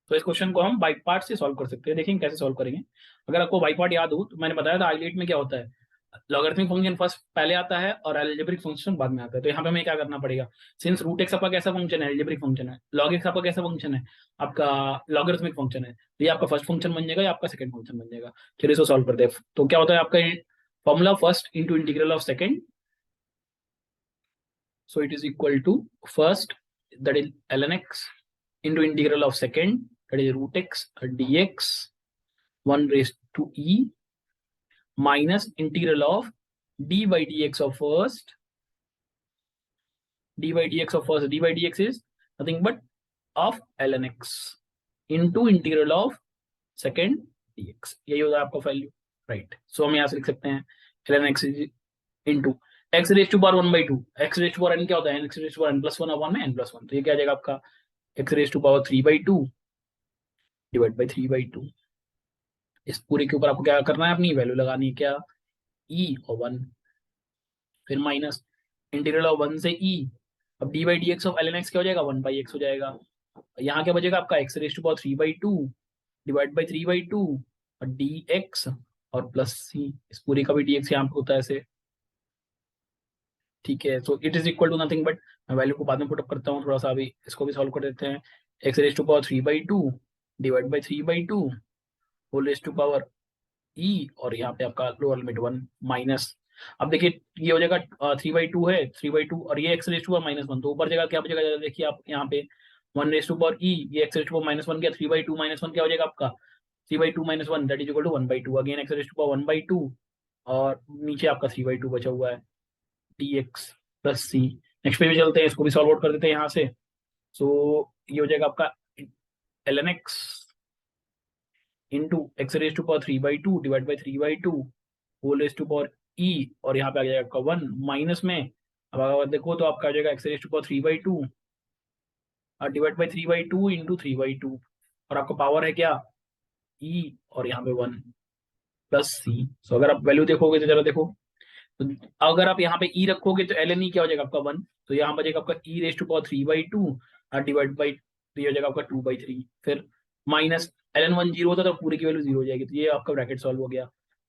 तो इस क्वेश्चन को हम बाई पार्ट से सॉल्व कर सकते हैं. देखेंगे कैसे सॉल्व करेंगे. अगर आपको बाई पार्ट याद हो तो मैंने बताया था आइलेट में क्या होता है. लॉगरिथमिक फंक्शन फर्स्ट पहले आता है और अलजेब्रिक फंक्शन बाद में आता है. तो यहाँ पे हमें क्या करना पड़ेगा. सिंस रूट एक्स आपका कैसा फंक्शन है, अलजेब्रिक फंक्शन है. लॉग एक्स आपका कैसा फंक्शन है, आपका लॉगरिथमिक फंक्शन है. तो ये आपका फर्स्ट फंक्शन बन जाएगा या आपका सेकंड फंक्शन बन जाएगा. चलिए इसको सॉल्व करते हैं. तो क्या होता है आपका formula first into integral of second. So it is equal to first that is ln x into integral of second that is root x dx 1 raised to e minus integral of d by dx of first. d by dx is nothing but of ln x into integral of second dx. यही होगा आपका value, right. सो हम यहाँ से लिख सकते हैं ln x into x raised to power 1/2. x raised to power n क्या होता है, x raised to power n plus 1 upon में n plus 1. तो ये क्या आ जाएगा आपका x raised to power 3/2 divide by 3/2. इस पूरे के ऊपर आपको क्या करना है, अपनी वैल्यू लगानी है. क्या, e और 1. फिर माइनस इंटीग्रल ऑफ 1 से e. अब D by d x of ln x क्या हो जाएगा, 1/x हो जाएगा. यहाँ क्या बचेगा आपका x raised to power 3/2 divide by 3/2 और dx और प्लस c. इस पूरे का भी dx यहाँ पे होता है ऐसे, ठीक है. So it is equal to nothing but, मैं वैल्यू को बाद में पुट अप करता हूँ थोड़ा सा, अभी इसको भी सॉल्व कर देते हैं. x raised to power 3/2 divide by 3/2 whole raise to power e और यहाँ पे आपका लोअर लिमिट 1 माइनस. अब देखिए ये हो जाएगा 3/2 है, 3/2 और ये x raised to power -1. तो ऊपर जगह क्या बचेगा, देखिए आप यहाँ पे 1 raised to power e, ये x raised to power -1 क्या, 3/2 -1 क्या हो जाएगा आपका 3/2 -1 that is equal to 1/2. Again x raised to power 1/2 और नीचे आपका 3/2 बचा हुआ है dx प्लस c. नेक्स्ट पे भी चलते हैं, इसको भी सॉल्व आउट कर देते हैं यहाँ से. सो ये हो जाएगा आपका ln x into x raised to power 3/2 divide by 3/2 whole raise to power e और यहाँ पे आ जाएगा आपका 1 माइनस में. अब अगर देखो तो आपका आ जाएगा x raised to power 3/2 और डिवाइड बाई 3/2 इंटू 3/2 और आपका पावर है क्या, e और यहाँ पे 1 प्लस c. सो अगर आप वैल्यू देखोगे तो जरा देखो, तो अगर आप यहाँ पे e रखोगे तो ln e क्या हो जाएगा आपका 1. तो यहाँ बचेगा आपका e raised to power 3/2 और डिवाइड बाई 3 हो जाएगा आपका 2/3. फिर माइनस ln 1 0 होता है तो पूरी की वैल्यू 0 हो जाएगी. तो ये आपका ब्रैकेट सॉल्व हो गया.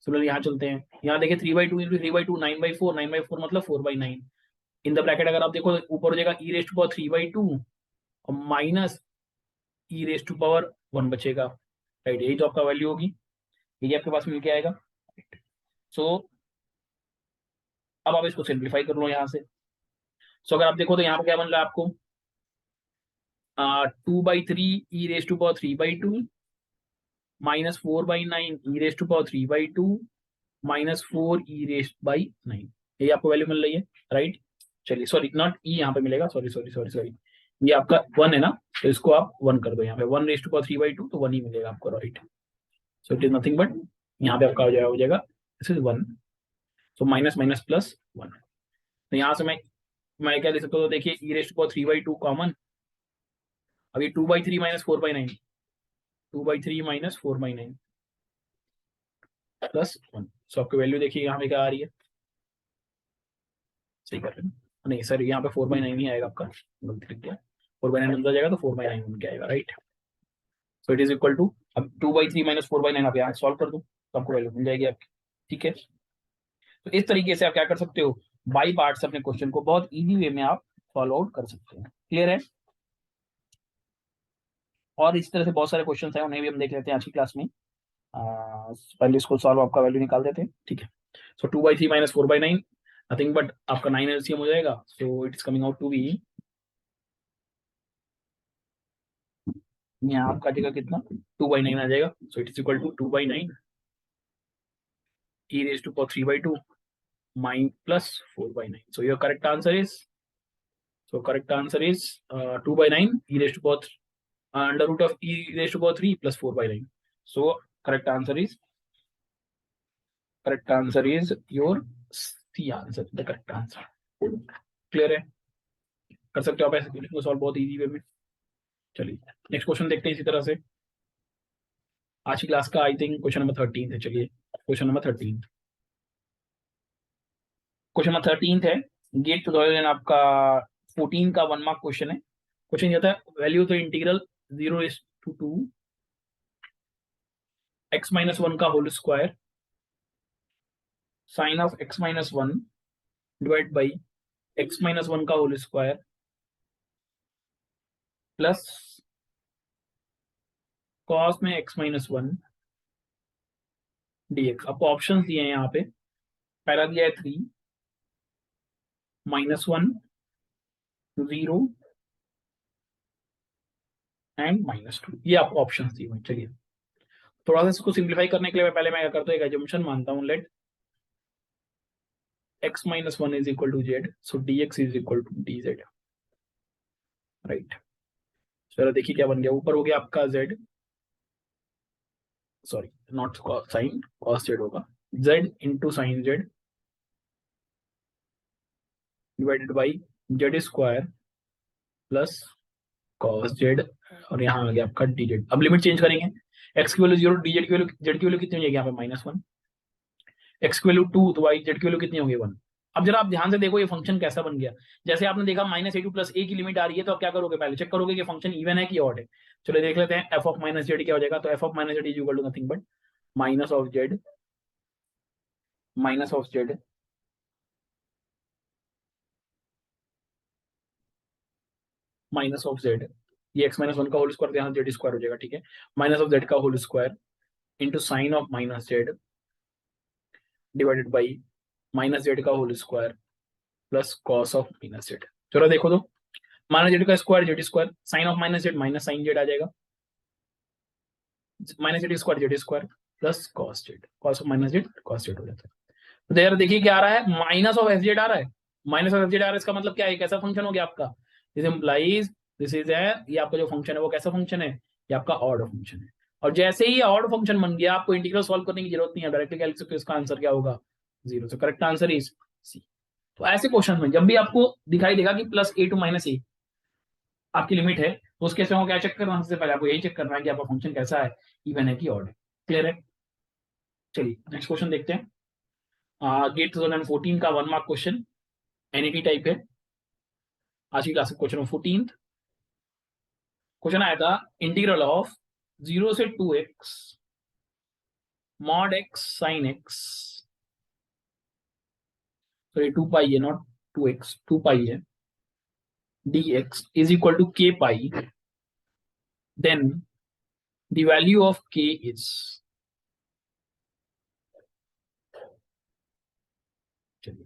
सिमिलरली यहाँ चलते हैं, यहाँ देखिए 3/2 इंटू 3/2 9/4, 9/4 मतलब 4/9. इन द ब्रैकेट अगर आप देखो ऊपर हो जाएगा e raised to power 3/2 और minus e raised to power 1 बचेगा, राइट. यही तो आपका वैल्यू होगी, यही आपके पास मिल के आएगा. सो अब आप इसको सिंप्लीफाई कर लो यहाँ से. सो अगर आप देखो तो यहाँ पे क्या बन रहा है आपको 2/3 e raised to power 3/2 minus 4/9 e raised to power 3/2 minus 4 e raised by 9. ये आपको वैल्यू मिल रही है, राइट. चलिए सॉरी नॉट e यहाँ पे मिलेगा, सॉरी ये आपका 1 है ना, तो इसको आप 1 कर दो. यहाँ पे 1 raised to power 3/2 तो 1 ही मिलेगा आपको, right. So it is nothing but यहाँ पे आपका हो जाएगा this is 1. So minus minus plus 1. तो यहाँ से मैं क्या लिख सकता हूँ, देखिए e raised to power 3/2 common. अब ये 2/3 माइनस 4/9, 2/3 माइनस 4/9 प्लस 1. सो आपकी वैल्यू देखिए यहाँ पे क्या आ रही है, सही कर रहे हैं नहीं सर, यहाँ पे 4/9 ही आएगा आपका, गलती लिख दिया. 4/9 अंदर जाएगा तो 4/9 बन के आएगा, right. So it is equal to, अब 2/3 माइनस 4/9 आप यहाँ सॉल्व कर दो तो आपको वैल्यू मिल जाएगी आपकी, ठीक है, तो इस तरीके से आप क्या कर सकते हो, बाई पार्ट से अपने क्वेश्चन को बहुत इजी वे में आप सॉल्व आउट कर सकते हैं। क्लियर है? और इस तरह से बहुत सारे क्वेश्चन है, उन्हें भी हम देख लेते हैं आज की क्लास में। पहले इसको सॉल्व, आपका वैल्यू निकाल देते हैं। ठीक है, सो 2/3 माइनस 4/9, नथिंग बट आपका 9 एलसीएम हो जाएगा, so it's coming out to be, यहाँ आपका आ जाएगा कितना, 2/9 आ जाएगा, so it is equal to 2/9 e raised to power 3/2 mine plus 4/9. So your correct answer is, so correct answer is 2/9 e raised to power under root of e raised to power 3 plus 4/9. So correct answer is, correct answer is your C answer, the correct answer. Clear है? कर सकते हो आप ऐसे question को solve बहुत easy way में। चलिए नेक्स्ट क्वेश्चन देखते हैं इसी तरह से। आज की क्लास का आई थिंक क्वेश्चन नंबर 13 है। चलिए क्वेश्चन नंबर 13, क्वेश्चन नंबर 13 है, गेट 2000 आपका 14 का 1 मार्क क्वेश्चन है। क्वेश्चन ये था, वैल्यू तो इंटीग्रल 0 to 2 x-1 का whole square sine of x-1 divide by x-1 का होल स्क्वायर प्लस कॉस में x-1 dx। आपको ऑप्शन दिए हैं यहाँ पे, पहला दिया है 3, -1, 0 एंड -2, ये आपको ऑप्शन दिए हुए। चलिए थोड़ा सा इसको सिंप्लीफाई करने के लिए पहले मैं क्या करता हूँ, एक एजम्पशन मानता हूँ, let x-1 is equal to z, so dx is equal to dz, right. चलो देखिए क्या बन गया, ऊपर हो गया आपका z, sorry not sine, cos z होगा, z into sine z divided by z square plus cos z, और यहाँ आ गया आपका dz। अब लिमिट चेंज करेंगे, x की वैल्यू 0, dz की वैल्यू, z की वैल्यू कितनी हो जाएगी यहाँ पे -1, x की वैल्यू 2, तो y z की वैल्यू कितनी होगी 1। अब जरा आप ध्यान से देखो ये फंक्शन कैसा बन गया। जैसे आपने देखा -a2 प्लस a की लिमिट आ रही है, तो आप क्या करोगे, पहले चेक करोगे कि फंक्शन इवन है कि ऑड है। चलो देख लेते हैं, f ऑफ माइनस जेड क्या हो जाएगा, तो f of minus z is equal to nothing but minus of z, minus of z minus of z, ये x-1 का होल स्क्वायर, यहाँ जेड स्क्वायर हो जाएगा, ठीक है, माइनस ऑफ जेड का whole square into sine of minus z divided by minus z का whole square plus cos of minus z. चलो देखो तो, माइनस जेड का square z square, sine of minus z minus sign Z आ जाएगा, minus Z square plus cos Z, cos of minus Z cos Z हो जाता है। तो यार देखिए क्या आ रहा है, माइनस ऑफ एफ जेड आ रहा है, माइनस ऑफ एफ जेड आ रहा है, इसका मतलब क्या है, कैसा फंक्शन हो गया आपका, दिस इंप्लाइज दिस इज है, ये आपका जो फंक्शन है वो कैसा फंक्शन है, ये आपका ऑड फंक्शन है। और जैसे ही ऑड फंक्शन बन गया, आपको इंटीग्रल सॉल्व करने की जरूरत नहीं है, डायरेक्टली कह सकते हो इसका आंसर क्या होगा, 0। तो करेक्ट आंसर इज सी। तो ऐसे क्वेश्चन में जब भी आपको दिखाई देगा कि +a to -a आपकी लिमिट है, तो उस केस में क्या चेक करना है, सबसे पहले आपको यही चेक करना है कि आपका फंक्शन कैसा है, इवन है कि ऑड है। क्लियर है? चलिए नेक्स्ट क्वेश्चन देखते हैं। गेट 2014 का 1 मार्क क्वेश्चन, एनईटी टाइप है। आज की क्लास क्वेश्चन 14 क्वेश्चन आया था, इंटीग्रल ऑफ 0 से 2x mod x sine x, तो ये 2 पाई है, नॉट 2x, 2 पाई है, dx is equal to k pi, then the value of k is, चलिए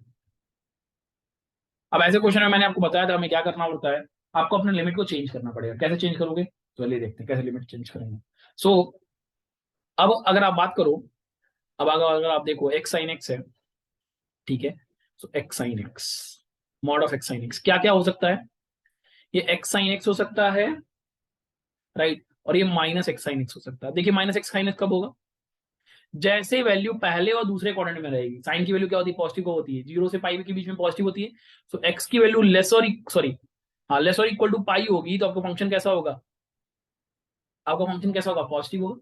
अब ऐसे क्वेश्चन में मैंने आपको बताया था हमें क्या करना होता है, आपको अपने लिमिट को चेंज करना पड़ेगा। कैसे चेंज करोगे, तो चलिए देखते हैं कैसे लिमिट चेंज करेंगे। सो अब अगर आप बात करो, अब अगर आप देखो x साइन x है, ठीक है, so x sine x, mod of x sine x क्या क्या हो सकता है, ये x साइन x हो सकता है, राइट, और ये माइनस x साइन x हो सकता है। देखिए माइनस x साइन x कब होगा, जैसे वैल्यू पहले और दूसरे क्वाड्रेंट में रहेगी। साइन की वैल्यू क्या होती है, पॉजिटिव होती है, 0 से पाई के बीच में पॉजिटिव होती है, सो x की वैल्यू लेस और सॉरी हाँ लेस और इक्वल टू पाई होगी, तो आपका फंक्शन कैसा होगा, आपका फंक्शन कैसा होगा, पॉजिटिव होगा।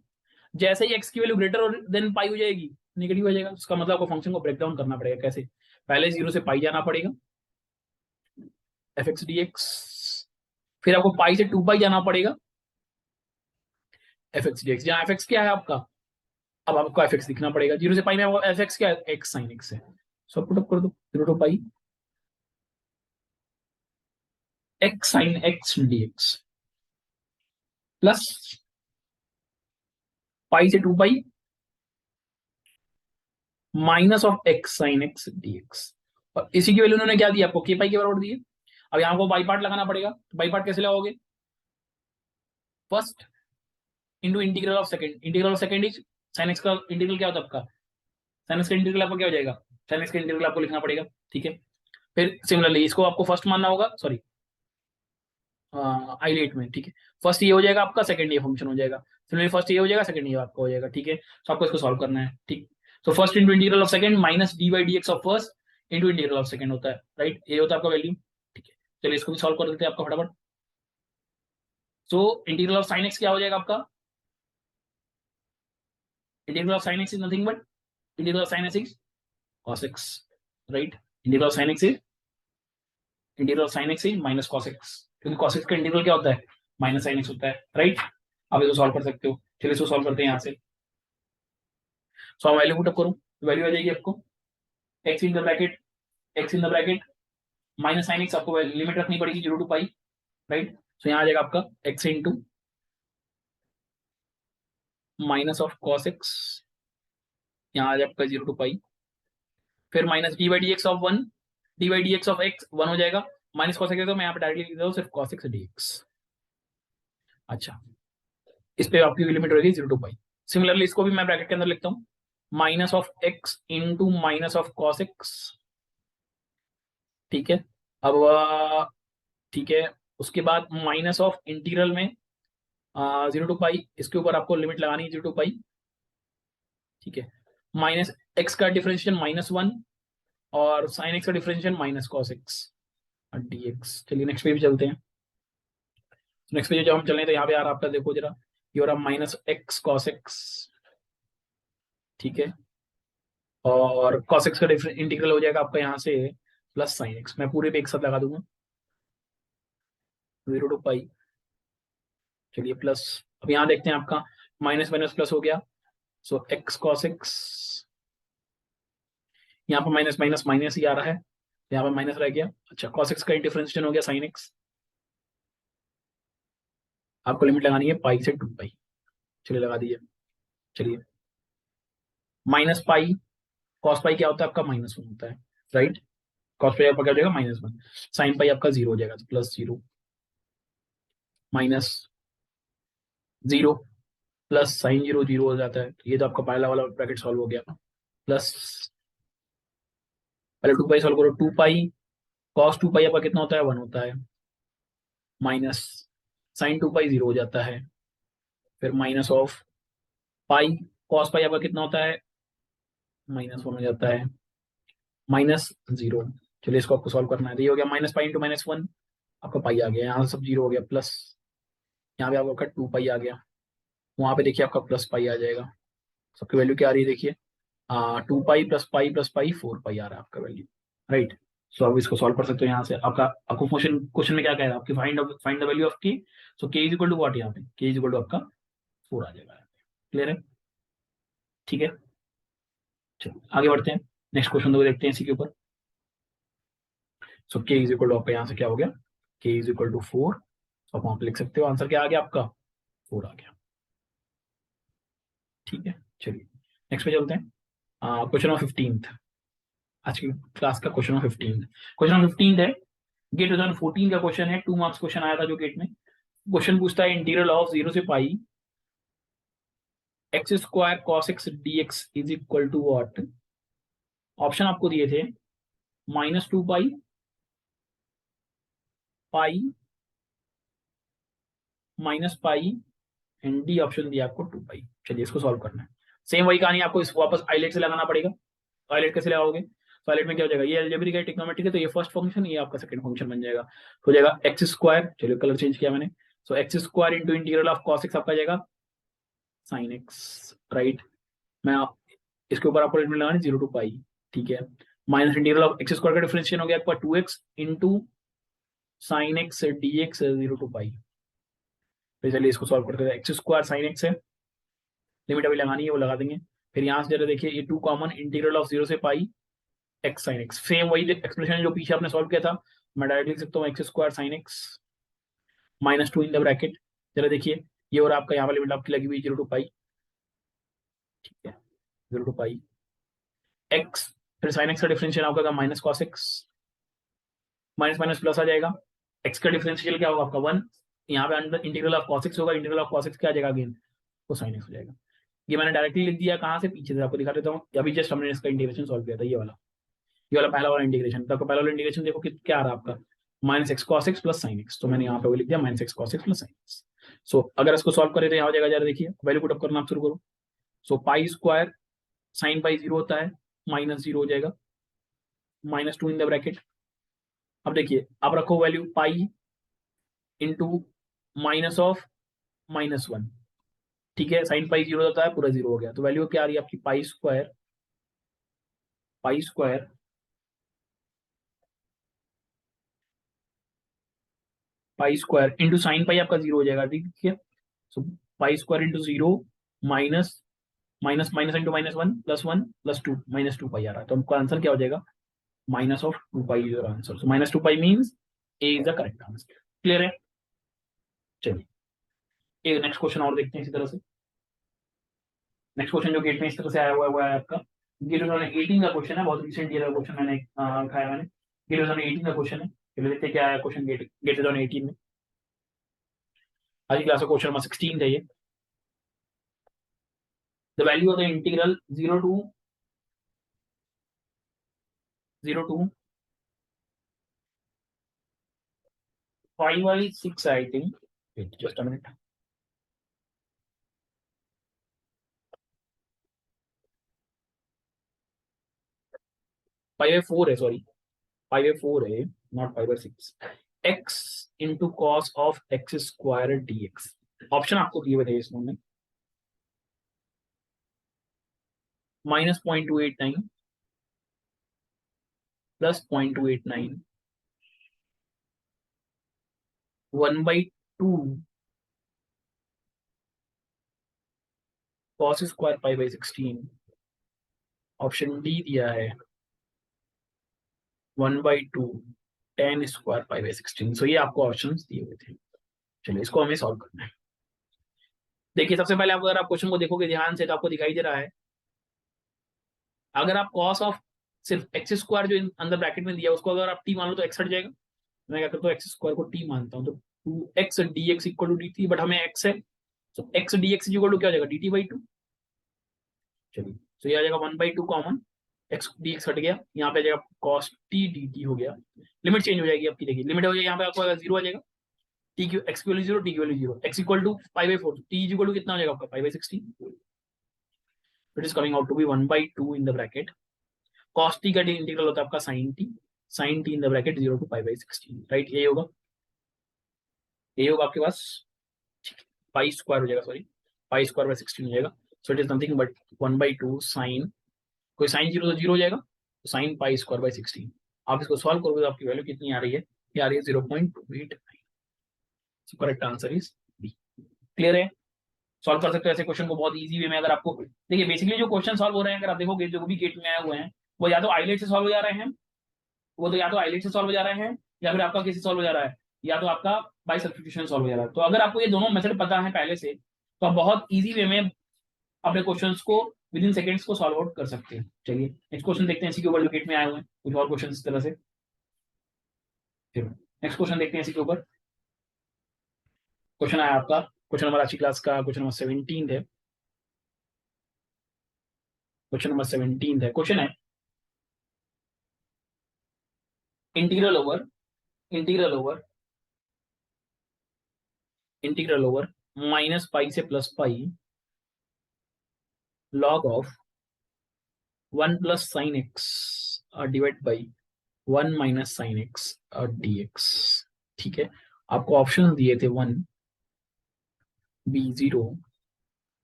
जैसे ही x की वैल्यू ग्रेटर और देन पाई हो जाएगी, नेगेटिव हो जाएगा, उसका मतलब आपको फंक्शन को ब्रेक डाउन करना पड़ेगा। कैसे, पहले 0 से पाई जाना पड़ेगा, एफ एक्स डी एक्स, फिर आपको पाई से 2 पाई जाना पड़ेगा, एफ एक्स डी एक्स, जहाँ एफ एक्स क्या है आपका अब आपको एफ एक्स दिखना पड़ेगा, 0 से पाई में एफ एक्स क्या है, एक्स साइन एक्स है। सब पुट अप कर दो, 0 to pi x sine x D x plus pi से 2 pi minus of x sine x D x. और इसी की वैल्यू उन्होंने क्या दिया आपको, के पाई के बराबर दिए। अब यहाँ को बाई पार्ट लगाना पड़ेगा, तो बाई पार्ट कैसे लगाओगे, first into integral of second, integral of second is sine x का इंटीग्रल क्या होता है आपका, साइन एक्स का इंटीग्रल आपको क्या हो जाएगा, साइन एक्स का इंटीग्रल आपको लिखना पड़ेगा, ठीक है। फिर सिमिलरली इसको आपको फर्स्ट मानना होगा, सॉरी आइलेट में, ठीक है। फर्स्ट ये हो जाएगा आपका, सेकंड ये फंक्शन हो जाएगा, सिमिलरली फर्स्ट ये हो जाएगा, सेकंड ये आपका हो जाएगा, ठीक है। तो आपको इसको सॉल्व करना है, ठीक। तो first into integral of second minus d by d x of first into integral of second होता है, राइट, ये होता है आपका वैल्यू, ठीक है। चलिए इसको भी सॉल्व कर देते हैं आपका फटाफट। सो इंटीग्रल ऑफ साइन एक्स क्या हो जाएगा आपका, integral of sine x is nothing but integral of sine x is cos x, right. Integral of sine x is integral of sine x is minus cos x, क्योंकि cos x का integral क्या होता है, minus sine x होता है, right. आप इसको solve कर सकते हो, चलिए इसको सॉल्व करते हैं यहाँ से। सो हम वैल्यू पुट अप करूँ, वैल्यू आ जाएगी आपको x in the bracket, x in the bracket minus sine x, आपको लिमिट रखनी पड़ेगी 0 टू पाई, राइट। सो यहाँ आ जाएगा आपका x into minus of cos x, यहाँ आ जाएगा आपका 0 टू पाई, फिर minus d by d x of 1, D by d x of x 1 हो जाएगा, माइनस cos x है तो मैं यहाँ पे डायरेक्टली लिख देता हूँ सिर्फ cos x dx। अच्छा, इस पे आपकी लिमिट रहेगी 0 टू पाई। सिमिलरली इसको भी मैं ब्रैकेट के अंदर लिखता हूँ, minus of x into minus of cos x, ठीक है। अब ठीक है, उसके बाद माइनस ऑफ इंटीग्रल में 0 टू पाई, इसके ऊपर आपको लिमिट लगानी है 0 टू पाई, ठीक है। माइनस एक्स का डिफरेंशियल -1 और साइन एक्स का differential minus cos x D x. चलिए नेक्स्ट पे भी चलते हैं। नेक्स्ट पे जब हम चलें तो यहाँ पे यार आपका देखो जरा, ये हो रहा माइनस एक्स कॉस एक्स, ठीक है। और cos x का इंटीग्रल हो जाएगा आपका यहाँ से प्लस साइन एक्स, मैं पूरे पे एक साथ लगा दूंगा 0 टू पाई, चलिए प्लस। अब यहाँ देखते हैं आपका माइनस माइनस प्लस हो गया, सो एक्स cos x, यहाँ पर माइनस माइनस माइनस ही आ रहा है, यहाँ पर माइनस रह गया। अच्छा, cos x का डिफरेंशिएशन हो गया साइन एक्स, आपको लिमिट लगानी है पाई से 2 पाई, चलिए लगा दीजिए। चलिए माइनस पाई, कॉस पाई क्या होता है आपका -1 होता है, राइट। कॉस पाई आपका क्या हो जाएगा -1, साइन पाई आपका 0 हो जाएगा, तो प्लस 0 माइनस 0 प्लस साइन 0 0 हो जाता है, तो ये तो आपका पहला वाला ब्रैकेट सॉल्व हो गया, प्लस पहले 2 पाई सॉल्व करो, 2 पाई कॉस 2 पाई आपका कितना होता है 1 होता है, माइनस साइन 2 पाई 0 हो जाता है, फिर minus of pi cos pi आपका कितना होता है -1 हो जाता है, -0। चलिए इसको आपको सॉल्व करना है, तो ये हो गया माइनस पाई इंटू -1, आपका पाई आ गया, यहाँ सब 0 हो गया, प्लस यहाँ पे आपका 2 पाई आ गया, वहां पे देखिए आपका प्लस पाई आ जाएगा। सबकी वैल्यू क्या आ रही है देखिए, 2 पाई प्लस पाई 4 पाई आ रहा है आपका वैल्यू, राइट। सो अब इसको सॉल्व कर सकते हो यहाँ से, आपका आपको क्वेश्चन क्वेश्चन में क्या कह रहा है आपकी फाइंड द वैल्यू ऑफ के, सो के इज इक्वल टू व्हाट, यहाँ पे के इज इक्वल टू आपका 4 आ जाएगा, क्लियर है, ठीक है। चलो आगे बढ़ते हैं, नेक्स्ट क्वेश्चन तो देखते हैं इसी के ऊपर। सो के इज इक्वल टू आपका यहाँ से क्या हो गया, के इज इक्वल टू 4, तो आप वहां पे लिख सकते हो आंसर क्या आ गया आपका 4 आ गया, ठीक है। चलिए नेक्स्ट पे चलते हैं, क्वेश्चन नंबर 15, आज की क्लास का क्वेश्चन नंबर 15, क्वेश्चन नंबर 15 है गेट 2014 का क्वेश्चन है, 2 मार्क्स क्वेश्चन आया था जो गेट में। क्वेश्चन पूछता है इंटीग्रल ऑफ 0 से pi x square cos x D x is equal to what. Option आपको दिए थे -2 pi, pi, minus pi and D option दिया आपको 2 पाई। चलिए इसको सॉल्व करना है, सेम वही कहानी, आपको इसको वापस आइलेट से लगाना पड़ेगा। तो आइलेट कैसे लगाओगे, तो आइलेट में क्या हो जाएगा, ये अलजेब्रिक है ट्रिग्नोमेट्रिक है, तो ये फर्स्ट फंक्शन, ये आपका सेकंड फंक्शन बन जाएगा, तो हो जाएगा एक्स स्क्वायर, चलिए कलर चेंज किया मैंने, so x square into integral of cos x आपका जाएगा साइन एक्स, राइट। मैं आप इसके ऊपर आपको लिमिट लगानी 0 टू पाई, ठीक है। Minus integral of x square का डिफरेंशिएशन हो गया आपका 2x into sine x D x 0 to pi. तो चलिए इसको सॉल्व करते हैं, एक्स स्क्वायर साइन एक्स है लिमिट अभी लगानी है वो लगा देंगे। फिर यहाँ से जरा देखिए ये 2 कॉमन, इंटीग्रल ऑफ 0 से pi x sine x, same वही एक्सप्रेशन जो पीछे आपने सॉल्व किया था, मैं डायरेक्ट लिख सकता हूँ x square sine x minus 2 in the bracket. जरा देखिए ये और आपका यहाँ वाली लिमिट आपकी लगी हुई 0 टू पाई, ठीक है, 0 टू पाई एक्स, फिर साइन एक्स का डिफरेंशियल आपका minus cos x, minus minus plus आ जाएगा, एक्स का डिफरेंशियल क्या होगा आपका 1, यहाँ पे under integral of cos x होगा, इंटीग्रल ऑफ कॉस एक्स क्या आ जाएगा अगेन, वो साइन एक्स हो जाएगा। ये मैंने डायरेक्टली लिख दिया, कहाँ से, पीछे से आपको दिखा देता हूँ, अभी जस्ट हमने इसका इंटीग्रेशन सॉल्व किया था, ये वाला पहला वाला इंटीग्रेशन, तो पहला वाला इंटीग्रेशन देखो क्या आ रहा है आपका, minus x cos x plus sine x, तो मैंने यहाँ पे वो लिख दिया minus x cos x plus sine x. So अगर इसको सॉल्व करें तो यहाँ हो जाएगा, जरा देखिए वैल्यू पुट अप करना आप शुरू करो। सो पाई स्क्वायर साइन पाई 0 होता है, माइनस 0 हो जाएगा, माइनस 2 इन द ब्रैकेट। अब देखिए आप रखो value pi into minus of minus 1, ठीक है, साइन पाई 0 होता है, पूरा 0 हो गया, तो वैल्यू क्या आ रही है आपकी pi square, pi square pi square into sine pi आपका 0 हो जाएगा, ठीक है। So pi square into 0 minus minus minus into minus 1 plus 2 minus 2 pi आ रहा है, तो हमको आंसर क्या हो जाएगा, minus of 2 pi is your answer. So minus 2 pi means A is the correct answer. Clear है? चलिए एक नेक्स्ट क्वेश्चन और देखते हैं इसी तरह से। नेक्स्ट क्वेश्चन जो गेट में इस तरह से आया हुआ है वो है आपका गेट 2018 का क्वेश्चन है, बहुत रिसेंट ईयर का क्वेश्चन मैंने उठाया मैंने, गेट 2018 का क्वेश्चन है। चलिए देखते हैं क्या आया क्वेश्चन गेट गेट 2018 में। आज की क्लास का क्वेश्चन नंबर 16 है ये। The value of the integral 0 to 5/6 I think, just a minute, 5/4 है, सॉरी 5/4 है, not 5/6, x into cos of x square d x. Option आपको दिए हुए थे इसमें, -0.289 +0.289 1/2 कॉस स्क्वायर π/16, ऑप्शन डी दिया है 1/2 tan स्क्वायर π/16। सो ये आपको ऑप्शन दिए हुए थे। चलिए इसको हमें सॉल्व करना है। देखिए सबसे पहले आप अगर आप क्वेश्चन को देखोगे ध्यान से तो आपको दिखाई दे रहा है, अगर आप कॉस ऑफ सिर्फ एक्स स्क्वायर जो अंदर ब्रैकेट में दिया उसको अगर आप टी मान लो तो एक्स हट जाएगा। मैं क्या करता हूँ एक्स स्क्वायर को टी मानता हूँ, तो 2x dx equal to dt, but हमें x है, तो x dx इक्वल टू क्या हो जाएगा dt/2। चलिए तो ये आ जाएगा 1/2 कॉमन, x dx हट गया, यहाँ पे आ जाएगा cos t dt हो गया, लिमिट चेंज हो जाएगी आपकी, देखिए लिमिट हो जाएगी यहाँ पे आपको 0 आ जाएगा, t की x की वैल्यू 0, t की value 0, x equal to π/4, t equal to कितना हो जाएगा आपका π/16, it is coming out to be 1/2 in the bracket, cos t का इंटीग्रल होता है आपका sin t in the bracket 0 to π/16, right, ये होगा आपके पास, पाई स्क्वायर हो जाएगा, सॉरी पाई स्क्वायर बाय 16 हो जाएगा। So it is nothing but 1/2 sine, कोई साइन 0 तो 0 हो जाएगा, तो साइन पाई स्क्वायर बाय 16। आप इसको सॉल्व करोगे तो आपकी वैल्यू कितनी आ रही है, ये आ रही है 0.289। So correct answer is B. Clear है? सॉल्व कर सकते हो ऐसे क्वेश्चन को बहुत इजी वे में। अगर आपको देखिए बेसिकली जो क्वेश्चन सॉल्व हो रहे हैं अगर आप देखोगे जो भी गेट में आए हुए हैं वो या तो आइलेट से सॉल्व हो जा रहे हैं, वो तो या तो आइलेट से सॉल्व हो जा रहे हैं या फिर आपका किसी सॉल्व हो जा रहा है, या तो आपका बाय सब्स्टिट्यूशन सॉल्व हो जा रहा है। तो अगर आपको ये दोनों मेथड पता है पहले से तो आप बहुत इजी वे में अपने क्वेश्चंस को विद इन सेकंड्स को सॉल्व आउट कर सकते हैं। चलिए नेक्स्ट क्वेश्चन देखते हैं, इसी के ऊपर जो गेट में आए हुए हैं कुछ और क्वेश्चन इस तरह से। नेक्स्ट क्वेश्चन देखते हैं इसी के ऊपर। क्वेश्चन आया आपका, क्वेश्चन नंबर आज की क्लास का क्वेश्चन नंबर 17 है, क्वेश्चन नंबर 17 है, क्वेश्चन है integral over integral over integral over minus pi से plus pi log of 1 plus sin x divide by 1 minus sine x dx। ठीक है, आपको ऑप्शन दिए थे 1 b0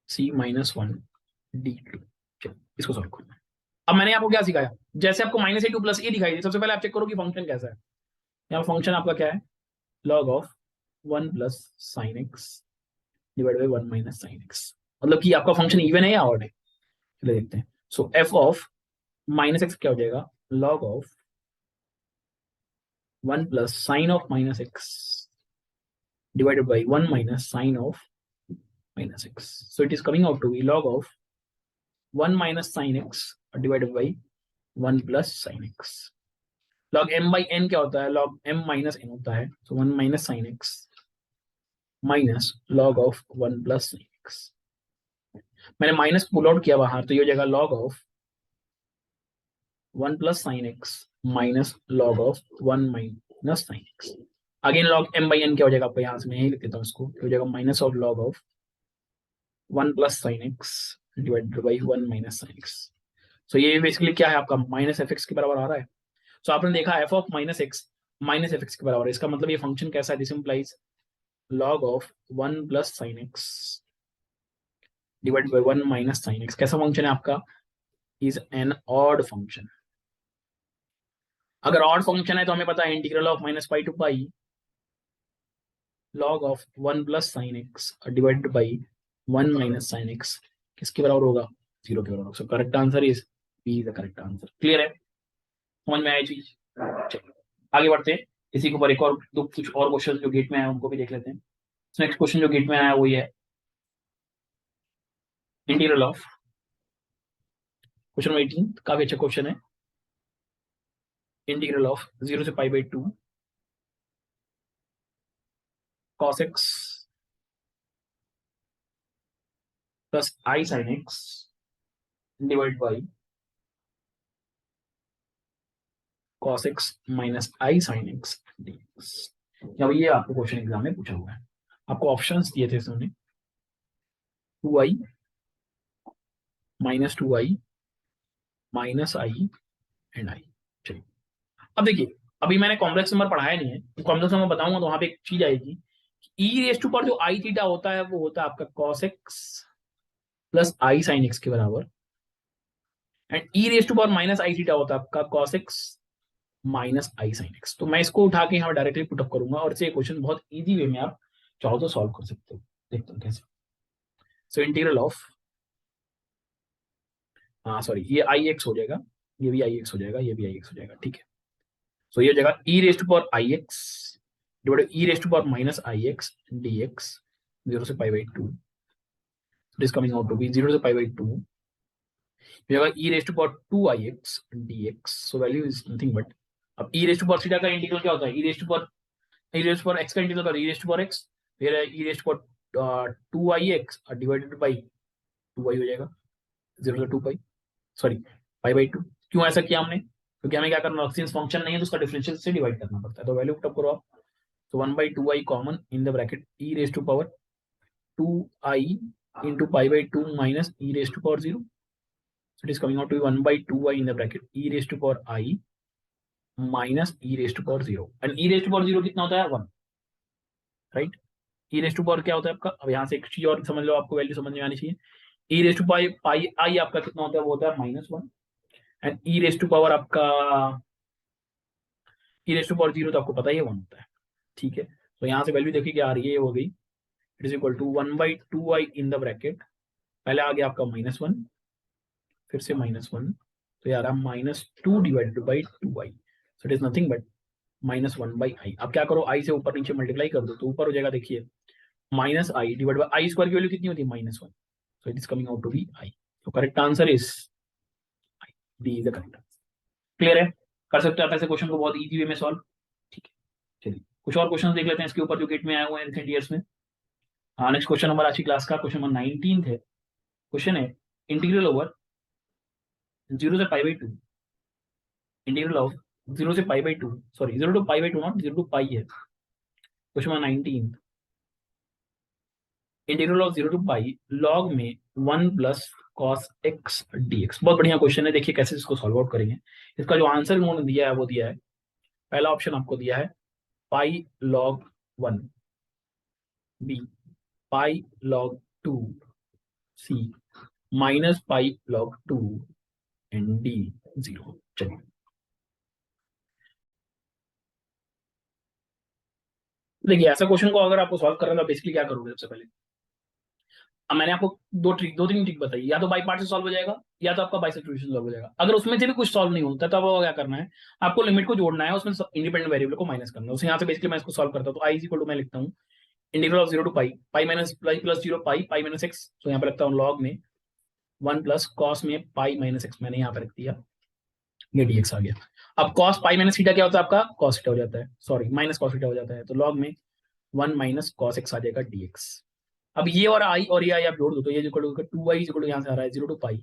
c-1 d2। इसको सॉल्व करना है। अब मैंने आपको क्या सिखाया, जैसे आपको -a2 प्लस ए दिखाई दे सबसे पहले आप चेक करो कि फंक्शन कैसा है। यहाँ फंक्शन आपका क्या है, log of 1 plus sine x divide by 1 minus sine x. मतलब कि आपका फंक्शन इवन है या ऑड है, चलिए देखते हैं। सो एफ ऑफ माइनस एक्स क्या हो जाएगा, log of 1 plus sign of minus x divided by 1 minus sine of minus x. So it is coming out to be log of 1 minus sine x divided by 1 plus sine x. log m by n क्या होता है, log m minus n होता है, so 1 minus sine x minus log of 1 plus sine x. मैंने minus pull out किया बाहर, तो ये हो जाएगा log of 1 plus sine x minus log of 1 minus sine x. Again log m by n क्या हो जाएगा आपको, यहाँ से मैं यही लिख देता हूँ इसको, हो जाएगा minus of log of 1 plus sin x divided by 1 minus sin x. सो ये बेसिकली क्या है आपका, माइनस एफ एक्स के बराबर आ रहा है। सो आपने देखा f of minus x minus f x के बराबर है, इसका मतलब ये फंक्शन कैसा है, this implies log of 1 plus sine x divided by 1 minus sine x. कैसा फंक्शन है आपका, इज एन ऑड फंक्शन। अगर ऑड फंक्शन है तो हमें पता है integral of minus pi to pi log of 1 plus sine x divided by 1 minus sine x किसके बराबर होगा, 0 के बराबर होगा। So correct answer is B, the correct answer. Clear है, समझ में आया चीज। चलिए आगे बढ़ते हैं, इसी के ऊपर एक और दो कुछ और क्वेश्चन जो गेट में आए उनको भी देख लेते हैं। नेक्स्ट क्वेश्चन जो गेट में आया वो ये है, इंटीग्रल ऑफ, क्वेश्चन 18, काफी अच्छा क्वेश्चन है। इंटीग्रल ऑफ 0 से pi by 2 cos x plus i sine x divide by cos x minus i sine x dx। अब ये आपको क्वेश्चन एग्जाम में पूछा हुआ है, आपको ऑप्शंस दिए थे इसमें 2i minus 2i minus I and I. चलिए अब देखिए, अभी मैंने कॉम्प्लेक्स नंबर पढ़ाया नहीं है, कॉम्प्लेक्स नंबर बताऊंगा तो वहां पे एक चीज आएगी, ई रेस टू पर जो आई थीटा होता है वो होता है आपका cos x plus i sine x के बराबर, and e raise to power minus i theta होता है आपका cos x minus i sine x. तो मैं इसको उठा के यहाँ डायरेक्टली पुटअप करूंगा और ये क्वेश्चन बहुत इजी वे में आप चाहो तो सॉल्व कर सकते हो, देखते हो कैसे। सो इंटीग्रल ऑफ, हाँ सॉरी, ये आई एक्स हो जाएगा, ये भी आई एक्स हो जाएगा, ये भी आई एक्स हो जाएगा, ठीक है। सो ये हो जाएगा e raise to power i x divide e raise to power minus i x D x 0 से pi by 2, it is coming out to be 0 से pi by 2 e raise to power 2 i x D x. So value is nothing but, अब e raise to power theta का integral क्या होता है, e raise to power x का integral कर ई raise to power x, फिर e raise to power 2 i x divided by 2 i हो जाएगा 0 से 2 पाई, सॉरी पाई बाई 2। क्यों ऐसा किया हमने, क्योंकि हमें क्या करना, सिंस फंक्शन नहीं है तो उसका डिफरेंशियल से डिवाइड करना पड़ता है, तो वैल्यू पुट अप करो आप। तो 1 by 2 i common in the bracket e raise to power 2 i into pi by 2 minus e raise to power 0, so it is coming out to be 1 by 2i in the bracket e raised to power I minus e raised to power 0, and e raised to power 0 कितना होता है 1, right. e raised to power क्या होता है आपका, अब यहाँ से एक चीज और समझ लो, आपको वैल्यू समझ में आनी चाहिए। e raised to पाई पाई आई आपका कितना होता है, वो होता है -1, and e raised to power आपका e raised to power 0 तो आपको पता ही है 1 होता है, ठीक है। तो यहाँ से वैल्यू देखिए क्या आ रही है, ये हो गई, it is equal to 1 by 2i in the bracket, पहले आ गया आपका -1, फिर से -1, तो यार -2 divided by 2i, so it is nothing but -1 by I. अब क्या करो, आई से ऊपर नीचे मल्टीप्लाई कर दो तो ऊपर हो जाएगा, देखिए minus i divide by i square की वैल्यू कितनी होती है -1, so it is coming out to be i. तो correct answer is D is the correct answer. Clear है, कर सकते हो आप ऐसे क्वेश्चन को बहुत इजी वे में सॉल्व, ठीक है। चलिए कुछ और क्वेश्चन देख लेते हैं इसके ऊपर जो गेट में आए हुए हैं रिसेंट ईयर्स में। हाँ नेक्स्ट क्वेश्चन नंबर आज की क्लास का क्वेश्चन नंबर 19 है। क्वेश्चन है इंटीग्रल ओवर 0 से पाई बाई 2, इंटीग्रल ऑफ 0 से pi by 2, sorry 0 to pi by 2 not 0 to pi है। Question number 19, integral of 0 to pi log में 1 plus cos x D x. बहुत बढ़िया question है, देखिए कैसे इसको सॉल्व आउट करेंगे। इसका जो आंसर इन्होंने दिया है वो दिया है, पहला ऑप्शन आपको दिया है pi log 1, B pi log 2, C minus pi log 2 and D 0। चलिए देखिए, ऐसा क्वेश्चन को अगर आपको सॉल्व करना है तो बेसिकली क्या करोगे, सबसे पहले अब मैंने आपको दो तीन ट्रिक बताई, या तो बाई पार्ट से सॉल्व हो जाएगा या तो आपका बाइसेक्टर से सॉल्व हो जाएगा। अगर उसमें से भी कुछ सॉल्व नहीं होता तो आपको क्या करना है, आपको लिमिट को जोड़ना है, उसमें इंडिपेंडेंट वेरिएबल को माइनस करना है। उसे यहाँ से बेसिकली मैं इसको सॉल्व करता हूँ, तो आई इज इक्वल टू मैं लिखता हूँ integral of 0 to pi, pi minus pi plus 0 pi minus x. तो यहाँ पे लगता हूँ लॉग में 1 प्लस कॉस में पाई माइनस एक्स, मैंने यहाँ पे रख दिया, ये dx आ गया। अब cos पाई माइनस थीटा क्या होता है आपका, cos थीटा हो जाता है, सॉरी माइनस cos थीटा हो जाता है, तो log में 1 माइनस cos x आ जाएगा dx। अब ये और आई और ये आई आप जोड़ दो तो ये equal to 2 i equal to यहाँ से आ रहा है 0 टू पाई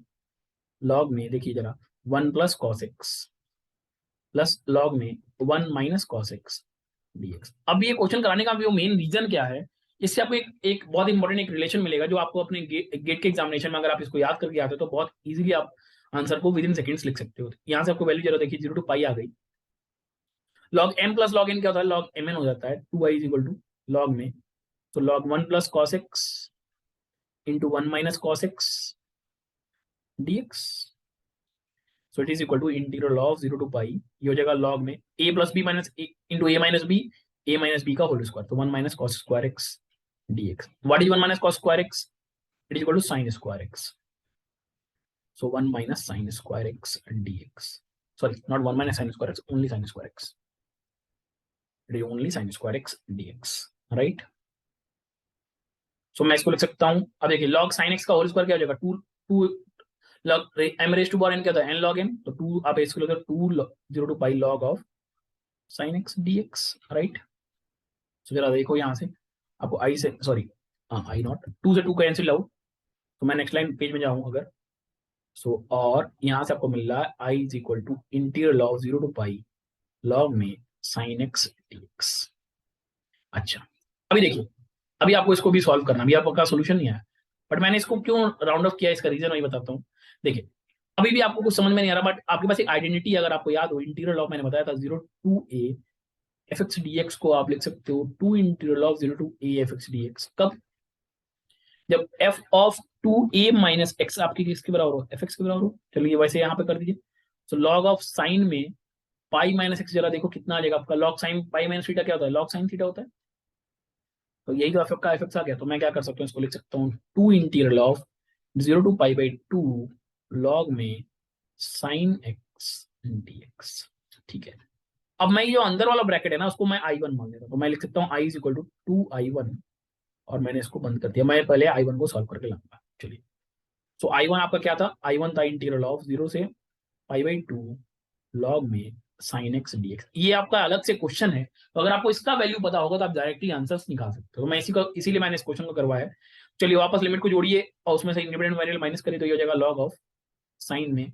log में, देखिए जरा 1 plus cos x plus log में 1 माइनस cos x dx। अब ये क्वेश्चन कराने का भी मेन रीजन क्या है, इससे आपको एक बहुत इंपॉर्टेंट एक रिलेशन मिलेगा जो आपको अपने गेट के एग्जामिनेशन में अगर आप इसको याद करके आते हो तो बहुत इजीली आप आंसर को विद इन सेकंड्स लिख सकते हो। यहाँ से आपको वैल्यू जरा देखिए 0 टू पाई आ गई, log m plus log n क्या होता है, लॉग एम एन हो जाता है, 2 i is equal to log में, तो log 1 plus cos x into 1 minus cos x dx। So it is equal to integral of 0 to pi, ये हो जाएगा लॉग में a plus B minus into a minus b का whole square, तो 1 minus cos square x dx। What is 1 minus cos square x, it is equal to sine square x, so 1 minus sin square x dx, sorry not 1 minus sin square x, only sin square x, it is only sin square x dx, right। सो मैं इसको लिख सकता हूं, अब देखिए log sin x का whole square क्या हो जाएगा, 2 log m raise to power n क्या होता है n log m, तो 2 आप इसको लिखो 2 0 to pi log of sin x dx, right. So जरा देखो यहाँ से आपको i से सॉरी आई नॉट 2 से 2 कैंसिल आउट, तो मैं नेक्स्ट लाइन पेज में जाऊँ अगर, सो और यहाँ से आपको मिल रहा है i is equal to integral of 0 to pi log में sin x dx। अच्छा अभी देखिए, अभी आपको इसको भी सॉल्व करना, अभी आपका सोल्यूशन नहीं आया, बट मैंने इसको क्यों राउंड ऑफ किया इसका रीजन वही बताता हूँ। देखिए अभी भी आपको कुछ समझ में नहीं आ रहा, बट आपके पास एक आइडेंटिटी अगर आपको याद हो, इंटीग्रल ऑफ मैंने बताया था 0 to A F x D x को आप लिख सकते हो 2 integral of 0 to A F x D x, कब, जब f of 2 a minus x आपकी किसके बराबर हो, एफ एक्स के बराबर हो। चलिए वैसे यहाँ पे कर दीजिए, तो लॉग ऑफ साइन में पाई माइनस एक्स, जरा देखो कितना आ जाएगा आपका, log sine pi minus theta क्या होता है, लॉग साइन थीटा होता है, तो यही तो एफ का एफ एक्स आ गया। तो मैं क्या कर सकता हूँ, इसको लिख सकता हूँ 2 integral of 0 to pi by 2 log में साइन एक्स dx, ठीक है। अब मैं ये जो अंदर वाला ब्रैकेट है ना उसको मैं आई वन मान लेता हूँ, तो मैं लिख सकता हूँ आई इज इक्वल टू 2i1, और मैंने इसको बंद कर दिया, मैं पहले i1 को सॉल्व करके लाऊंगा। चलिए सो i1 आपका क्या था, i1 था इंटीग्रल ऑफ 0 से पाई बाई 2 लॉग में साइन एक्स dx। ये आपका अलग से क्वेश्चन है, तो अगर आपको इसका वैल्यू पता होगा तो आप डायरेक्टली आंसर्स निकाल सकते हो, तो मैं इसीलिए मैंने इस क्वेश्चन को करवाया है। चलिए वापस लिमिट को जोड़िए और उसमें से इंडिपेंडेंट वेरिएबल माइनस करिए, तो ये हो जाएगा लॉग ऑफ साइन में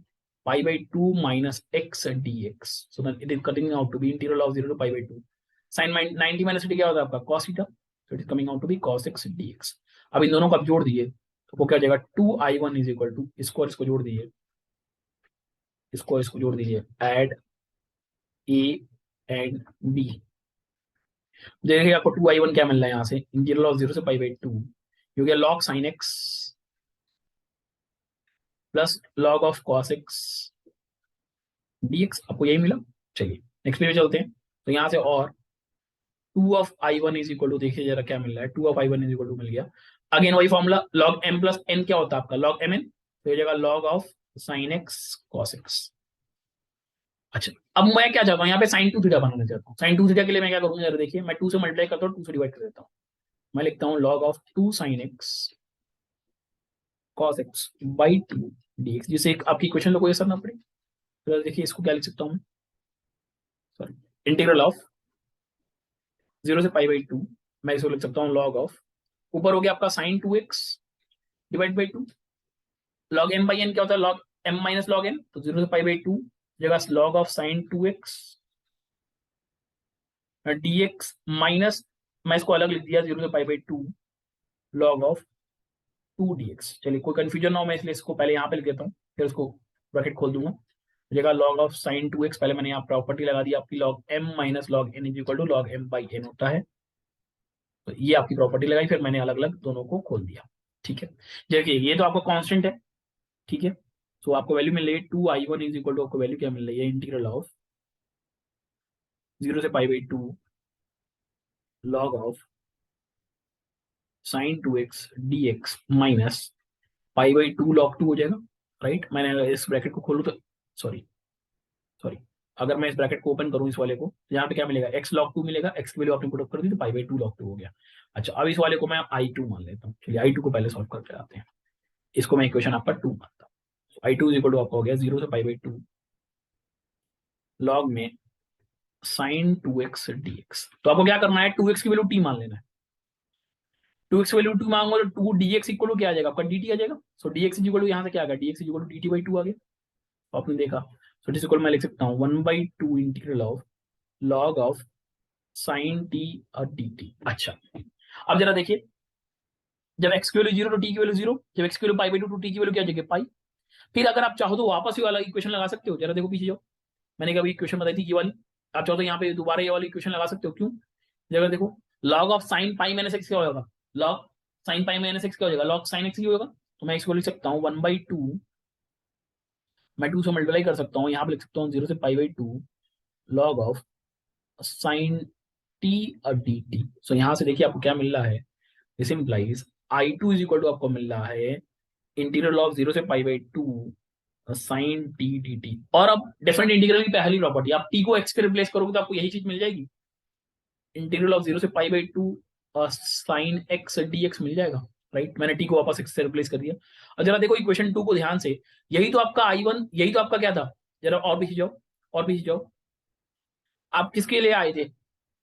pi by 2 minus x dx, so that it is cutting out to be integral of 0 to pi by 2 sine 90 minus t क्या होता है आपका cos theta, so it is coming out to be cos x dx। अब इन दोनों को आप जोड़ दिए तो वो क्या हो जाएगा 2i1 इज इक्वल टू, इसको और इसको जोड़ दीजिए, इसको इसको जोड़ दीजिए, एड ए एंड बी, देखिए आपको 2i1 क्या मिल रहा है यहाँ से, इंटीग्रल ऑफ 0 से पाई बाई 2 हो गया log sin x plus log of cos x dx, आपको यही मिला। चलिए नेक्स्ट पेज पे चलते हैं, तो यहाँ से और 2 of i1 is equal to, देखिए जरा क्या मिल रहा है, 2 of i1 is equal to मिल गया, अगेन वही formula log m plus n क्या होता है आपका log mn, तो ये जगह log of sin x cos x। अच्छा अब मैं क्या चाहता हूँ यहाँ पे साइन 2 थीटा बनाना चाहता हूँ, साइन 2 थीटा के लिए मैं क्या करूँगा जरा देखिए, मैं 2 से मल्टीप्लाई करता हूँ, 2 से डिवाइड कर देता हूँ, मैं लिखता हूँ log of 2 sin x cos x by 2 dx, जिसे एक आपकी इक्वेशन को ये करना पड़े, तो देखिए इसको क्या लिख सकता हूँ मैं, सॉरी इंटीग्रल ऑफ 0 से पाई बाई 2, मैं इसको लिख सकता हूँ log ऑफ, ऊपर हो गया आपका sine 2x divide by 2, log m by n क्या होता है, log m minus log n, तो 0 से पाई बाई 2 जगह log of sign 2x dx minus, मैं इसको अलग लिख दिया 0 से pi by 2 log of 2 dx। चलिए कोई कंफ्यूजन ना हो, मैं इसलिए इसको पहले यहाँ पे लिख देता हूँ, फिर उसको ब्रैकेट खोल दूंगा, जगह log ऑफ साइन 2x, पहले मैंने यहाँ प्रॉपर्टी लगा दी आपकी log m minus log n is equal to log m by n होता है, तो ये आपकी प्रॉपर्टी लगाई, फिर मैंने अलग अलग दोनों को खोल दिया, ठीक है। देखिए ये तो आपका कांस्टेंट है, ठीक है, तो आपको वैल्यू मिल रही है 2i1 इज इक्वल टू, आपको वैल्यू क्या मिल रही है, इंटीग्रल ऑफ 0 से pi by 2 log of sign 2x dx minus pi by 2 log 2 हो जाएगा, राइट। मैंने इस ब्रैकेट को खोलूँ तो सॉरी सॉरी अगर मैं इस ब्रैकेट को ओपन करूँ इस वाले को, तो यहाँ पे क्या मिलेगा, x log 2 मिलेगा, x की वैल्यू आपने पुट अप कर दी तो पाई बाई 2 log 2 हो गया। अच्छा, अब इस वाले को मैं i2 मान लेता हूँ। चलिए i2 को पहले सॉल्व करके आते हैं। इसको मैं इक्वेशन आपका 2 मानता हूँ। i2 इज इक्वल टू आपका हो गया 0 से पाई बाई 2 लॉग में साइन 2x dx। तो आपको क्या करना है, 2x की वैल्यू t मान लेना है। 2x की वैल्यू 2 मांगो तो 2 dx इक्वल टू क्या आ जाएगा, आपका dt आ जाएगा। So dx is equal to यहाँ से क्या आ गया, dx is equal to dt by 2 आ गया। तो आपने देखा, सो दिस इक्वल मैं लिख सकता हूँ 1/2 integral of log of sign t और dt। अच्छा, अब जरा देखिए, जब x की वैल्यू 0 तो t की वैल्यू 0, जब x की वैल्यू पाई बाई 2 तो t की वैल्यू क्या जगह पाई। फिर अगर आप चाहो तो वापस ये वाला इक्वेशन लगा सकते हो। जरा देखो पीछे जाओ, मैंने कभी इक्वेशन बताई थी ये वाली, आप चाहो तो यहाँ पे दोबारा ये वाली इक्वेशन लगा सकते हो। क्यों, जगह देखो, log of sine pi minus X क्या होगा, log sine pi minus X क्या हो जाएगा, log साइन एक्स ही होगा। तो मैं इसको लिख सकता हूँ 1/2, मैं 2 से मल्टीप्लाई कर सकता हूँ, यहाँ पे लिख सकता हूँ 0 से pi by 2 log of sine t और डी टी। सो यहाँ से देखिए आपको क्या मिल रहा है, this implies i2 is equal to आपको मिल रहा है इंटीग्रल ऑफ 0 से pi by 2 sine t d t. और अब डिफरेंट इंटीग्रल की पहली प्रॉपर्टी, आप टी को एक्स पे रिप्लेस करोगे तो आपको यही चीज मिल जाएगी, इंटीग्रल ऑफ 0 से pi by 2 sine x D x मिल जाएगा, राइट। मैंने टी को वापस एक्स से रिप्लेस कर दिया। और जरा देखो इक्वेशन 2 को ध्यान से, यही तो आपका i1, यही तो आपका क्या था, जरा और पीछे जाओ, और पीछे जाओ, आप किसके लिए आए थे,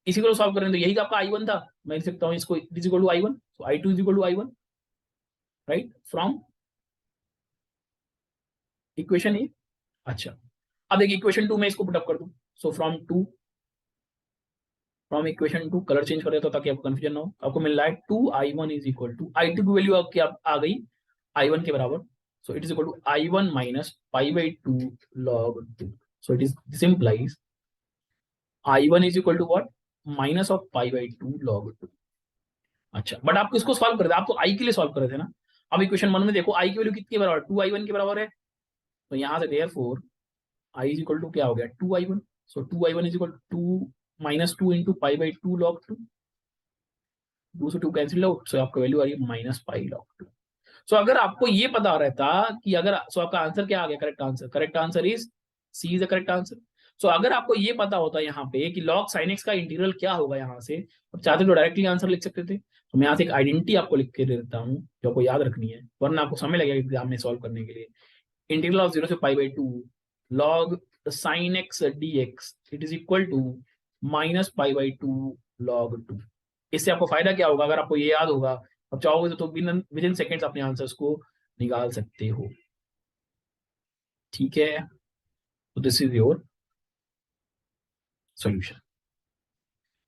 इसी को सॉल्व करें तो यही तो आपका i1 था। मैं लिख सकता हूँ इसको is equal to i1, so i2 is equal to i1, right, from equation A. अच्छा, अब देखिए इक्वेशन 2 में इसको पुटअप कर दूं, so from equation 2 colour change कर देता हूं ताकि आपको कंफ्यूजन ना हो। आपको मिल रहा है 2i1 is equal to i2 की वैल्यू आपकी आ गई i1 के बराबर, so it is equal to i1 minus pi by 2 log 2। So it is this implies i1 is equal to what, minus of pi by 2 log 2। अच्छा, but आप किसको solve कर रहे थे, आप तो i के लिए सॉल्व कर रहे थे ना। अब इक्वेशन 1 में देखो i की वैल्यू कितनी के बराबर, 2i1 के बराबर है। तो यहाँ से therefore i is equal to क्या हो गया, 2i1। सो 2i1 is equal to 2 minus 2 into pi by 2 log 2, 2 से 2 कैंसिल आउट, सो आपका वैल्यू आ रही है माइनस पाई log 2। सो अगर आपको ये पता रहता कि अगर, सो आपका आंसर क्या आ गया, correct answer is C is the correct answer. So अगर आपको ये पता होता यहाँ पे कि log sin x का इंटीग्रल क्या होगा, यहाँ से आप चाहते तो डायरेक्टली आंसर लिख सकते थे। तो मैं यहाँ से एक आइडेंटिटी आपको लिख के दे देता हूँ जो आपको याद रखनी है, वरना आपको समय लगेगा एग्जाम में सॉल्व करने के लिए। इंटीग्रल ऑफ 0 से pi by 2 log sin x dx it is equal to minus pi by 2 log 2। इससे आपको फायदा क्या होगा, अगर आपको ये याद होगा, आप चाहोगे तो विद इन सेकेंड्स अपने आंसर्स को निकाल सकते हो, ठीक है। तो दिस इज योर सॉल्यूशन,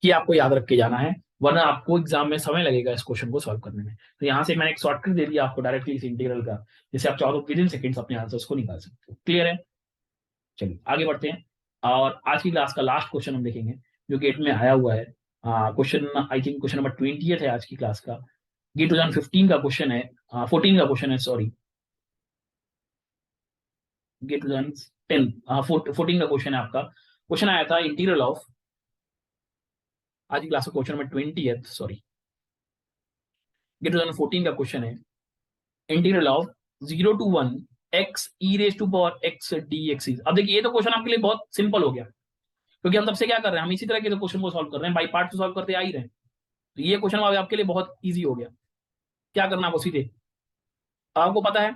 कि आपको याद रख के जाना है, वरना आपको एग्जाम में समय लगेगा इस क्वेश्चन को सॉल्व करने में। तो यहाँ से मैंने एक शॉर्टकट दे दिया आपको डायरेक्टली इस इंटीग्रल का, जिससे आप चाहो तो विद इन सेकेंड्स अपने आंसर्स को निकाल सकते हो। क्लियर है, चलिए आगे बढ़ते हैं। और आज की क्लास का लास्ट क्वेश्चन हम देखेंगे जो गेट में आया हुआ है। Question I think question number 28 है आज की क्लास का। ये 2015 का क्वेश्चन है, 14 का क्वेश्चन है, सॉरी, ये 2010 14 का क्वेश्चन है आपका। क्वेश्चन आया था इंटीग्रल ऑफ, आज की क्लास का क्वेश्चन नंबर 20, सॉरी, ये 2014 का क्वेश्चन है integral of 0 to 1 x e raise to power x dx। अब देखिए ये तो क्वेश्चन आपके लिए बहुत सिंपल हो गया, क्योंकि हम तब से क्या कर रहे हैं, हम इसी तरह के तो क्वेश्चन को सॉल्व कर रहे हैं, बाई पार्ट तो सॉल्व करते आ ही रहे हैं। तो ये क्वेश्चन आपके लिए बहुत इजी हो गया। क्या करना आपको, सीधे आपको पता है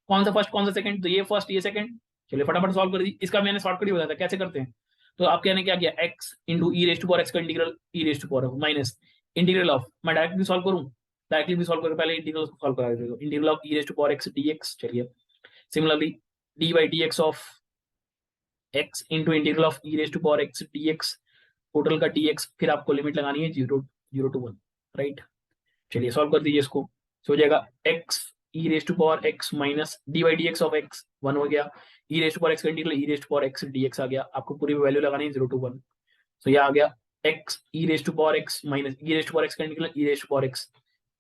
कौन सा फर्स्ट कौन सा सेकंड, तो ये फर्स्ट ये सेकंड, चलिए फटाफट सॉल्व कर दी। इसका मैंने शॉर्टकट ही बताया था कैसे करते हैं। तो आपके ने क्या किया, x into e raise to power x का integral e raise to power minus integral of, मैं डायरेक्टली सॉल्व करूँ, डायरेक्टली भी सॉल्व करके पहले इंटीग्रल को सॉल्व करा देते, integral of e raise to power x dx। चलिए similarly d by d x of x into integral of e raise to power x dx, total का dx, फिर आपको लिमिट लगानी है 0 0 to 1, राइट। चलिए सॉल्व कर दीजिए इसको, तो हो जाएगा x e raise to power x minus d by d x of x 1 हो गया, e raise to power x का integral e raise to power x dx आ गया, आपको पूरी वैल्यू लगानी है 0 to 1। सो ये आ गया x e raise to power x minus e raise to power x का integral e raise to power x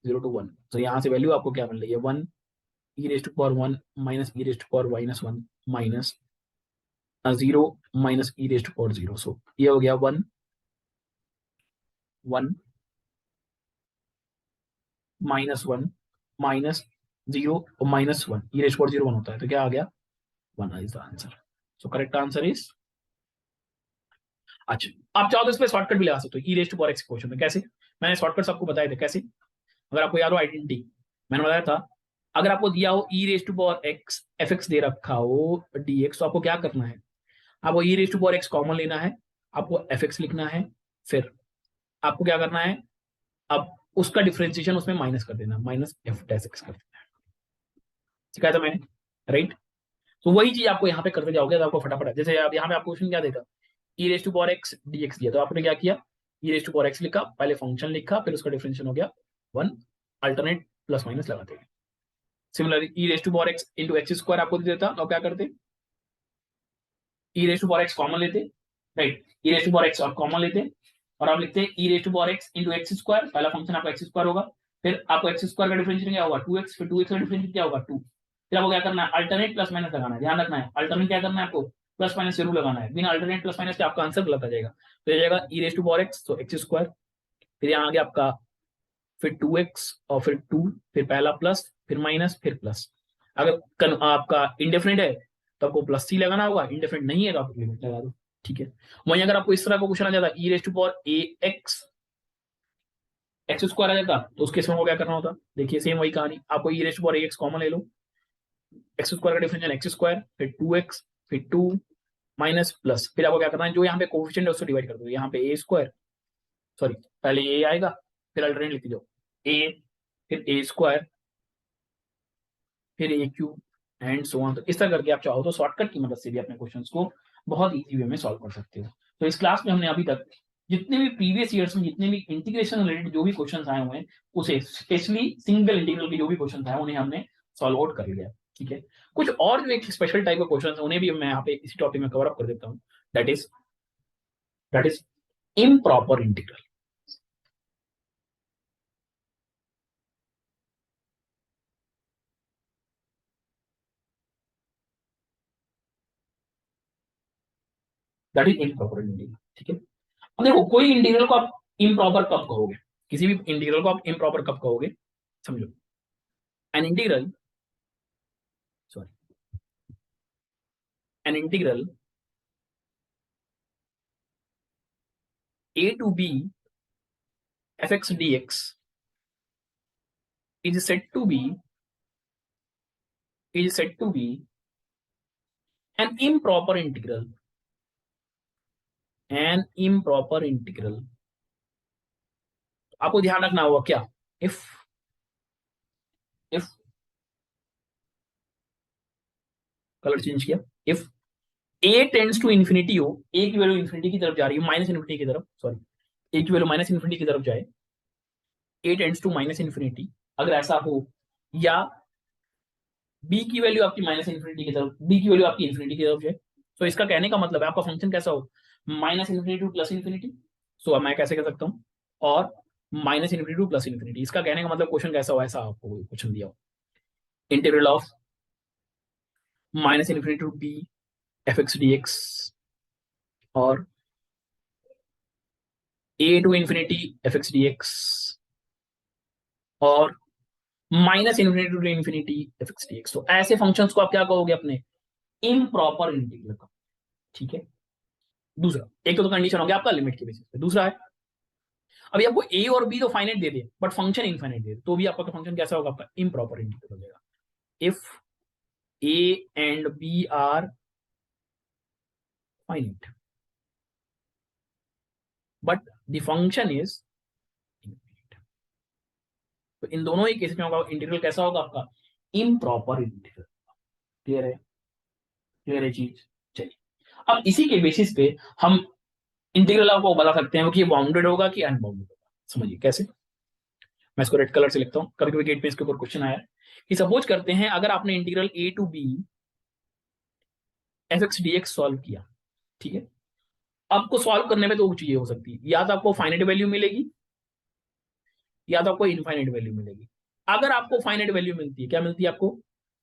0 to 1। तो यहाँ से वैल्यू आपको क्या मिल रही है, 1 e raise to power 1 minus e raise to power minus 1 minus 0 minus e raise to power 0। So ये हो गया 1 1 -1 -0 और -1, e रेज़ टू पावर 0 1 होता है, तो क्या आ गया 1 is the answer. So correct answer is, अच्छा आप चाहो तो इस पे शॉर्टकट भी लगा सकते हो, e raise to power x question में। कैसे? मैंने शॉर्टकट सबको बताए थे कैसे। अगर आपको याद हो आइडेंटिटी, मैंने बताया था अगर आपको दिया हो e raise to power x f x दे रखा हो डी एक्स, तो आपको क्या करना है, आपको e raise to power x common लेना है, आपको एफ एक्स लिखना है, फिर आपको क्या करना है, अब उसका डिफरेंशिएशन उसमें माइनस कर देना, माइनस एफ डैश एक्स कर देना है। सिखाया था मैंने, राइट। तो वही चीज आपको यहाँ पे करते जाओगे तो आपको फटाफट, जैसे आप यहाँ पे आपको क्वेश्चन क्या देगा, e raise to power x D x दिया, तो आपने क्या किया, e raise to power x लिखा, पहले फंक्शन लिखा, फिर उसका डिफरेंशिएशन हो गया 1, अल्टरनेट प्लस माइनस लगाते हैं। Similarly e raise to power x into x square आपको दे देता, तो क्या करते, e raise to power x common लेते, right, e raise to power x आप कॉमन लेते और आप लिखते हैं e raise to power x into x square, पहला फंक्शन आपका एक्स स्क्वायर होगा, फिर आपको एक्स स्क्वायर का डिफरेंशिएशन क्या होगा 2x, फिर 2x का डिफरेंशिएशन क्या होगा 2, फिर आपको क्या करना है अल्टरनेट प्लस माइनस लगाना है, ध्यान रखना है अल्टरनेट क्या करना है आपको, प्लस माइनस जरूर लगाना है, बिना अल्टरनेट प्लस माइनस के आपका आंसर गलत आ जाएगा। तो ये जाएगा e raise to power x, तो एक्स स्क्वायर, फिर यहाँ आ गया आपका फिर 2x और फिर 2, फिर पहला प्लस फिर माइनस फिर प्लस। अगर आपका इंडेफिनिट है तो आपको प्लस सी लगाना होगा, इंडेफिनिट नहीं है तो आप लिमिट लगा दो, ठीक है। वहीं अगर आपको इस तरह का क्वेश्चन आ जाता e raise to power a x x square आ जाता, तो उस केस में वो क्या करना होता, देखिए सेम वही कहानी, आपको e raise to power a x common ले लो, एक्स स्क्वायर का डिफरेंशियल एक्स स्क्वायर, फिर 2x, फिर 2 माइनस प्लस, फिर आपको क्या करना है, जो यहाँ पे कोफिशिएंट है उसको डिवाइड कर दो, यहाँ पे ए स्क्वायर, सॉरी पहले ए आएगा, फिर अल्टरनेट लिख दो ए, फिर ए स्क्वायर, फिर ए क्यूब एंड सो ऑन। तो इस तरह करके आप चाहो तो शॉर्टकट की मदद से भी अपने क्वेश्चंस को बहुत इजी वे में सॉल्व कर सकते हो। तो इस क्लास में हमने अभी तक जितने भी प्रीवियस ईयर्स में जितने भी इंटीग्रेशन रिलेटेड जो भी क्वेश्चंस आए हुए हैं, उसे स्पेशली सिंगल इंटीग्रल के जो भी क्वेश्चंस आए उन्हें हमने सॉल्व आउट कर लिया, ठीक है। कुछ और जो एक स्पेशल टाइप के क्वेश्चंस हैं उन्हें भी मैं यहाँ पे इसी टॉपिक में कवर अप कर देता हूँ, that is improper integral. That is improper integral, ठीक है। अब देखो कोई इंटीग्रल को आप इम्प्रॉपर कब कहोगे, किसी भी इंटीग्रल को आप इम्प्रॉपर कब कहोगे, समझो an integral, sorry an integral a to b fx dx is said to be an improper integral, an improper integral। आपको ध्यान रखना होगा क्या, इफ इफ कलर चेंज किया, if a tends to infinity हो, a की वैल्यू इंफिनिटी की तरफ जा रही है, माइनस इंफिनिटी की तरफ, सॉरी a की वैल्यू माइनस इंफिनिटी की तरफ जाए, a tends to minus infinity, अगर ऐसा हो, या b की वैल्यू आपकी माइनस इंफिनिटी की तरफ, b की वैल्यू आपकी इंफिनिटी की तरफ जाए, तो इसका कहने का मतलब है आपका फंक्शन कैसा हो, minus infinity to plus infinity. So अब मैं कैसे कह सकता हूँ, और minus infinity to plus infinity, इसका कहने का मतलब क्वेश्चन कैसा हो, ऐसा आपको क्वेश्चन दिया हो, integral of minus infinity to B F x D x और a to infinity f x D x और minus infinity to infinity f x D x. तो ऐसे फंक्शंस को आप क्या कहोगे, अपने इम्प्रॉपर इंटीग्रल का, ठीक है। दूसरा एक तो कंडीशन हो गया आपका लिमिट के बेसिस पे, दूसरा है अभी आपको ए और बी तो फाइनाइट दे दे बट फंक्शन इनफाइनाइट दे दे, तो भी आपका फंक्शन कैसा होगा, आपका इम्प्रॉपर इंटीग्रल हो जाएगा। If A and B are finite but the function is infinite, तो इन दोनों ही केस में होगा इंटीग्रल कैसा होगा आपका, इम्प्रॉपर इंटीग्रल। क्लियर है, क्लियर है चीज। चलिए अब इसी के बेसिस पे हम इंटीग्रल आपको बता सकते हैं कि ये बाउंडेड होगा कि अनबाउंडेड होगा। समझिए कैसे, मैं इसको रेड कलर से लिखता हूँ, कभी कभी गेट पे इसके ऊपर क्वेश्चन आया कि सपोज करते हैं अगर आपने integral a to B F x D x solve किया, ठीक है। आपको सॉल्व करने में दो चीजें हो सकती है, या तो आपको फाइनाइट वैल्यू मिलेगी या तो आपको इनफाइनाइट वैल्यू मिलेगी। अगर आपको फाइनाइट वैल्यू मिलती है, क्या मिलती है आपको,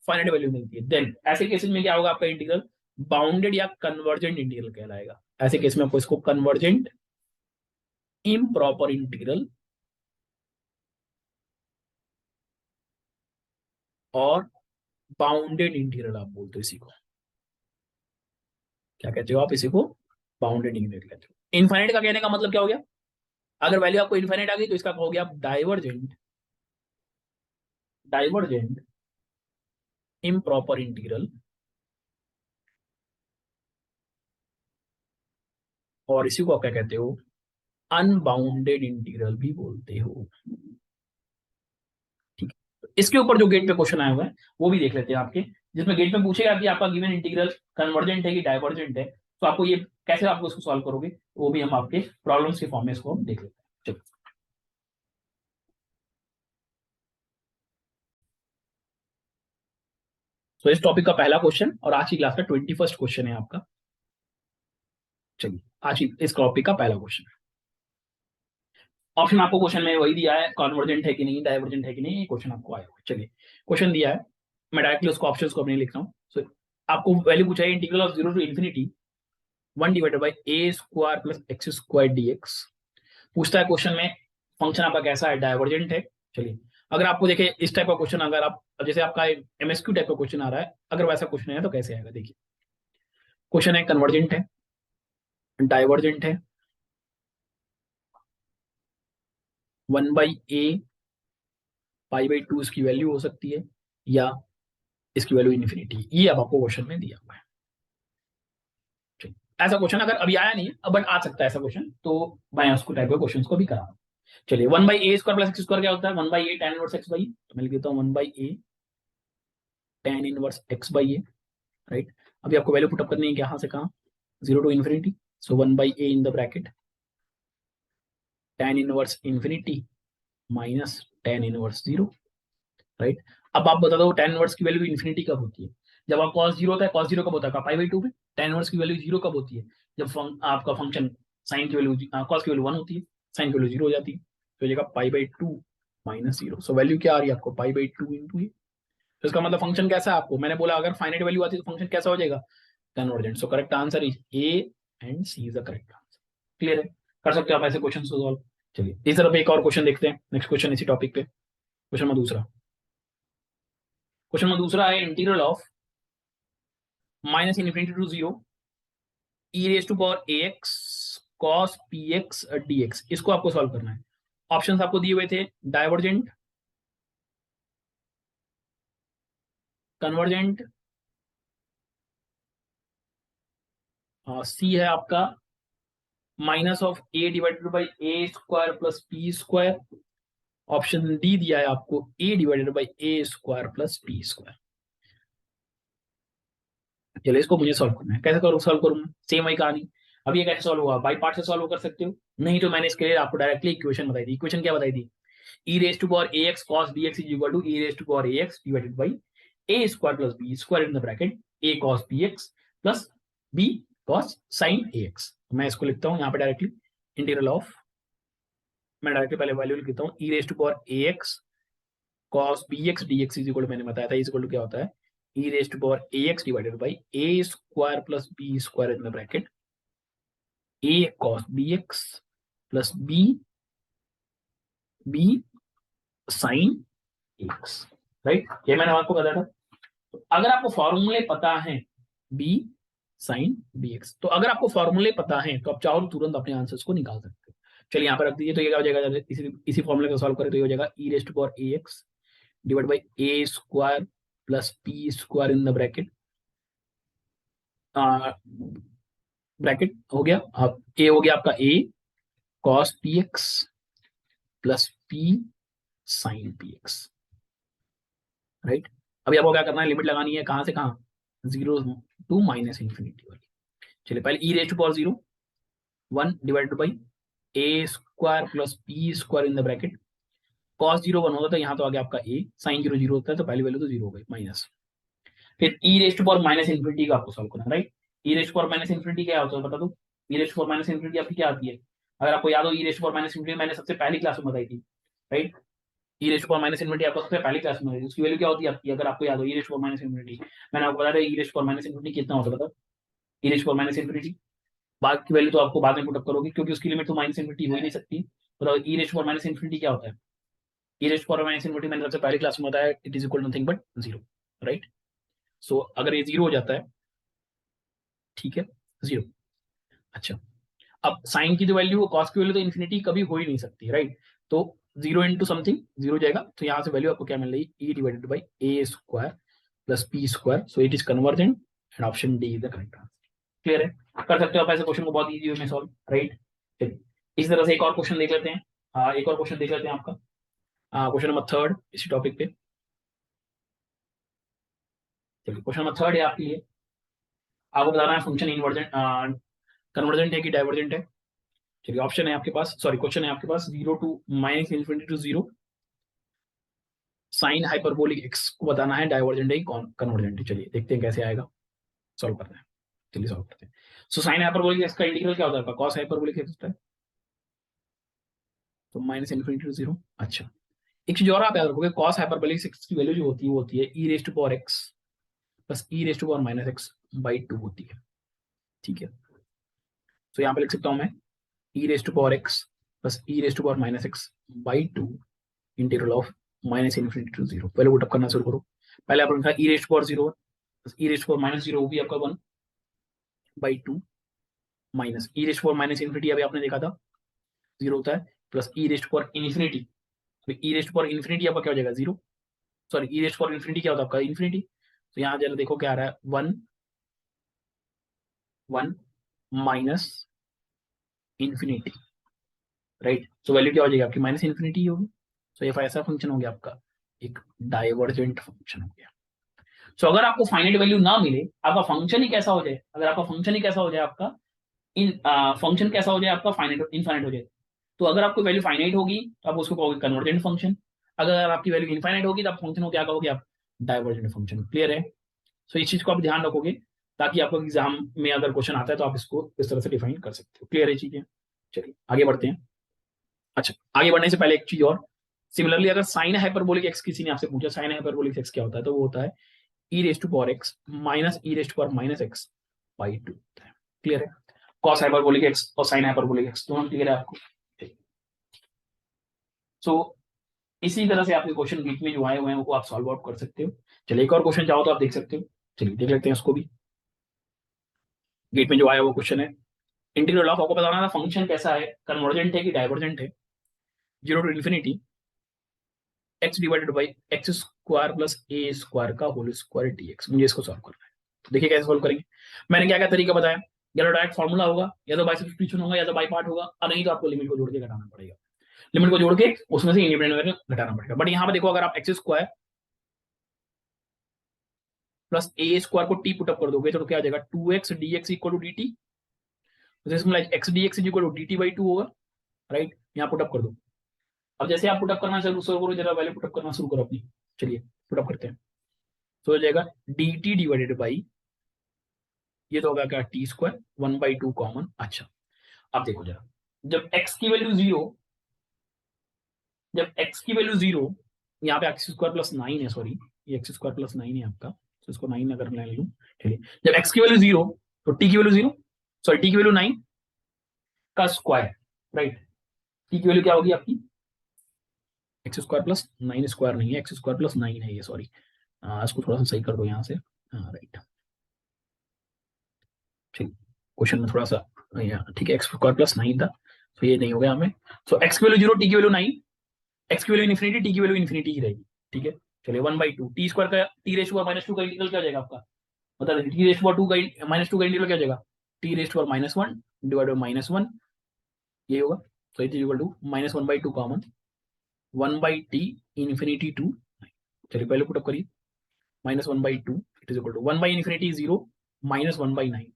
फाइनाइट वैल्यू मिलती है, देन ऐसे केसेस में क्या होगा, आपका इंटीग्रल बाउंडेड या कन्वर्जेंट इंटीग्रल कहलाएगा। ऐसे केस में आपको इसको कन्वर्जेंट इम्प्रॉपर इंटीग्रल और बाउंडेड इंटीग्रल आप बोलते हो इसी को। क्या कहते हो आप इसी को? बाउंडेड इंटीग्रल कहते हो। इनफाइनाइट का कहने का मतलब क्या हो गया? अगर वैल्यू आपको इनफाइनाइट आ गई तो इसका हो गया डाइवर्जेंट, डाइवर्जेंट इम्प्रॉपर इंटीग्रल, और इसी को आप क्या कहते हो? अनबाउंडेड इंटीग्रल भी बोलते हो। ठीक है, तो इसके ऊपर जो गेट पे क्वेश्चन आया हुआ है वो भी देख लेते हैं आपके, जिसमें गेट पे पूछेगा कि आपका गिवन इंटीग्रल कन्वर्जेंट है कि डाइवर्जेंट है, तो आपको ये कैसे आपको इसको सॉल्व करोगे, वो भी हम आपके प्रॉब्लम्स के फॉर्म में इसको हम देख लेते हैं। चलो, तो इस टॉपिक का पहला क्वेश्चन और आज की क्लास का 21st क्वेश्चन है आपका। चलिए, आज की इस टॉपिक का पहला क्वेश्चन। ऑप्शन आपको क्वेश्चन में वही दिया है, कन्वर्जेंट है कि नहीं, डाइवर्जेंट है कि नहीं, ये क्वेश्चन आपको आया हुआ है। चलिए, क्वेश्चन दिया है, मैं डायरेक्टली उसको ऑप्शंस को अपने लिख रहा हूँ। सो आपको वैल्यू पूछा है integral of 0 to infinity 1 divided by a square plus x square d x. पूछता है क्वेश्चन में फंक्शन आपका कैसा है, डाइवर्जेंट है। चलिए, अगर आपको देखे इस टाइप का क्वेश्चन, अगर आप जैसे आपका एमएसक्यू टाइप का क्वेश्चन आ रहा है, अगर वैसा क्वेश्चन है तो कैसे आएगा, देखिए क्वेश्चन है कन्वर्जेंट है, डाइवर्जेंट है, 1/a π/2 इसकी वैल्यू हो सकती है, या इसकी वैल्यू इन्फिनिटी, ये अब आपको क्वेश्चन में दिया हुआ है। ठीक। ऐसा क्वेश्चन अगर अभी आया नहीं है, अब बट आ सकता है ऐसा क्वेश्चन, तो मैं उसको टाइप के क्वेश्चन को भी करा रहा हूँ। चलिए, 1/a square plus x square क्या होता है? 1/a tan inverse x by, तो मैं लिख देता हूँ 1/a tan inverse x by A. Right, अभी आपको वैल्यू पुटअप करनी है कहाँ से कहाँ, 0 to infinity. So 1/a in the bracket tan inverse infinity minus tan inverse 0। Right, अब आप बता दो tan इनवर्स की वैल्यू इन्फिनिटी कब होती है? जब आप cos 0 होता है, cos 0 कब होता है? π/2 पे। tan इनवर्स की वैल्यू 0 कब होती है? जब आपका फंक्शन साइन की वैल्यू cos की वैल्यू 1 होती है, साइन की वैल्यू 0 हो जाती है, तो ये π/2 माइनस 0। सो वैल्यू क्या आ रही है आपको? π/2 इंटू ये। तो इसका मतलब फंक्शन कैसा है आपको, मैंने बोला अगर फाइनाइट वैल्यू आती है तो फंक्शन कैसा हो जाएगा? Convergent. So correct answer is A and C is the correct answer. Clear है? कर सकते हो आप ऐसे क्वेश्चन सॉल्व। चलिए, इस तरफ एक और क्वेश्चन देखते हैं, नेक्स्ट क्वेश्चन इसी टॉपिक पे। क्वेश्चन में दूसरा, क्वेश्चन में दूसरा है integral of minus infinity to 0 e raise to power a x cos p x D x, इसको आपको सॉल्व करना है। ऑप्शंस आपको दिए हुए थे, डाइवर्जेंट, कन्वर्जेंट, सी है आपका minus of a divided by a square plus p square, option D दिया है आपको a divided by a square plus p square. चलिए, इसको मुझे सॉल्व करना है, कैसे करूँ, सॉल्व करूंगा सेम वही कहानी। अब ये कैसे सॉल्व होगा? बाई पार्ट से सॉल्व कर सकते हो, नहीं तो मैंने इसके लिए आपको डायरेक्टली इक्वेशन बताई थी। इक्वेशन क्या बताई थी? e raised to power ax cos bx is equal to e raised to power ax divided by a square plus b square in the bracket a cos bx plus b cos sin ax। मैं इसको लिखता हूँ यहाँ पे directly, integral of, मैं directly पहले value लिख देता हूँ, e raised to power ax cos bx dx is equal to, मैंने बताया था इज इक्वल टू क्या होता है, e raised to power ax divided by a square plus b square in the bracket a cos bx plus b sin ax। Right, ये मैंने आपको बताया था। तो अगर आपको फॉर्मूले पता है बी साइन बी एक्स, तो अगर आपको फॉर्मूले पता है तो आप चाहो तो तुरंत अपने आंसर्स को निकाल सकते हो। चलिए, यहाँ पर रख दीजिए, तो ये क्या हो जाएगा, इसी फॉर्मूले को सॉल्व करें तो ये हो जाएगा e raised power a x divide by a square plus p square in the bracket, bracket हो गया, अब ए हो गया आपका a cos p x plus p sine p x. Right, अभी आपको क्या करना है, लिमिट लगानी है कहाँ से कहाँ, 0 टू माइनस इन्फिनिटी वाली। चलिए, पहले e raised power 0 1 divided by a square plus p square in the bracket, cos 0 1 होता है, यहाँ तो आ गया आपका ए, साइन 0 0 होता है, तो पहली वैल्यू तो 0 हो गई माइनस। फिर ई रेस्ट पावर माइनस इन्फिनिटी का आपको सॉल्व करना है। राइट, ई रेस्ट पावर माइनस इन्फिनिटी क्या होता है बता दो, ई रेस्ट पावर माइनस इन्फिनिटी आपकी क्या आती है? अगर आपको याद हो, ई रेस्ट पावर माइनस इन्फिनिटी मैंने सबसे पहली क्लास में बताई थी। राइट, ई रेस्ट पावर माइनस इन्फिनिटी आपको सबसे पहली क्लास में बताई थी, उसकी वैल्यू क्या होती है आपकी, अगर आपको याद हो, ई रेस्ट पावर माइनस इन्फिनिटी मैंने आपको बताया ई रेस्ट पावर माइनस इन्फिनिटी कितना होता है, बताओ, e raised power minus infinity, बाद की वैल्यू तो आपको बाद में पुटअप करोगे क्योंकि उसकी लिमिट तो माइनस इन्फिनिटी हो ही नहीं सकती। बताओ e raised power minus infinity क्या होता है? e raised power minus infinity मैंने सबसे पहली क्लास में बताया it is equal to nothing but zero, right. So अगर ये जीरो हो जाता है, ठीक है, जीरो। अच्छा, अब साइन की जो वैल्यू, कॉस की वैल्यू तो इन्फिनिटी कभी हो ही नहीं सकती, राइट। तो जीरो इंटू समथिंग जीरो जाएगा, तो यहाँ से वैल्यू आपको क्या मिल रही है, e divided by a square plus p square, so it is convergent and option D is the correct answer. Clear है, कर सकते हो आप ऐसे क्वेश्चन को बहुत इजी वे में सॉल्व, राइट। चलिए इसी तरह से एक और क्वेश्चन देख लेते हैं। हाँ, एक और क्वेश्चन देख लेते हैं आपका, क्वेश्चन नंबर थर्ड इसी टॉपिक पे। चलिए क्वेश्चन नंबर थर्ड है आपके लिए, आपको बताना है फंक्शन इनवर्जेंट कन्वर्जेंट है कि डाइवर्जेंट है। चलिए ऑप्शन है आपके पास, सॉरी क्वेश्चन है आपके पास, zero to minus infinity to zero sine hyperbolic x को बताना है डाइवर्जेंट है कि कन्वर्जेंट है। चलिए देखते हैं कैसे आएगा, सॉल्व करते हैं। चलिए सॉल्व करते हैं। सो साइन हाइपरबोलिक एक्स का इंटीग्रल क्या होता है, कॉस हाइपरबोलिक एक्स होता है, तो माइनस इन्फिनिटी टू जीरो। अच्छा, एक चीज और आप याद रखोगे, कॉस हाइपरबोलिक एक्स की वैल्यू जो होती है वो होती है e raised to power x plus e raised to power minus x by two होती है, ठीक है। तो यहाँ पे लिख सकता हूँ मैं e raised to power x plus e raised to power minus x by two integral of minus infinity to zero. पहले पुटअप करना शुरू करो। पहले आपने लिखा e raised power zero plus e raised power minus zero, वो भी आपका one by two minus e raised power minus infinity अभी आपने देखा था जीरो होता है, plus e raised power infinity, तो ई रेस्ट पावर इन्फिनिटी आपका क्या हो जाएगा जीरो, सॉरी ई रेस्ट पावर इन्फिनिटी क्या होता है आपका इन्फिनिटी। तो यहाँ जरा देखो क्या आ रहा है, one one minus infinity, right. So value क्या हो जाएगी आपकी, माइनस इन्फिनिटी होगी। सो ये ऐसा फंक्शन हो गया आपका, एक डाइवर्जेंट फंक्शन हो गया। सो अगर आपको फाइनाइट वैल्यू ना मिले, आपका फंक्शन ही कैसा हो जाए, अगर आपका फंक्शन ही कैसा हो जाए आपका इन फंक्शन कैसा हो जाए आपका, फाइनाइट इनफाइनाइट हो जाए, तो अगर आपको वैल्यू फाइनाइट होगी तो आप उसको कहोगे कन्वर्जेंट फंक्शन, अगर आपकी वैल्यू इनफाइनाइट होगी तो आप फंक्शन को क्या कहोगे आप, डाइवर्जेंट फंक्शन। क्लियर है। सो इस चीज को आप ध्यान रखोगे, ताकि आपको एग्जाम में अगर क्वेश्चन आता है तो आप इसको इस तरह से डिफाइन कर सकते हो। क्लियर है चीजें। चलिए आगे बढ़ते हैं। अच्छा, आगे बढ़ने से पहले एक चीज और, सिमिलरली अगर साइन हाइपरबोलिक एक्स किसी ने आपसे पूछा साइन हाइपरबोलिक एक्स क्या होता है, तो वो होता है e raised to power x minus e raised to power minus x by two. Clear है। कॉस हाइपरबोलिक एक्स और साइन हाइपरबोलिक एक्स दोनों क्लियर है आपको। सो इसी तरह से आपके क्वेश्चन बीच में जो आए हुए हैं वो आप सॉल्व आउट कर सकते हो। चलिए एक और क्वेश्चन चाहो तो आप देख सकते हो, चलिए देख लेते हैं उसको भी। गेट में जो आया वो क्वेश्चन है, इंटीग्रल ऑफ, आपको बताना था फंक्शन कैसा है, कन्वर्जेंट है कि डाइवर्जेंट है, zero to infinity x divided by x square plus a square का होल स्क्वायर डी एक्स, मुझे इसको सॉल्व करना है। तो देखिए कैसे सॉल्व करेंगे। मैंने क्या क्या तरीका बताया, या तो डायरेक्ट फॉर्मूला होगा, या तो बाई सब्स्टिट्यूशन होगा, या तो बाई पार्ट होगा, और नहीं तो आपको लिमिट को जोड़ के घटाना पड़ेगा, लिमिट को जोड़ के उसमें से इंडिपेंडेंट वैल्यू घटाना पड़ेगा। बट यहाँ पे देखो, अगर आप x square plus a square को टी पुटअप कर दोगे तो क्या आ जाएगा, two x D x equal to d t, x D x equal to d t by two होगा, राइट। यहाँ पुटअप कर दो। अब जैसे आप पुटअप करना शुरू करो, जरा वैल्यू पुटअप करना शुरू करो अपनी। चलिए पुटअप करते हैं। तो हो जाएगा डी टी डिवाइडेड बाई, ये तो होगा क्या, T square one by two common. अच्छा, अब देखो जरा, जब x की वैल्यू जीरो, जब x की वैल्यू जीरो, यहाँ पे एक्स स्क्वायर प्लस नाइन है, सॉरी ये एक्स स्क्वायर प्लस नाइन है आपका, तो इसको नाइन अगर मैं ले लूँ, चलिए जब x की वैल्यू जीरो तो t की वैल्यू जीरो, सॉरी t की वैल्यू नाइन का स्क्वायर, राइट। t की वैल्यू क्या होगी आपकी, x square plus nine, square नहीं है, एक्स स्क्वायर प्लस नाइन है ये, सॉरी इसको थोड़ा सा सही कर दो यहाँ से, हाँ राइट, ठीक। क्वेश्चन में थोड़ा सा ठीक है, एक्स स्क्वायर प्लस नाइन था, तो ये नहीं हो गया हमें। सो एक्स की वैल्यू जीरो, टी की वैल्यू नाइन, एक्स की वैल्यू इन्फिनिटी, टी की वैल्यू इन्फिनिटी ही रहेगी, ठीक है। चलिए one by to T square का टी रेस्ट हुआ माइनस टू का इंटीग्रल क्या हो जाएगा आपका, बता दें, टी रेस्ट हुआ टू का माइनस टू का इंटीग्रल क्या हो जाएगा, टी रेस्ट हुआ minus one divide by minus one, ये होगा। तो it is equal to minus one by two common, one by t infinity to, चलिए पहले पुटअप करिए, minus one by two it is equal to one by infinity zero minus one by nine,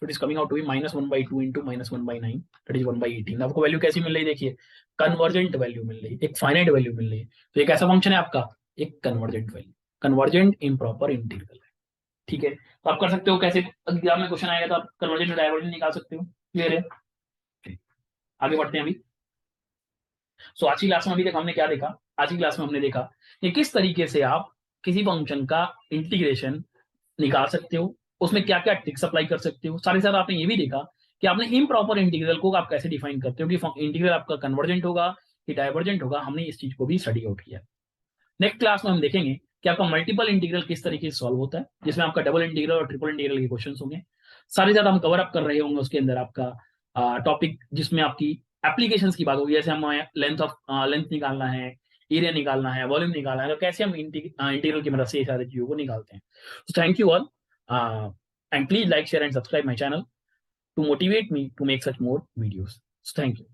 so it is coming out to be minus 1 by 2 into minus 1 by 9, that is 1 by 18। आपको value कैसी मिल रही है, देखिए convergent value मिल रही है, एक finite value मिल रही है, तो एक ऐसा फंक्शन है आपका, एक convergent value, convergent improper integral है, ठीक है। तो आप कर सकते हो, कैसे एग्जाम में क्वेश्चन आएगा तो आप कन्वर्जेंट डाइवर्जेंट निकाल सकते हो। क्लियर है। आगे बढ़ते हैं अभी। सो आज की क्लास में अभी तक हमने क्या देखा, आज की क्लास में हमने देखा कि किस तरीके से आप किसी फंक्शन का इंटीग्रेशन निकाल सकते हो, उसमें क्या क्या ट्रिक्स अप्लाई कर सकते हो। साथ ही साथ आपने ये भी देखा कि आपने इम्प्रॉपर इंटीग्रल को आप कैसे डिफाइन करते हो, कि इंटीग्रल आपका कन्वर्जेंट होगा कि डाइवर्जेंट होगा, हमने इस चीज को भी स्टडी आउट किया। नेक्स्ट क्लास में हम देखेंगे कि आपका मल्टीपल इंटीग्रल किस तरीके से सॉल्व होता है, जिसमें आपका डबल इंटीग्रल और ट्रिपल इंटीग्रल के क्वेश्चन होंगे। सारे ज्यादा हम कवर अप कर रहे होंगे उसके अंदर आपका टॉपिक, जिसमें आपकी एप्लीकेशंस की बात होगी, जैसे हमें लेंथ निकालना है, एरिया निकालना है, वॉल्यूम निकालना है, तो कैसे हम इंटीग्रल की मदद से ये सारी चीजों को निकालते हैं। तो thank you all, and please like, share and subscribe my channel to motivate me to make such more videos. So thank you.